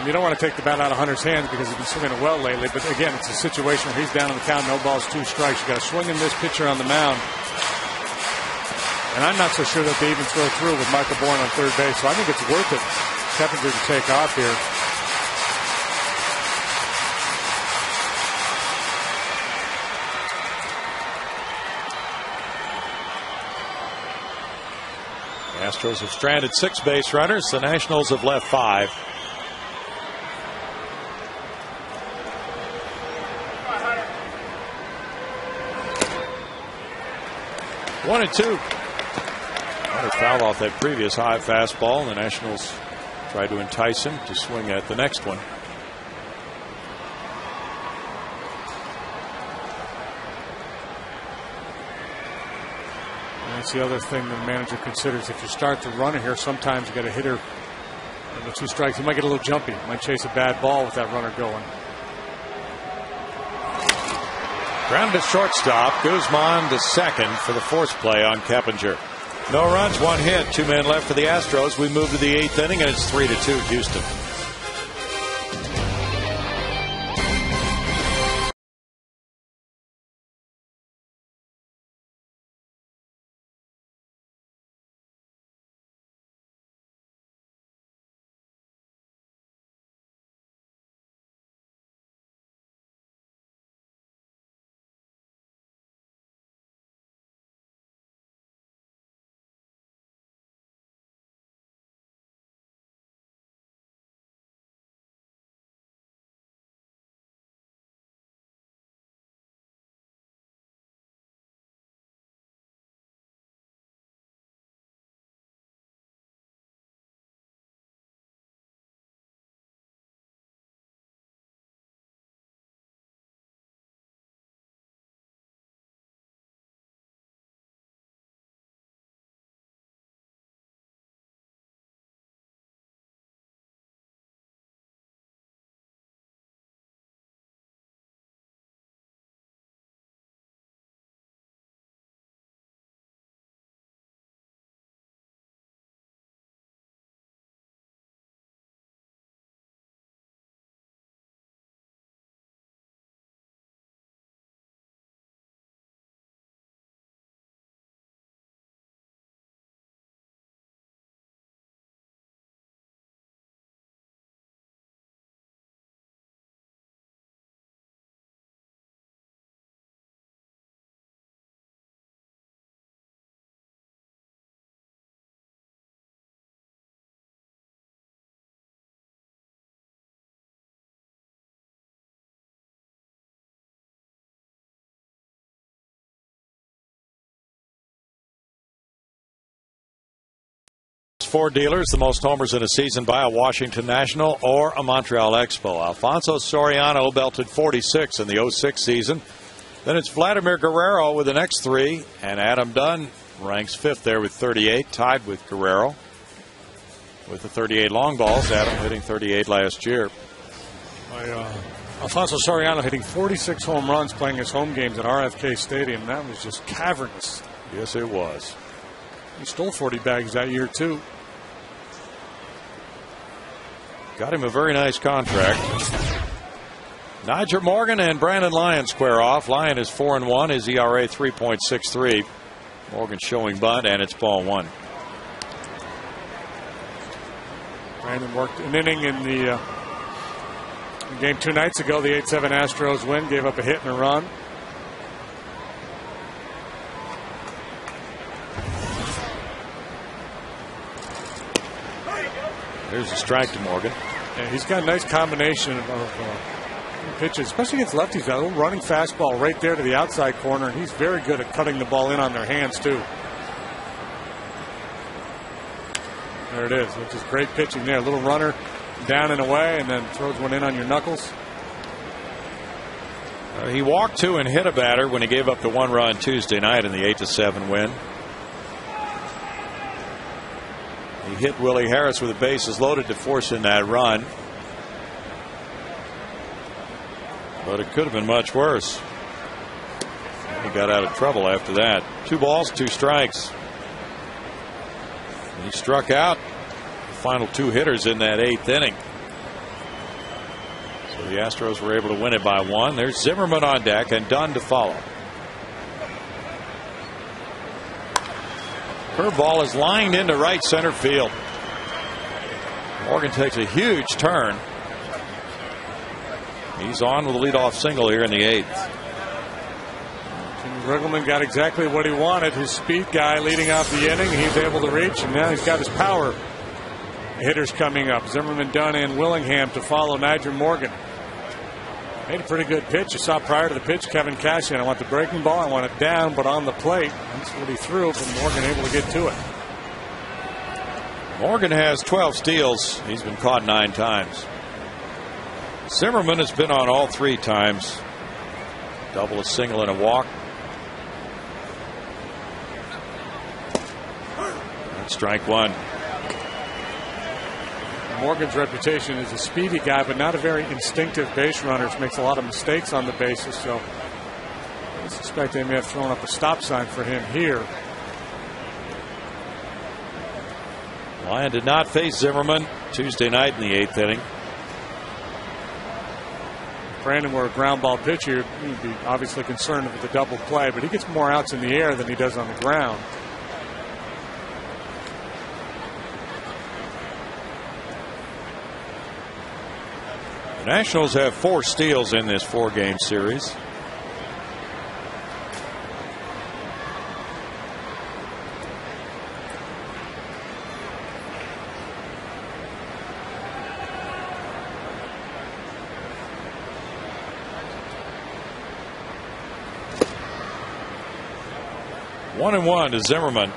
You don't want to take the bat out of Hunter's hands because he's been swinging it well lately. But again, it's a situation where he's down on the count, no balls, 2 strikes. You got to swing in this pitcher on the mound. And I'm not so sure that they even throw through with Michael Bourne on third base. So I think it's worth it, Keppinger, to take off here. The Astros have stranded 6 base runners. The Nationals have left 5. One and 2. Hunter fouled off that previous high fastball. The Nationals tried to entice him to swing at the next one. That's the other thing the manager considers. If you start to run here, sometimes you got a hitter with 2 strikes. He might get a little jumpy. Might chase a bad ball with that runner going. Ground to shortstop. Guzman to second for the force play on Keppinger. No runs, 1 hit, 2 men left for the Astros. We move to the 8th inning, and it's 3-2 Houston. 4 dealers, the most homers in a season by a Washington National or a Montreal Expo. Alfonso Soriano belted 46 in the 06 season. Then it's Vladimir Guerrero with the next 3, and Adam Dunn ranks 5th there with 38, tied with Guerrero with the 38 long balls. Adam hitting 38 last year. Alfonso Soriano hitting 46 home runs playing his home games at RFK Stadium. That was just cavernous. Yes, it was. He stole 40 bags that year, too. Got him a very nice contract. Nyjer Morgan and Brandon Lyon square off. Lyon is 4-1. His ERA 3.63. Morgan showing bunt, and it's ball 1. Brandon worked an inning in the game 2 nights ago. The 8-7 Astros win. Gave up a hit and a run. There's a strike to Morgan. Yeah, he's got a nice combination of pitches, especially against lefties. That little running fastball right there to the outside corner, and he's very good at cutting the ball in on their hands, too. There it is. Which is great pitching there. A little runner down and away, and then throws one in on your knuckles. He walked 2 and hit a batter when he gave up the 1 run Tuesday night in the 8-7 win. He hit Willie Harris with the bases loaded to force in that run. But it could have been much worse. He got out of trouble after that. 2 balls, 2 strikes. He struck out the final 2 hitters in that 8th inning. So the Astros were able to win it by 1. There's Zimmerman on deck and Dunn to follow. Curveball is lined into right center field. Morgan takes a huge turn. He's on with a leadoff single here in the 8th. Riggleman got exactly what he wanted. His speed guy leading off the inning. He's able to reach, and now he's got his power hitters coming up. Zimmerman, Dunn, and Willingham to follow Nyjer Morgan. Made a pretty good pitch. You saw prior to the pitch, Kevin Cashin. I want the breaking ball. I want it down, but on the plate. That's what he threw, but Morgan able to get to it. Morgan has 12 steals. He's been caught 9 times. Zimmerman has been on all 3 times. Double, a single, and a walk. That's strike 1. Morgan's reputation is a speedy guy, but not a very instinctive base runner. He makes a lot of mistakes on the bases, so I suspect they may have thrown up a stop sign for him here. Lyon did not face Zimmerman Tuesday night in the 8th inning. If Brandon were a ground ball pitcher, he'd be obviously concerned with the double play, but he gets more outs in the air than he does on the ground. The Nationals have 4 steals in this 4-game series. One and 1 to Zimmerman.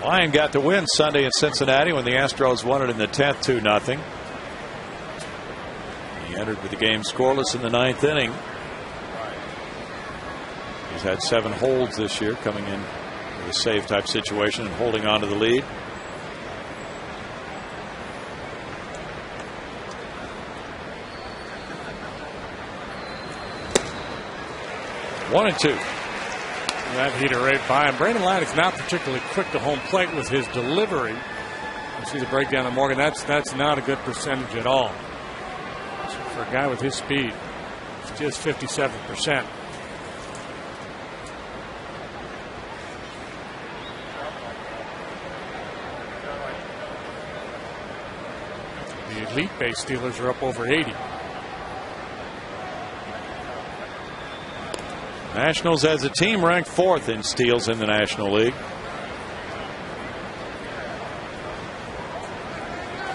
Lyon got the win Sunday in Cincinnati when the Astros won it in the 10th 2-0. He entered with the game scoreless in the 9th inning. He's had 7 holds this year, coming in with a save type situation and holding on to the lead. One and 2. That heater right by him. Brandon Lyon is not particularly quick to home plate with his delivery. You see the breakdown of Morgan. That's not a good percentage at all. So for a guy with his speed, it's just 57%. The elite base stealers are up over 80. Nationals as a team ranked 4th in steals in the National League.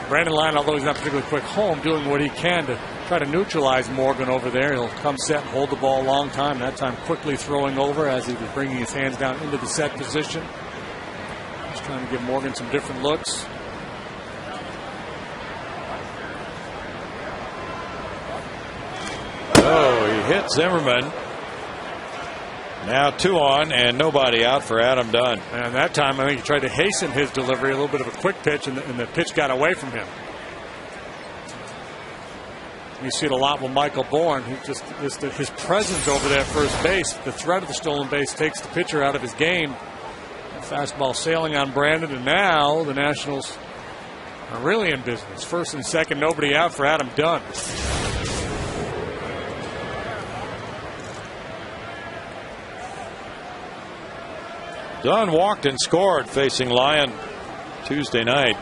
Brandon Lyon, although he's not particularly quick home, doing what he can to try to neutralize Morgan over there. He'll come set and hold the ball a long time. That time quickly throwing over as he was bringing his hands down into the set position. Just trying to give Morgan some different looks. Oh, he hit Zimmerman. Now 2 on and nobody out for Adam Dunn. And that time I think he tried to hasten his delivery, a little bit of a quick pitch, and the pitch got away from him. You see it a lot with Michael Bourne. His presence over there at first base, the threat of the stolen base takes the pitcher out of his game. Fastball sailing on Brandon, and now the Nationals are really in business. First and second, nobody out for Adam Dunn. Dunn walked and scored facing Lyon Tuesday night.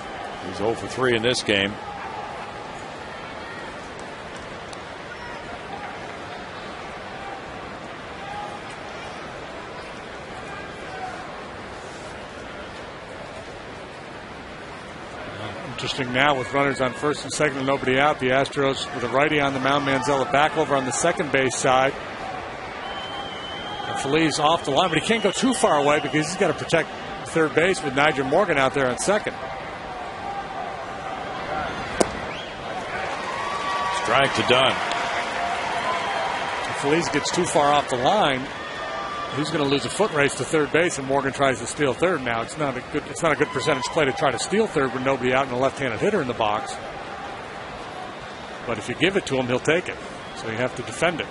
He's 0 for 3 in this game. Interesting now with runners on first and second and nobody out. The Astros with a righty on the mound, Manzella back over on the second base side. Feliz off the line, but he can't go too far away because he's got to protect third base with Nigel Morgan out there on second. Strike to Dunn. If Feliz gets too far off the line, he's going to lose a foot race to third base, and Morgan tries to steal third. Now it's not a good percentage play to try to steal third with nobody out and a left-handed hitter in the box. But if you give it to him, he'll take it. So you have to defend it.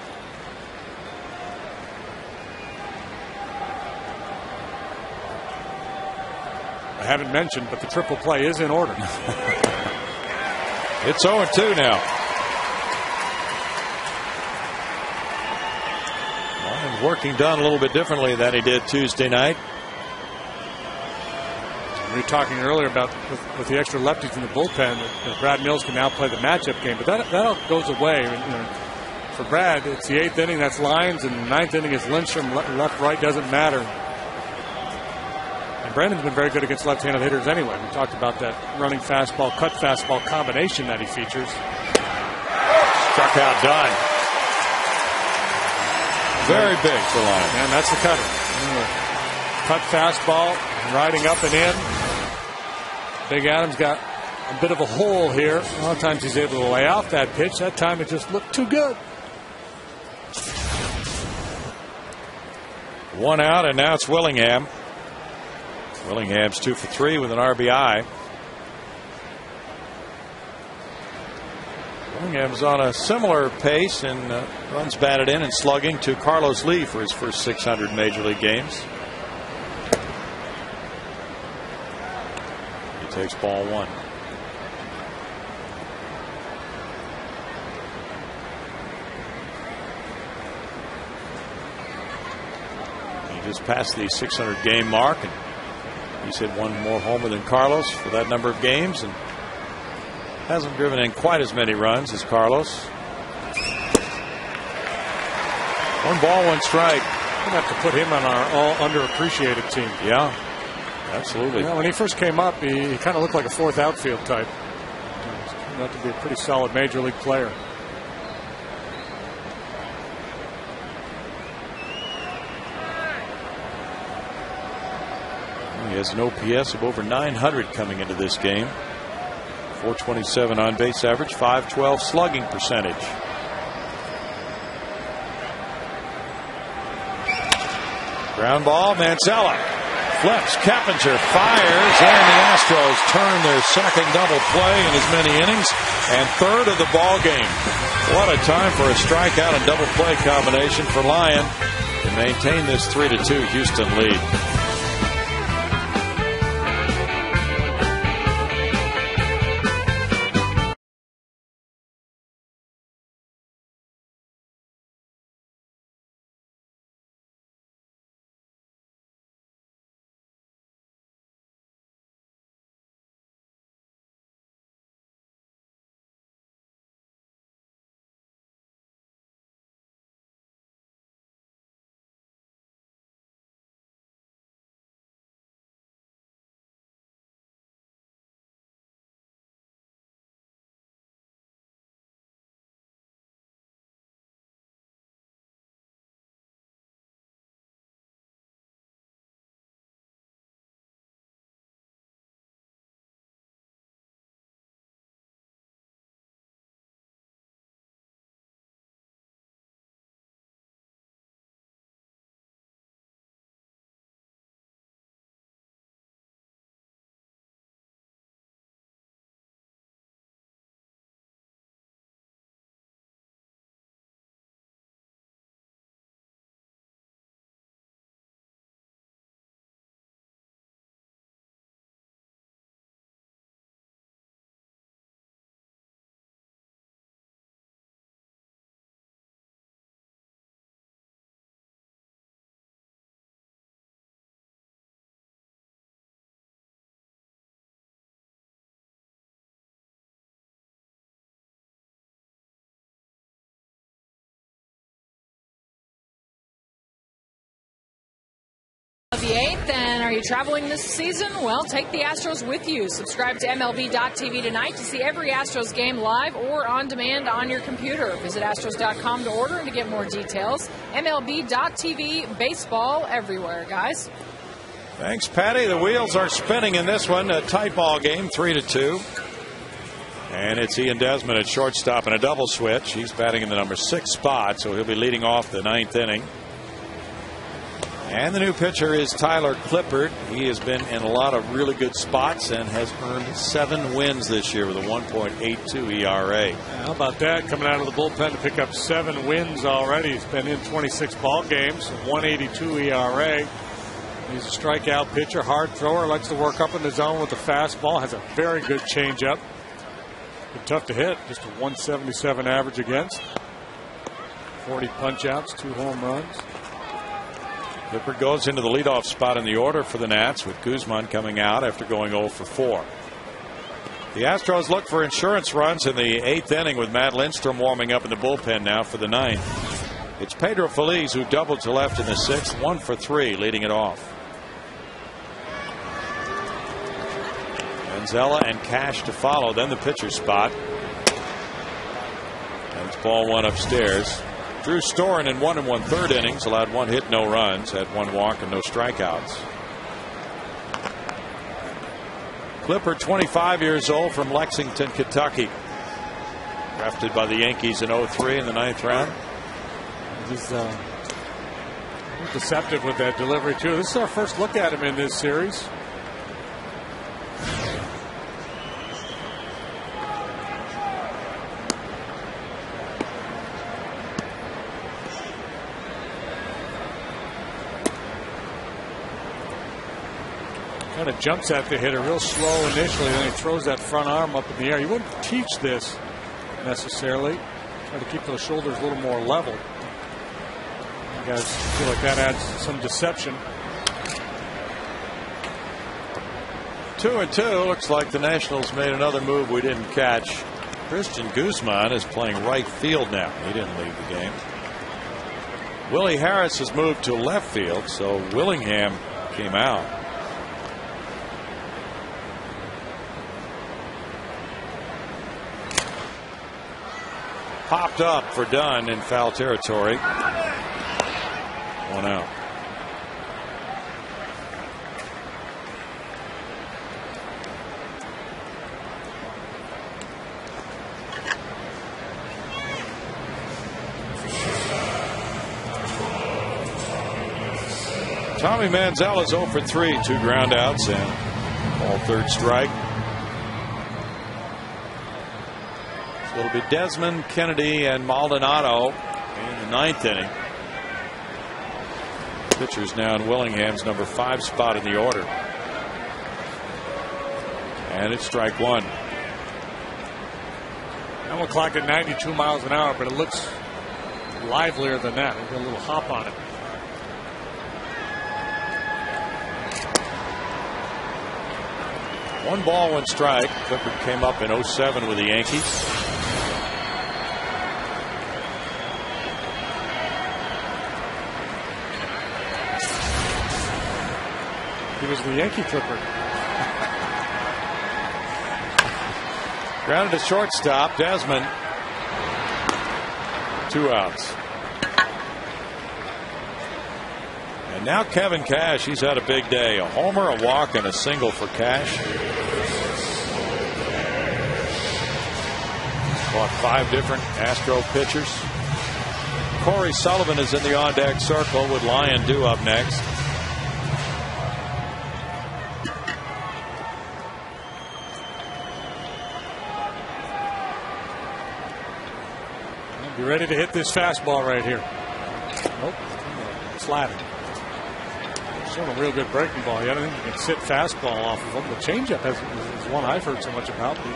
I haven't mentioned, but the triple play is in order. It's 0-2 now. Lyon's working Dunn a little bit differently than he did Tuesday night. We were talking earlier about with the extra lefties in the bullpen that Brad Mills can now play the matchup game, but that all goes away. For Brad, it's the 8th inning, that's Lyons, and the 9th inning is Lindstrom. Left, right doesn't matter. Brandon's been very good against left-handed hitters anyway. We talked about that running fastball, cut fastball combination that he features. Struck out Dunn. Very big for Lyon. And that's the cutter. Cut fastball, riding up and in. Big Adam's got a bit of a hole here. A lot of times he's able to lay off that pitch. That time it just looked too good. 1 out, and now it's Willingham. Willingham's 2 for 3 with an RBI. Willingham's on a similar pace and runs batted in and slugging to Carlos Lee for his first 600 major league games. He takes ball 1. He just passed the 600 game mark, and he's hit 1 more homer than Carlos for that number of games and hasn't driven in quite as many runs as Carlos. 1 ball, 1 strike. We're going to have to put him on our all underappreciated team. Yeah, absolutely. When he first came up, he kind of looked like a 4th outfield type. He turned out to be a pretty solid major league player. He has an OPS of over 900 coming into this game. 427 on base average, 512 slugging percentage. Ground ball, Manzella flips, Keppinger fires, and the Astros turn their second double play in as many innings and 3rd of the ball game. What a time for a strikeout and double play combination for Lyon to maintain this 3-2 Houston lead. The 8th, and are you traveling this season? Well, take the Astros with you. Subscribe to MLB.tv tonight to see every Astros game live or on demand on your computer. Visit Astros.com to order and to get more details. MLB.tv, baseball everywhere, guys. Thanks, Patty. The wheels are spinning in this one. A tight ball game, 3-2. And it's Ian Desmond at shortstop in a double switch. He's batting in the number 6 spot, so he'll be leading off the 9th inning. And the new pitcher is Tyler Clippard. He has been in a lot of really good spots and has earned 7 wins this year with a 1.82 ERA. How about that? Coming out of the bullpen to pick up 7 wins already. He's been in 26 ball games, 1.82 ERA. He's a strikeout pitcher, hard thrower, likes to work up in the zone with the fastball, has a very good changeup. But tough to hit, just a 177 average against. 40 punch-outs, 2 home runs. Clippard goes into the leadoff spot in the order for the Nats, with Guzman coming out after going 0 for 4. The Astros look for insurance runs in the 8th inning with Matt Lindstrom warming up in the bullpen now for the 9th. It's Pedro Feliz who doubled to left in the 6th, 1 for 3, leading it off. Manzella and Cash to follow, then the pitcher's spot. And it's ball 1 upstairs. Drew Storen in 1 1/3 innings allowed 1 hit, no runs, had 1 walk and no strikeouts. Clippard, 25 years old, from Lexington, Kentucky. Drafted by the Yankees in 03 in the 9th round. He's deceptive with that delivery too. This is our first look at him in this series. Kind of jumps at the hitter real slow initially, then he throws that front arm up in the air. You wouldn't teach this necessarily. Try to keep those shoulders a little more level. You guys feel like that adds some deception. 2-2. Looks like the Nationals made another move we didn't catch. Christian Guzman is playing right field now. He didn't leave the game. Willie Harris has moved to left field, so Willingham came out. Popped up for Dunn in foul territory. 1 out. Tommy Manziel is 0 for 3, 2 ground outs and ball 3rd strike. So it'll be Desmond, Kennedy, and Maldonado in the 9th inning. Pitchers now in Willingham's number 5 spot in the order. And it's strike 1. That one clocked at 92 miles an hour, but it looks livelier than that. There's a little hop on it. One ball, 1 strike. Clippard came up in 07 with the Yankees. He was the Yankee Clippard. Grounded to shortstop. Desmond. 2 outs. And now Kevin Cash. He's had a big day. A homer, a walk, and a single for Cash. Fought 5 different Astro pitchers. Corey Sullivan is in the on-deck circle with Lion Dew up next. Be ready to hit this fastball right here. Nope. Slatted. Showing a real good breaking ball. I don't think you can sit fastball off of him. The changeup is one I've heard so much about. He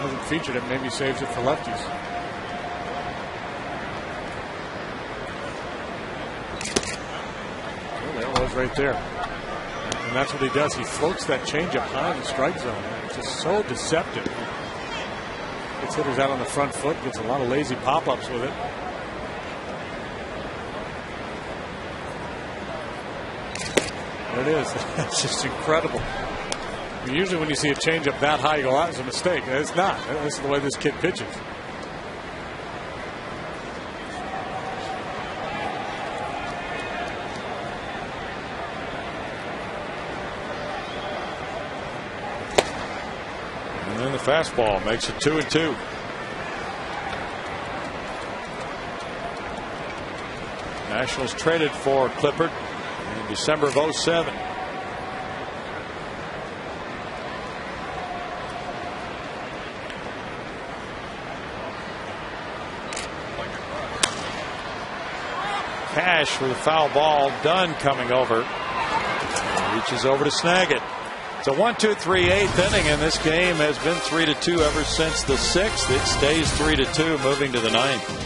hasn't featured it. Maybe saves it for lefties. Well, there it was right there. And that's what he does. He floats that changeup high in the strike zone. It's just so deceptive. Gets hitters out on the front foot, gets a lot of lazy pop-ups with it. There it is. It's just incredible. Usually when you see a changeup that high, you go, "That was a mistake." It's not. This is the way this kid pitches. And then the fastball makes it 2-2. Nationals traded for Clippard in December of 2007. Cash with a foul ball. Dunn coming over. Reaches over to snag it. It's a 1-2-3 eighth inning, and this game has been 3-2 ever since the 6th. It stays 3-2 moving to the 9th.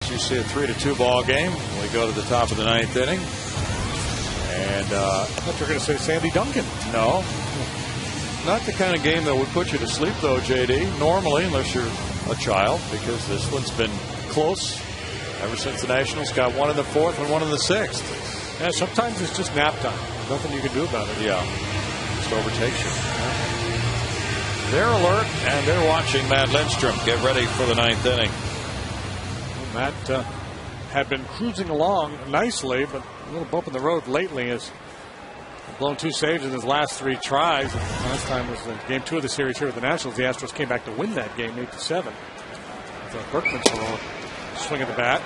You see a 3-2 ball game. We go to the top of the 9th inning. And I thought you were going to say Sandy Duncan. No. Not the kind of game that would put you to sleep, though, JD. Normally, unless you're a child, because this one's been close ever since the Nationals got one in the 4th and one in the 6th. Yeah, sometimes it's just nap time. There's nothing you can do about it. Yeah. Just overtakes you. They're alert, and they're watching Matt Lindstrom get ready for the 9th inning. Matt had been cruising along nicely, but a little bump in the road lately. Has blown 2 saves in his last 3 tries. Last time was game 2 of the series here with the Nationals. The Astros came back to win that game 8-7. Berkman's swing of the bat.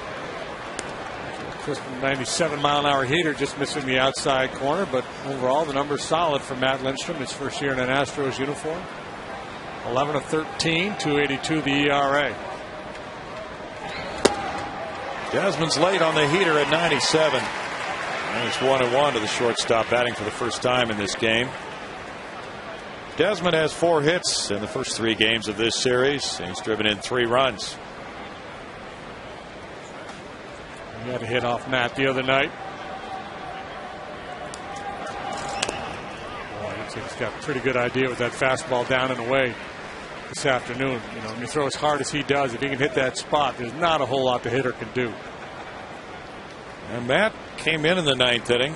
Crisp 97-mile-an-hour heater, just missing the outside corner, but overall the number's solid for Matt Lindstrom. His first year in an Astros uniform. 11 of 13, 2.82 the ERA. Desmond's late on the heater at 97. And it's 1-1 to the shortstop, batting for the first time in this game. Desmond has 4 hits in the first 3 games of this series, and he's driven in 3 runs. He had a hit off Matt the other night. Boy, he's got a pretty good idea with that fastball down and away this afternoon. You know, when you throw as hard as he does, if he can hit that spot, there's not a whole lot the hitter can do. And Matt came in the 9th inning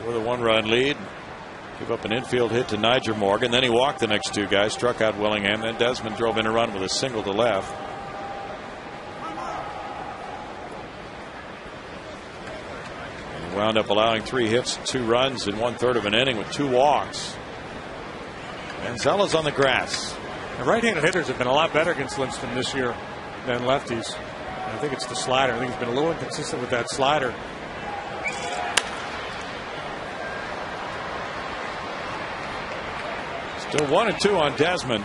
with a 1-run lead. Give up an infield hit to Niger Morgan. Then he walked the next 2 guys, struck out Willingham. Then Desmond drove in a run with a single to left. And he wound up allowing 3 hits, 2 runs in 1/3 of an inning with 2 walks. Manzela's on the grass. The right-handed hitters have been a lot better against Lindstrom this year than lefties. I think it's the slider. I think he's been a little inconsistent with that slider. Still 1-2 on Desmond.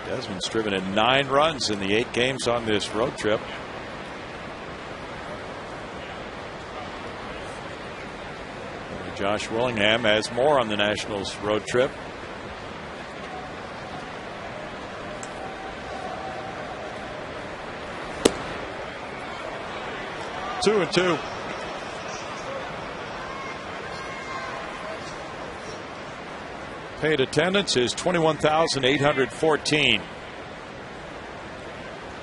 Desmond's driven in 9 runs in the 8 games on this road trip. Josh Willingham has more on the Nationals road trip. 2-2. Paid attendance is 21,814.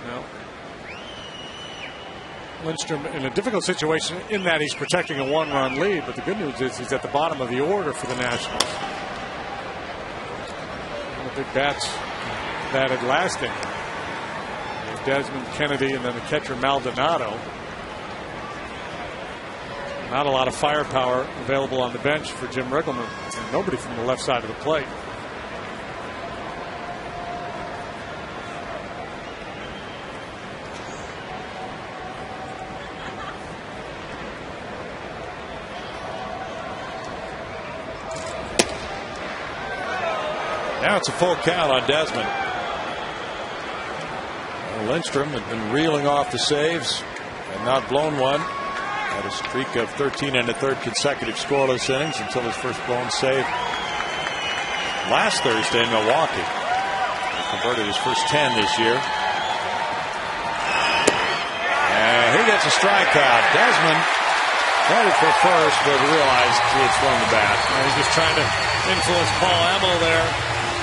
Well, Lindstrom in a difficult situation in that he's protecting a 1-run lead, but the good news is he's at the bottom of the order for the Nationals. One of the big bats batted last inning. Desmond, Kennedy, and then the catcher Maldonado. Not a lot of firepower available on the bench for Jim Riggleman, and nobody from the left side of the plate. Now it's a full count on Desmond. Lindstrom had been reeling off the saves and not blown one. Had a streak of 13 and a third consecutive scoreless innings until his first blown save last Thursday in Milwaukee. He converted his first 10 this year. And he gets a strikeout. Desmond headed for first, but realized he had swung the bat. He's just trying to influence Paul Hamill there.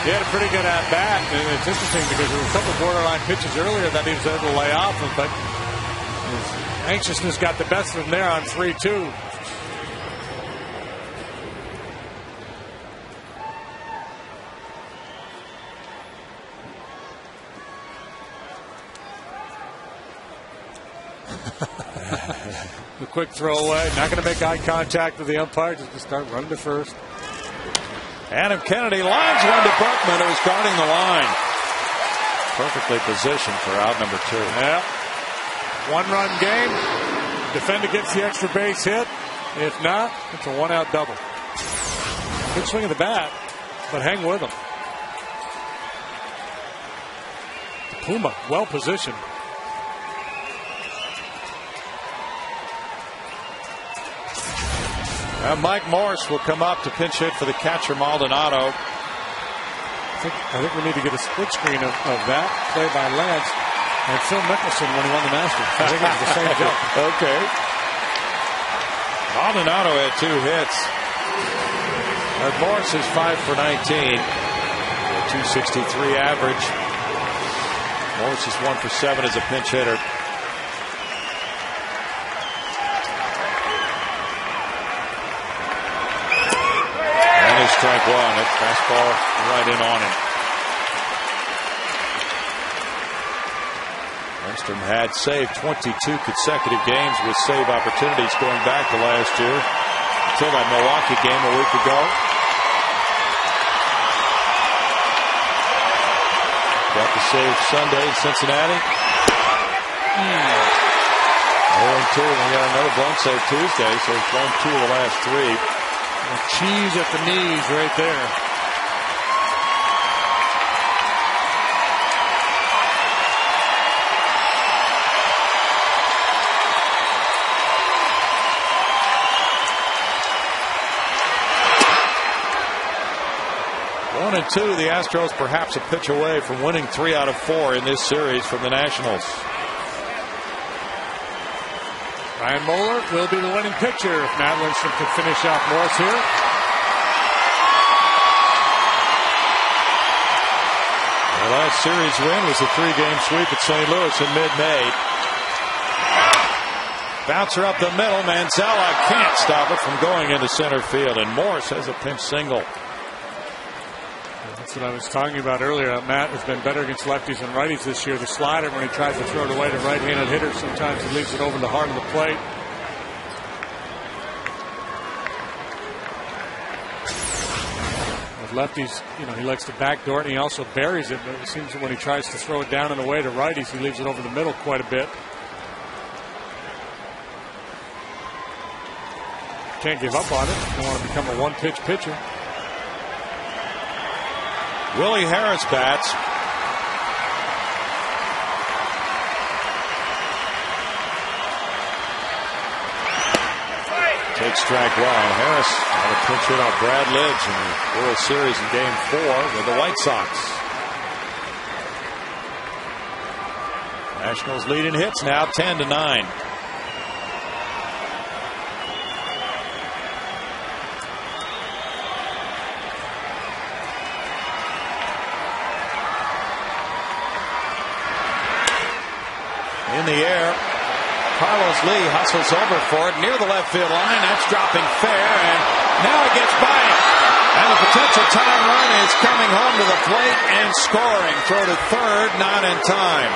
He had a pretty good at-bat, and it's interesting because there were a couple of borderline pitches earlier that he was able to lay off him, but his anxiousness got the best of him there on 3-2. The quick throwaway, not going to make eye contact with the umpire, just to start running to first. Adam Kennedy lines one to Buckman, who was guarding the line. Perfectly positioned for out number 2. Yeah. 1-run game. Defender gets the extra base hit. If not, it's a 1-out double. Good swing of the bat, but hang with him. Puma, well positioned. Mike Morse will come up to pinch hit for the catcher Maldonado. I think we need to get a split screen of that play by Lance and Phil Mickelson when he won the Masters. I think it was the same jump. Okay. Maldonado had 2 hits. Morse is 5 for 19. A 263 average. Morse is 1 for 7 as a pinch hitter. Strike 1. That fastball right in on him. Lindstrom had saved 22 consecutive games with save opportunities going back to last year until that Milwaukee game a week ago. Got the save Sunday in Cincinnati. 0-2, and we got another blown save Tuesday, so he's blown 2 of the last 3. Cheese at the knees right there. One and 2, the Astros perhaps a pitch away from winning 3 out of 4 in this series from the Nationals. Ryan Moeller will be the winning pitcher if Matt Lindstrom can finish off Morse here. The last series win was a 3-game sweep at St. Louis in mid-May. Bouncer up the middle. Manzella can't stop it from going into center field, and Morse has a pinch single. That's what I was talking about earlier. Matt has been better against lefties and righties this year. The slider, when he tries to throw it away to right-handed hitters, sometimes he leaves it over the heart of the plate. With lefties, he likes to backdoor it, and he also buries it. But it seems that when he tries to throw it down and away to righties, he leaves it over the middle quite a bit. Can't give up on it. You don't want to become a one-pitch pitcher. Willie Harris bats. Takes strike 1. Harris had a pinch hit on Brad Lidge in the World Series in Game 4 with the White Sox. Nationals lead in hits now 10-9. in the air. Carlos Lee hustles over for it near the left field line. That's dropping fair, and now it gets by him. And the potential tying run is coming home to the plate and scoring. Throw to third, not in time.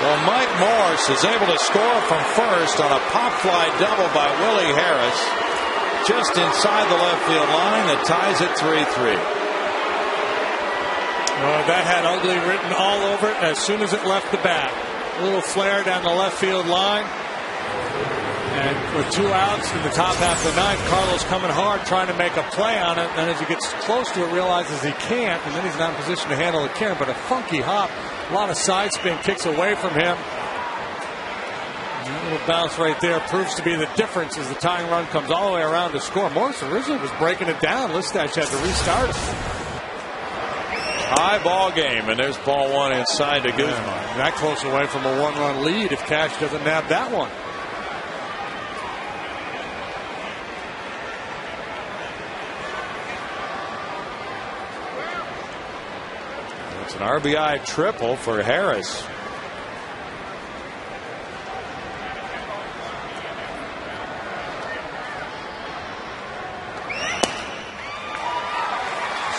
Well, Mike Morse is able to score from first on a pop fly double by Willie Harris, just inside the left field line. That ties it 3-3. That had ugly written all over it as soon as it left the bat. A little flare down the left field line. And with 2 outs in the top half of the ninth, Carlos coming hard, trying to make a play on it. And as he gets close to it, realizes he can't. And then he's not in position to handle it again. But a funky hop, a lot of side spin kicks away from him. And a little bounce right there proves to be the difference as the tying run comes all the way around to score. Morris originally was breaking it down. Listach had to restart it. High ball game, and there's ball one inside to Guzman. Yeah, that close away from a 1-run lead if Cash doesn't nab that one. It's an RBI triple for Harris.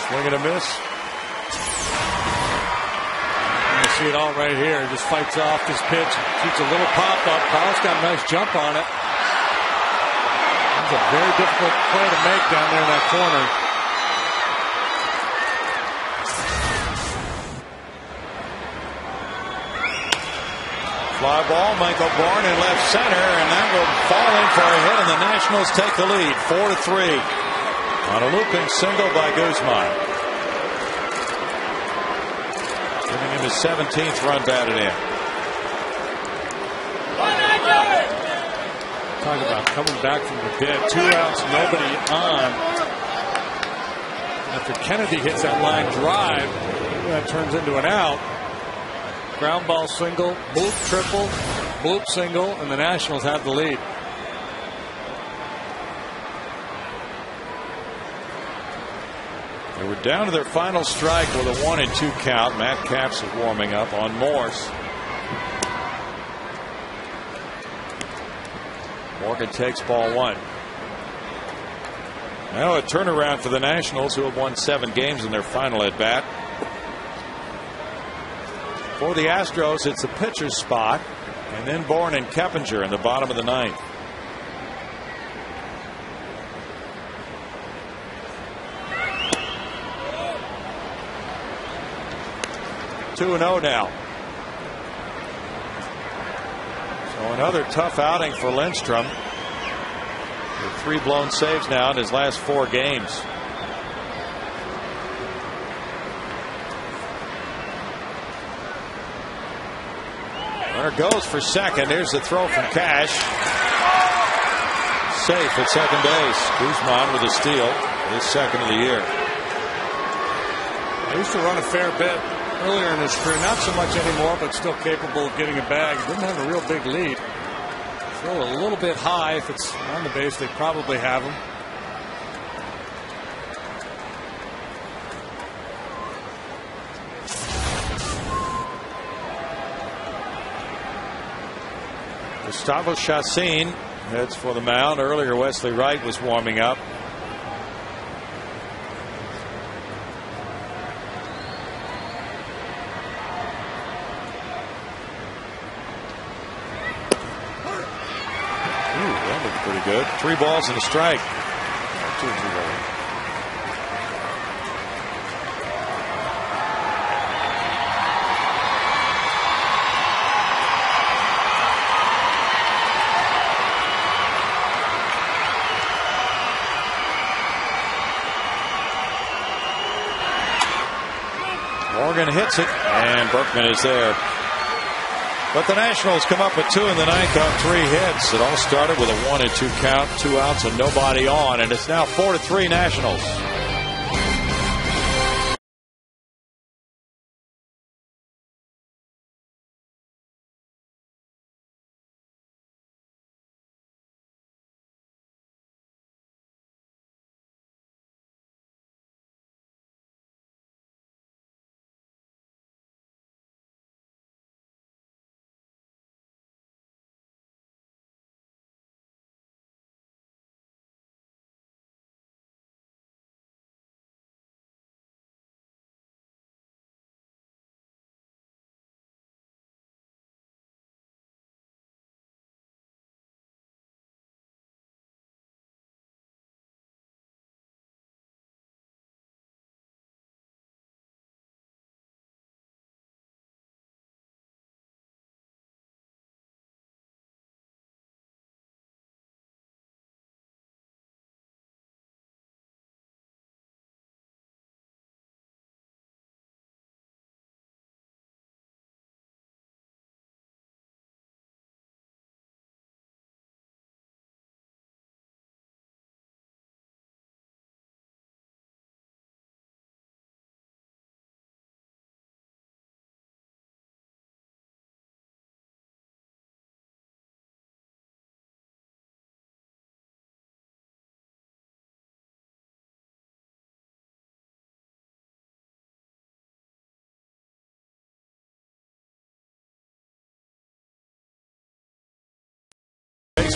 Swing and a miss. See it all right here. He just fights off this pitch. Shoots a little pop up. Carlos got a nice jump on it. It's a very difficult play to make down there in that corner. Fly ball, Michael Bourne in left center, and that will fall in for a hit, and the Nationals take the lead 4-3 on a looping single by Guzman. Giving him his 17th run batted in. Talk about coming back from the dead. 2 outs, nobody on. After Kennedy hits that line drive, that turns into an out. Ground ball single, bloop triple, bloop single, and the Nationals have the lead. They were down to their final strike with a 1-2 count. Matt Capps is warming up on Morse. Morgan takes ball one. Now a turnaround for the Nationals, who have won 7 games in their final at bat. For the Astros, it's a pitcher's spot, and then Bourne and Keppinger in the bottom of the ninth. Two and 0 now. So another tough outing for Lindstrom. With 3 blown saves now in his last 4 games. Runner goes for second. Here's the throw from Cash. Safe at second base. Guzman with a steal. His second of the year. He used to run a fair bit earlier in his career. Not so much anymore, but still capable of getting a bag. Didn't have a real big lead. Throw a little bit high. If it's on the base, they probably have him. Gustavo Chacin heads for the mound. Earlier, Wesley Wright was warming up. That looked pretty good. 3 balls and a strike. 2-0. Morgan hits it, and Berkman is there. But the Nationals come up with 2 in the ninth on 3 hits. It all started with a 1-2 count, 2 outs, and nobody on, and it's now 4-3 Nationals.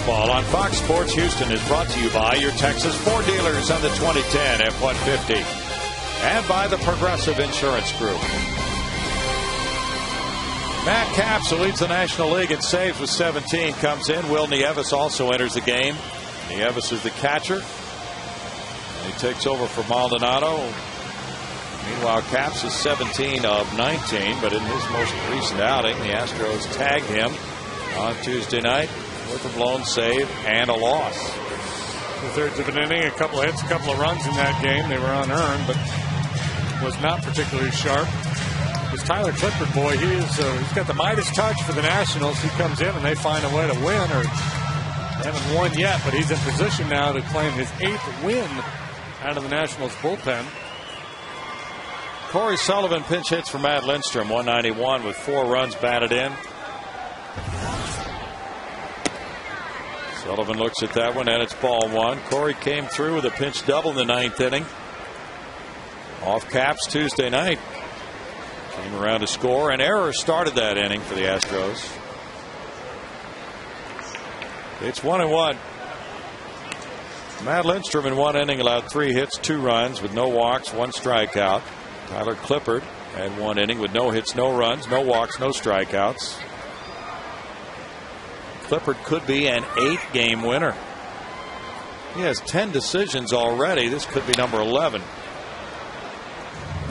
baseball on Fox Sports Houston is brought to you by your Texas Ford dealers on the 2010 F-150 and by the Progressive Insurance Group. Matt Capps, who leads the National League in saves with 17, comes in. Will Nieves also enters the game. Nieves is the catcher. He takes over for Maldonado. Meanwhile, Capps is 17 of 19, but in his most recent outing, the Astros tagged him on Tuesday night with a blown save and a loss. 2/3 of an inning, a couple of hits, a couple of runs in that game. They were unearned, but was not particularly sharp. This Tyler Clippard boy, he's got the Midas touch for the Nationals. He comes in and they find a way to win, or haven't won yet, but he's in position now to claim his 8th win out of the Nationals bullpen. Corey Sullivan pinch hits for Matt Lindstrom, 191 with 4 runs batted in. Sullivan looks at that one, and it's ball 1. Corey came through with a pinch double in the 9th inning. Off Capps Tuesday night. Came around to score. An error started that inning for the Astros. It's 1-1. Matt Lindstrom in 1 inning allowed 3 hits, 2 runs with no walks, 1 strikeout. Tyler Clippard had 1 inning with no hits, no runs, no walks, no strikeouts. Clippard could be an 8-game winner. He has 10 decisions already. This could be number 11.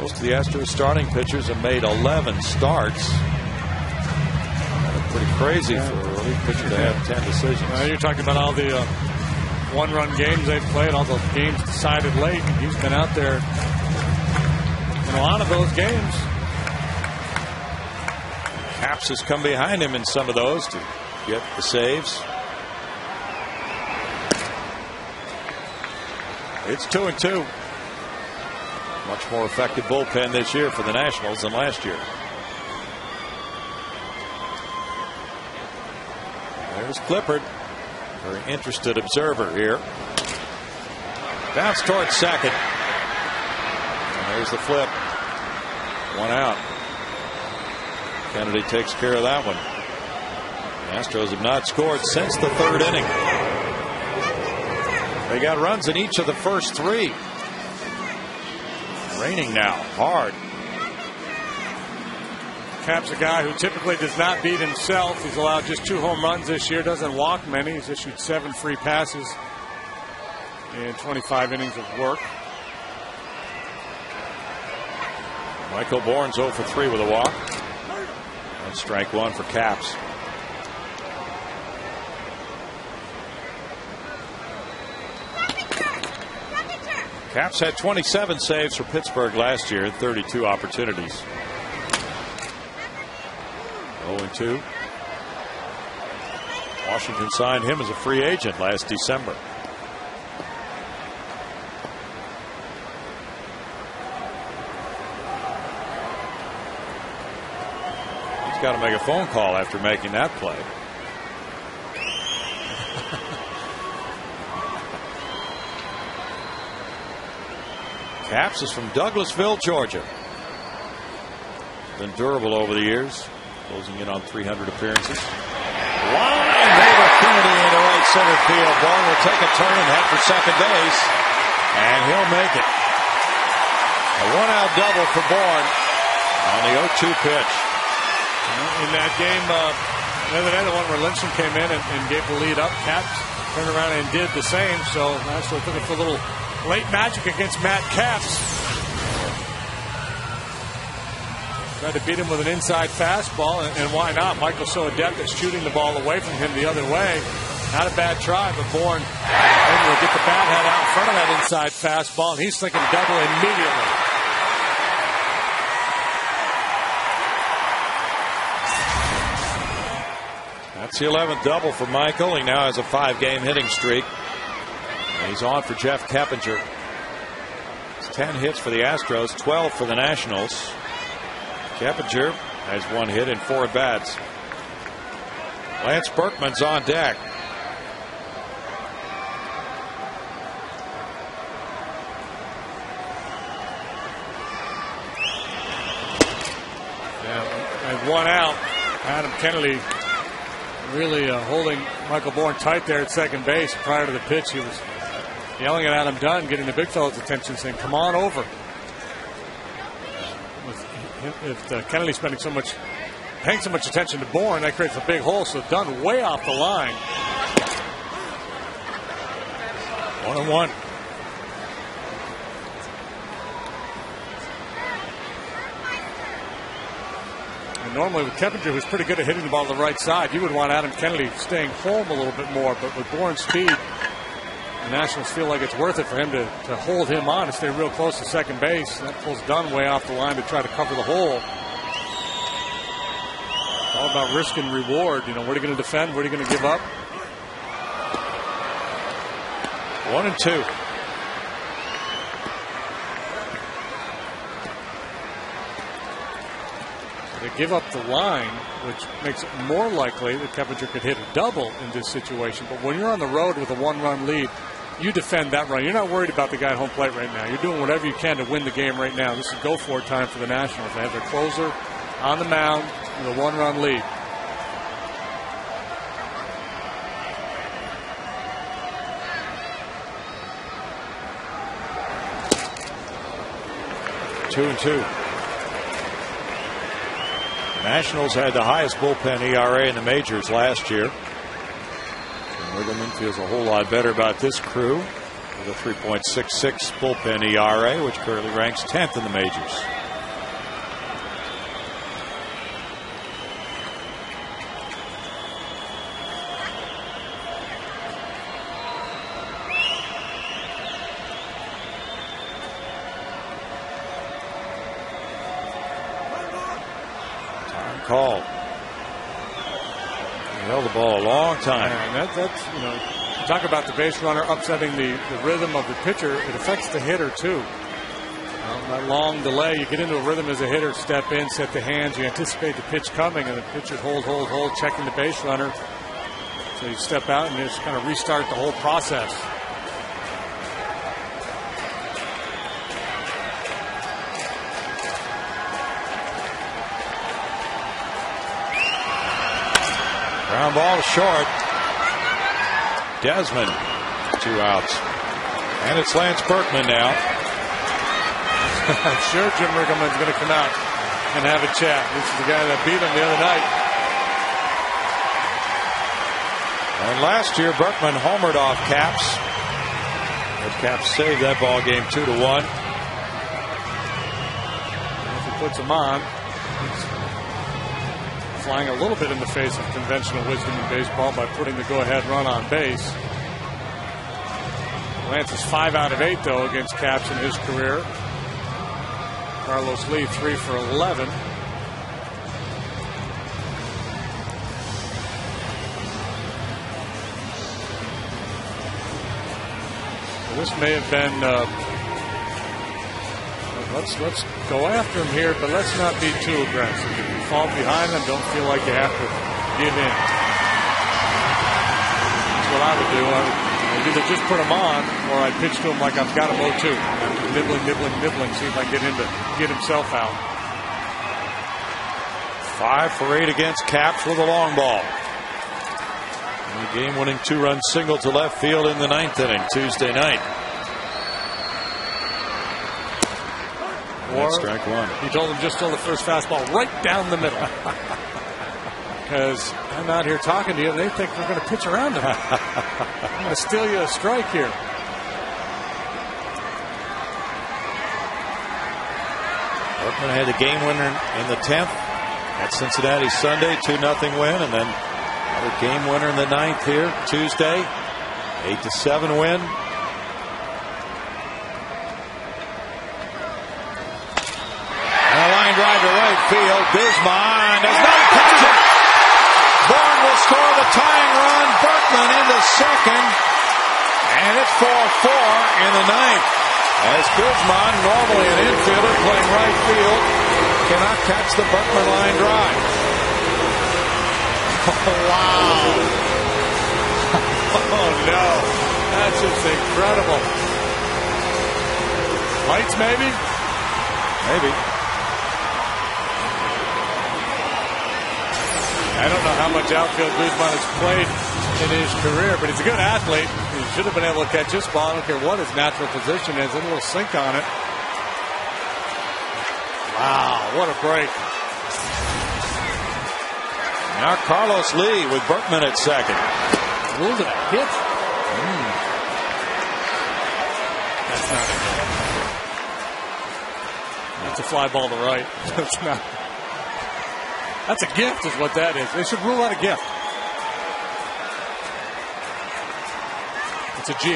Most of the Astros starting pitchers have made 11 starts. That's pretty crazy for a relief pitcher to have 10 decisions. You're talking about all the 1-run games they've played, all those games decided late. He's been out there in a lot of those games. Capps has come behind him in some of those to get the saves. It's 2-2. Much more effective bullpen this year for the Nationals than last year. There's Clippard. Very interested observer here. Bounce towards second. And there's the flip. 1 out. Kennedy takes care of that one. The Astros have not scored since the 3rd inning. They got runs in each of the first 3. Raining now, hard. Capps a guy who typically does not beat himself. He's allowed just 2 home runs this year, doesn't walk many. He's issued 7 free passes in 25 innings of work. Michael Bourne's 0 for 3 with a walk. That's strike 1 for Capps. Capps had 27 saves for Pittsburgh last year in 32 opportunities. 0-2. Washington signed him as a free agent last December. He's got to make a phone call after making that play. Capps is from Douglasville, Georgia. Been durable over the years, closing in on 300 appearances. Line over Kennedy into right center field. Bourne will take a turn and head for second base, and he'll make it. A 1-out double for Bourne on the 0-2 pitch. In that game, the other night, the one where Lindstrom came in and gave the lead up, Capps turned around and did the same. So Astros looking for a little late magic against Matt Capps. Tried to beat him with an inside fastball, and why not? Michael's so adept at shooting the ball away from him the other way. Not a bad try, but Bourne able to get the bat head out in front of that inside fastball, and he's thinking double immediately. That's the 11th double for Michael. He now has a 5-game hitting streak. And he's on for Jeff Keppinger. It's 10 hits for the Astros, 12 for the Nationals. Keppinger has 1 hit in 4 at-bats. Lance Berkman's on deck. And 1 out. Adam Kennedy really holding Michael Bourne tight there at second base. Prior to the pitch, he was yelling at Adam Dunn, getting the big fella's attention, saying, "Come on over." If Kennedy's paying so much attention to Bourne, that creates a big hole. So Dunn way off the line. 1-1. And normally with Keppinger, who's pretty good at hitting the ball to the right side, you would want Adam Kennedy staying home a little bit more. But with Bourne's speed, the Nationals feel like it's worth it for him to hold him on and stay real close to second base. That pulls Dunn way off the line to try to cover the hole. It's all about risk and reward. You know, what are you going to defend? What are you going to give up? 1-2. They give up the line, which makes it more likely that Keppinger could hit a double in this situation. But when you're on the road with a one-run lead, you defend that run. You're not worried about the guy at home plate right now. You're doing whatever you can to win the game right now. This is go-for-it time for the Nationals. They have their closer on the mound with a one-run lead. Two and two. Nationals had the highest bullpen ERA in the majors last year. Wiggleman feels a whole lot better about this crew with a 3.66 bullpen ERA, which currently ranks 10th in the majors. Call. He held the ball a long time. And that's, you know, you talk about the base runner upsetting the rhythm of the pitcher. It affects the hitter, too. That long delay, you get into a rhythm as a hitter, step in, set the hands, you anticipate the pitch coming, and the pitcher hold, checking the base runner. So you step out and just kind of restart the whole process. Ground ball short. Desmond, 2 outs. And it's Lance Berkman now. I'm sure Jim Riggleman's going to come out and have a chat. This is the guy that beat him the other night. And last year, Berkman homered off Caps. But Caps saved that ball game 2-1. If he puts him on, flying a little bit in the face of conventional wisdom in baseball by putting the go-ahead run on base. Lance is 5 out of 8, though, against Caps in his career. Carlos Lee, 3 for 11. So this may have been let's go after him here, but let's not be too aggressive. If you fall behind them, don't feel like you have to give in. That's what I would do. I would either just put him on, or I'd pitch to him like I've got him 0-2. Nibbling, see if I can get himself out. 5 for 8 against Caps with a long ball. And a game-winning 2-run single to left field in the 9th inning Tuesday night. Or strike one. He told him just throw the first fastball right down the middle. Because I'm out here talking to you, and they think we're going to pitch around him. I'm going to steal you a strike here. Berkman had the game winner in the 10th at Cincinnati Sunday, 2-0 win, and then another game winner in the 9th here Tuesday, 8-7 win. Drive to right field. Bismarck does not catch it. Bourne will score the tying run. Berkman into second. And it's 4-4 in the 9th. As Bismarck, normally an infielder playing right field, cannot catch the Berkman line drive. Oh, wow. Oh, no. That's just incredible. Lights, maybe? Maybe. I don't know how much outfield Guzman has played in his career, but he's a good athlete. He should have been able to catch this ball. I don't care what his natural position is. A little sink on it. Wow, what a break. Now Carlos Lee with Berkman at second. Ruled it a hit. That's not a hit. That's a fly ball to right. That's not. That's a gift is what that is. They should rule out a gift. It's a G.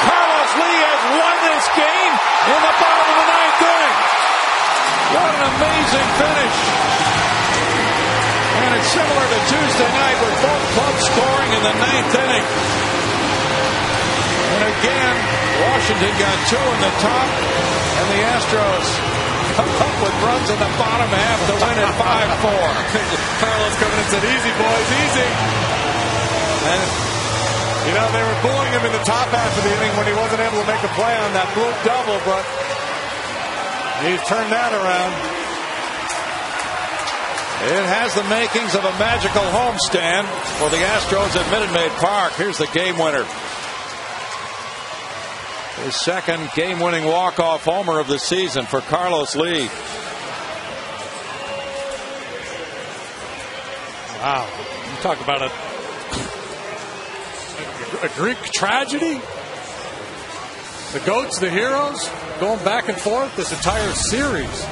Carlos Lee has won this game in the bottom of the ninth inning. What an amazing finish. And it's similar to Tuesday night with both clubs scoring in the ninth inning. And again, Washington got two in the top, and the Astros come up with runs in the bottom half to win at 5-4. Carlos coming and said, easy, boys, easy. And, you know, they were booing him in the top half of the inning when he wasn't able to make a play on that blue double, but he's turned that around. It has the makings of a magical homestand for the Astros at Minute Maid Park. Here's the game winner. His second game-winning walk-off homer of the season for Carlos Lee. Wow. You talk about a Greek tragedy? The GOATs, the heroes, going back and forth this entire series.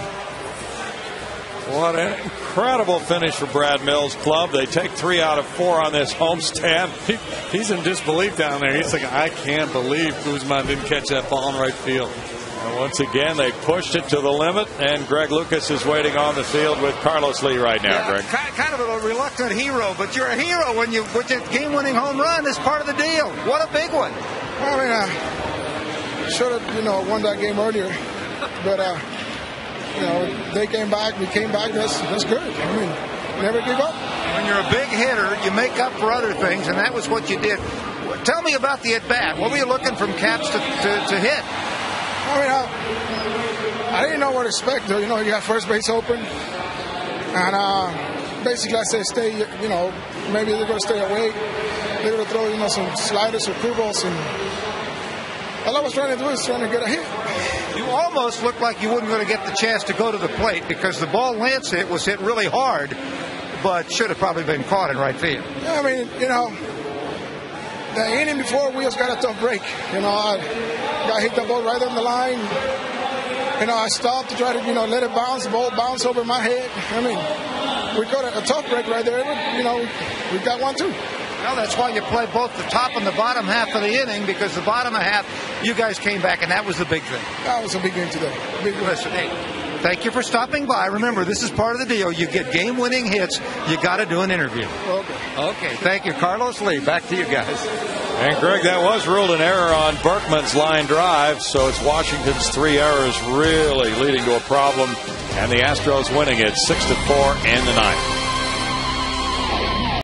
What an incredible finish for Brad Mills' club. They take 3 out of 4 on this homestand. He's in disbelief down there. He's like, I can't believe Guzman didn't catch that ball in right field. And once again, they pushed it to the limit, and Greg Lucas is waiting on the field with Carlos Lee right now, Greg. Kind of a reluctant hero, but you're a hero when you with your game-winning home run. It's part of the deal. What a big one. I mean, should have, won that game earlier. But, they came back, we came back, that's good. I mean, never give up. When you're a big hitter, you make up for other things, and that was what you did. Tell me about the at-bat. What were you looking from Caps to hit? I mean, I didn't know what to expect. You got first base open, and basically I said stay, maybe they're going to stay away. They're going to throw, some sliders or curveballs, and all I was trying to do is trying to get a hit. You almost looked like you weren't going to get the chance to go to the plate because the ball Lance hit was hit really hard, but should have probably been caught in right field. Yeah, I mean, the inning before, we just got a tough break. I got hit the ball right on the line. I stopped to try to, let it bounce. The ball bounce over my head. I mean, we got a tough break right there, but, we got one too. Well, that's why you play both the top and the bottom half of the inning, because the bottom half, you guys came back, and that was the big thing. That was a big game today. Listen, hey, thank you for stopping by. Remember, this is part of the deal. You get game-winning hits. You got to do an interview. Okay. Thank you, Carlos Lee. Back to you guys. And, Greg, that was ruled an error on Berkman's line drive, so it's Washington's 3 errors really leading to a problem, and the Astros winning it 6-4 in the ninth.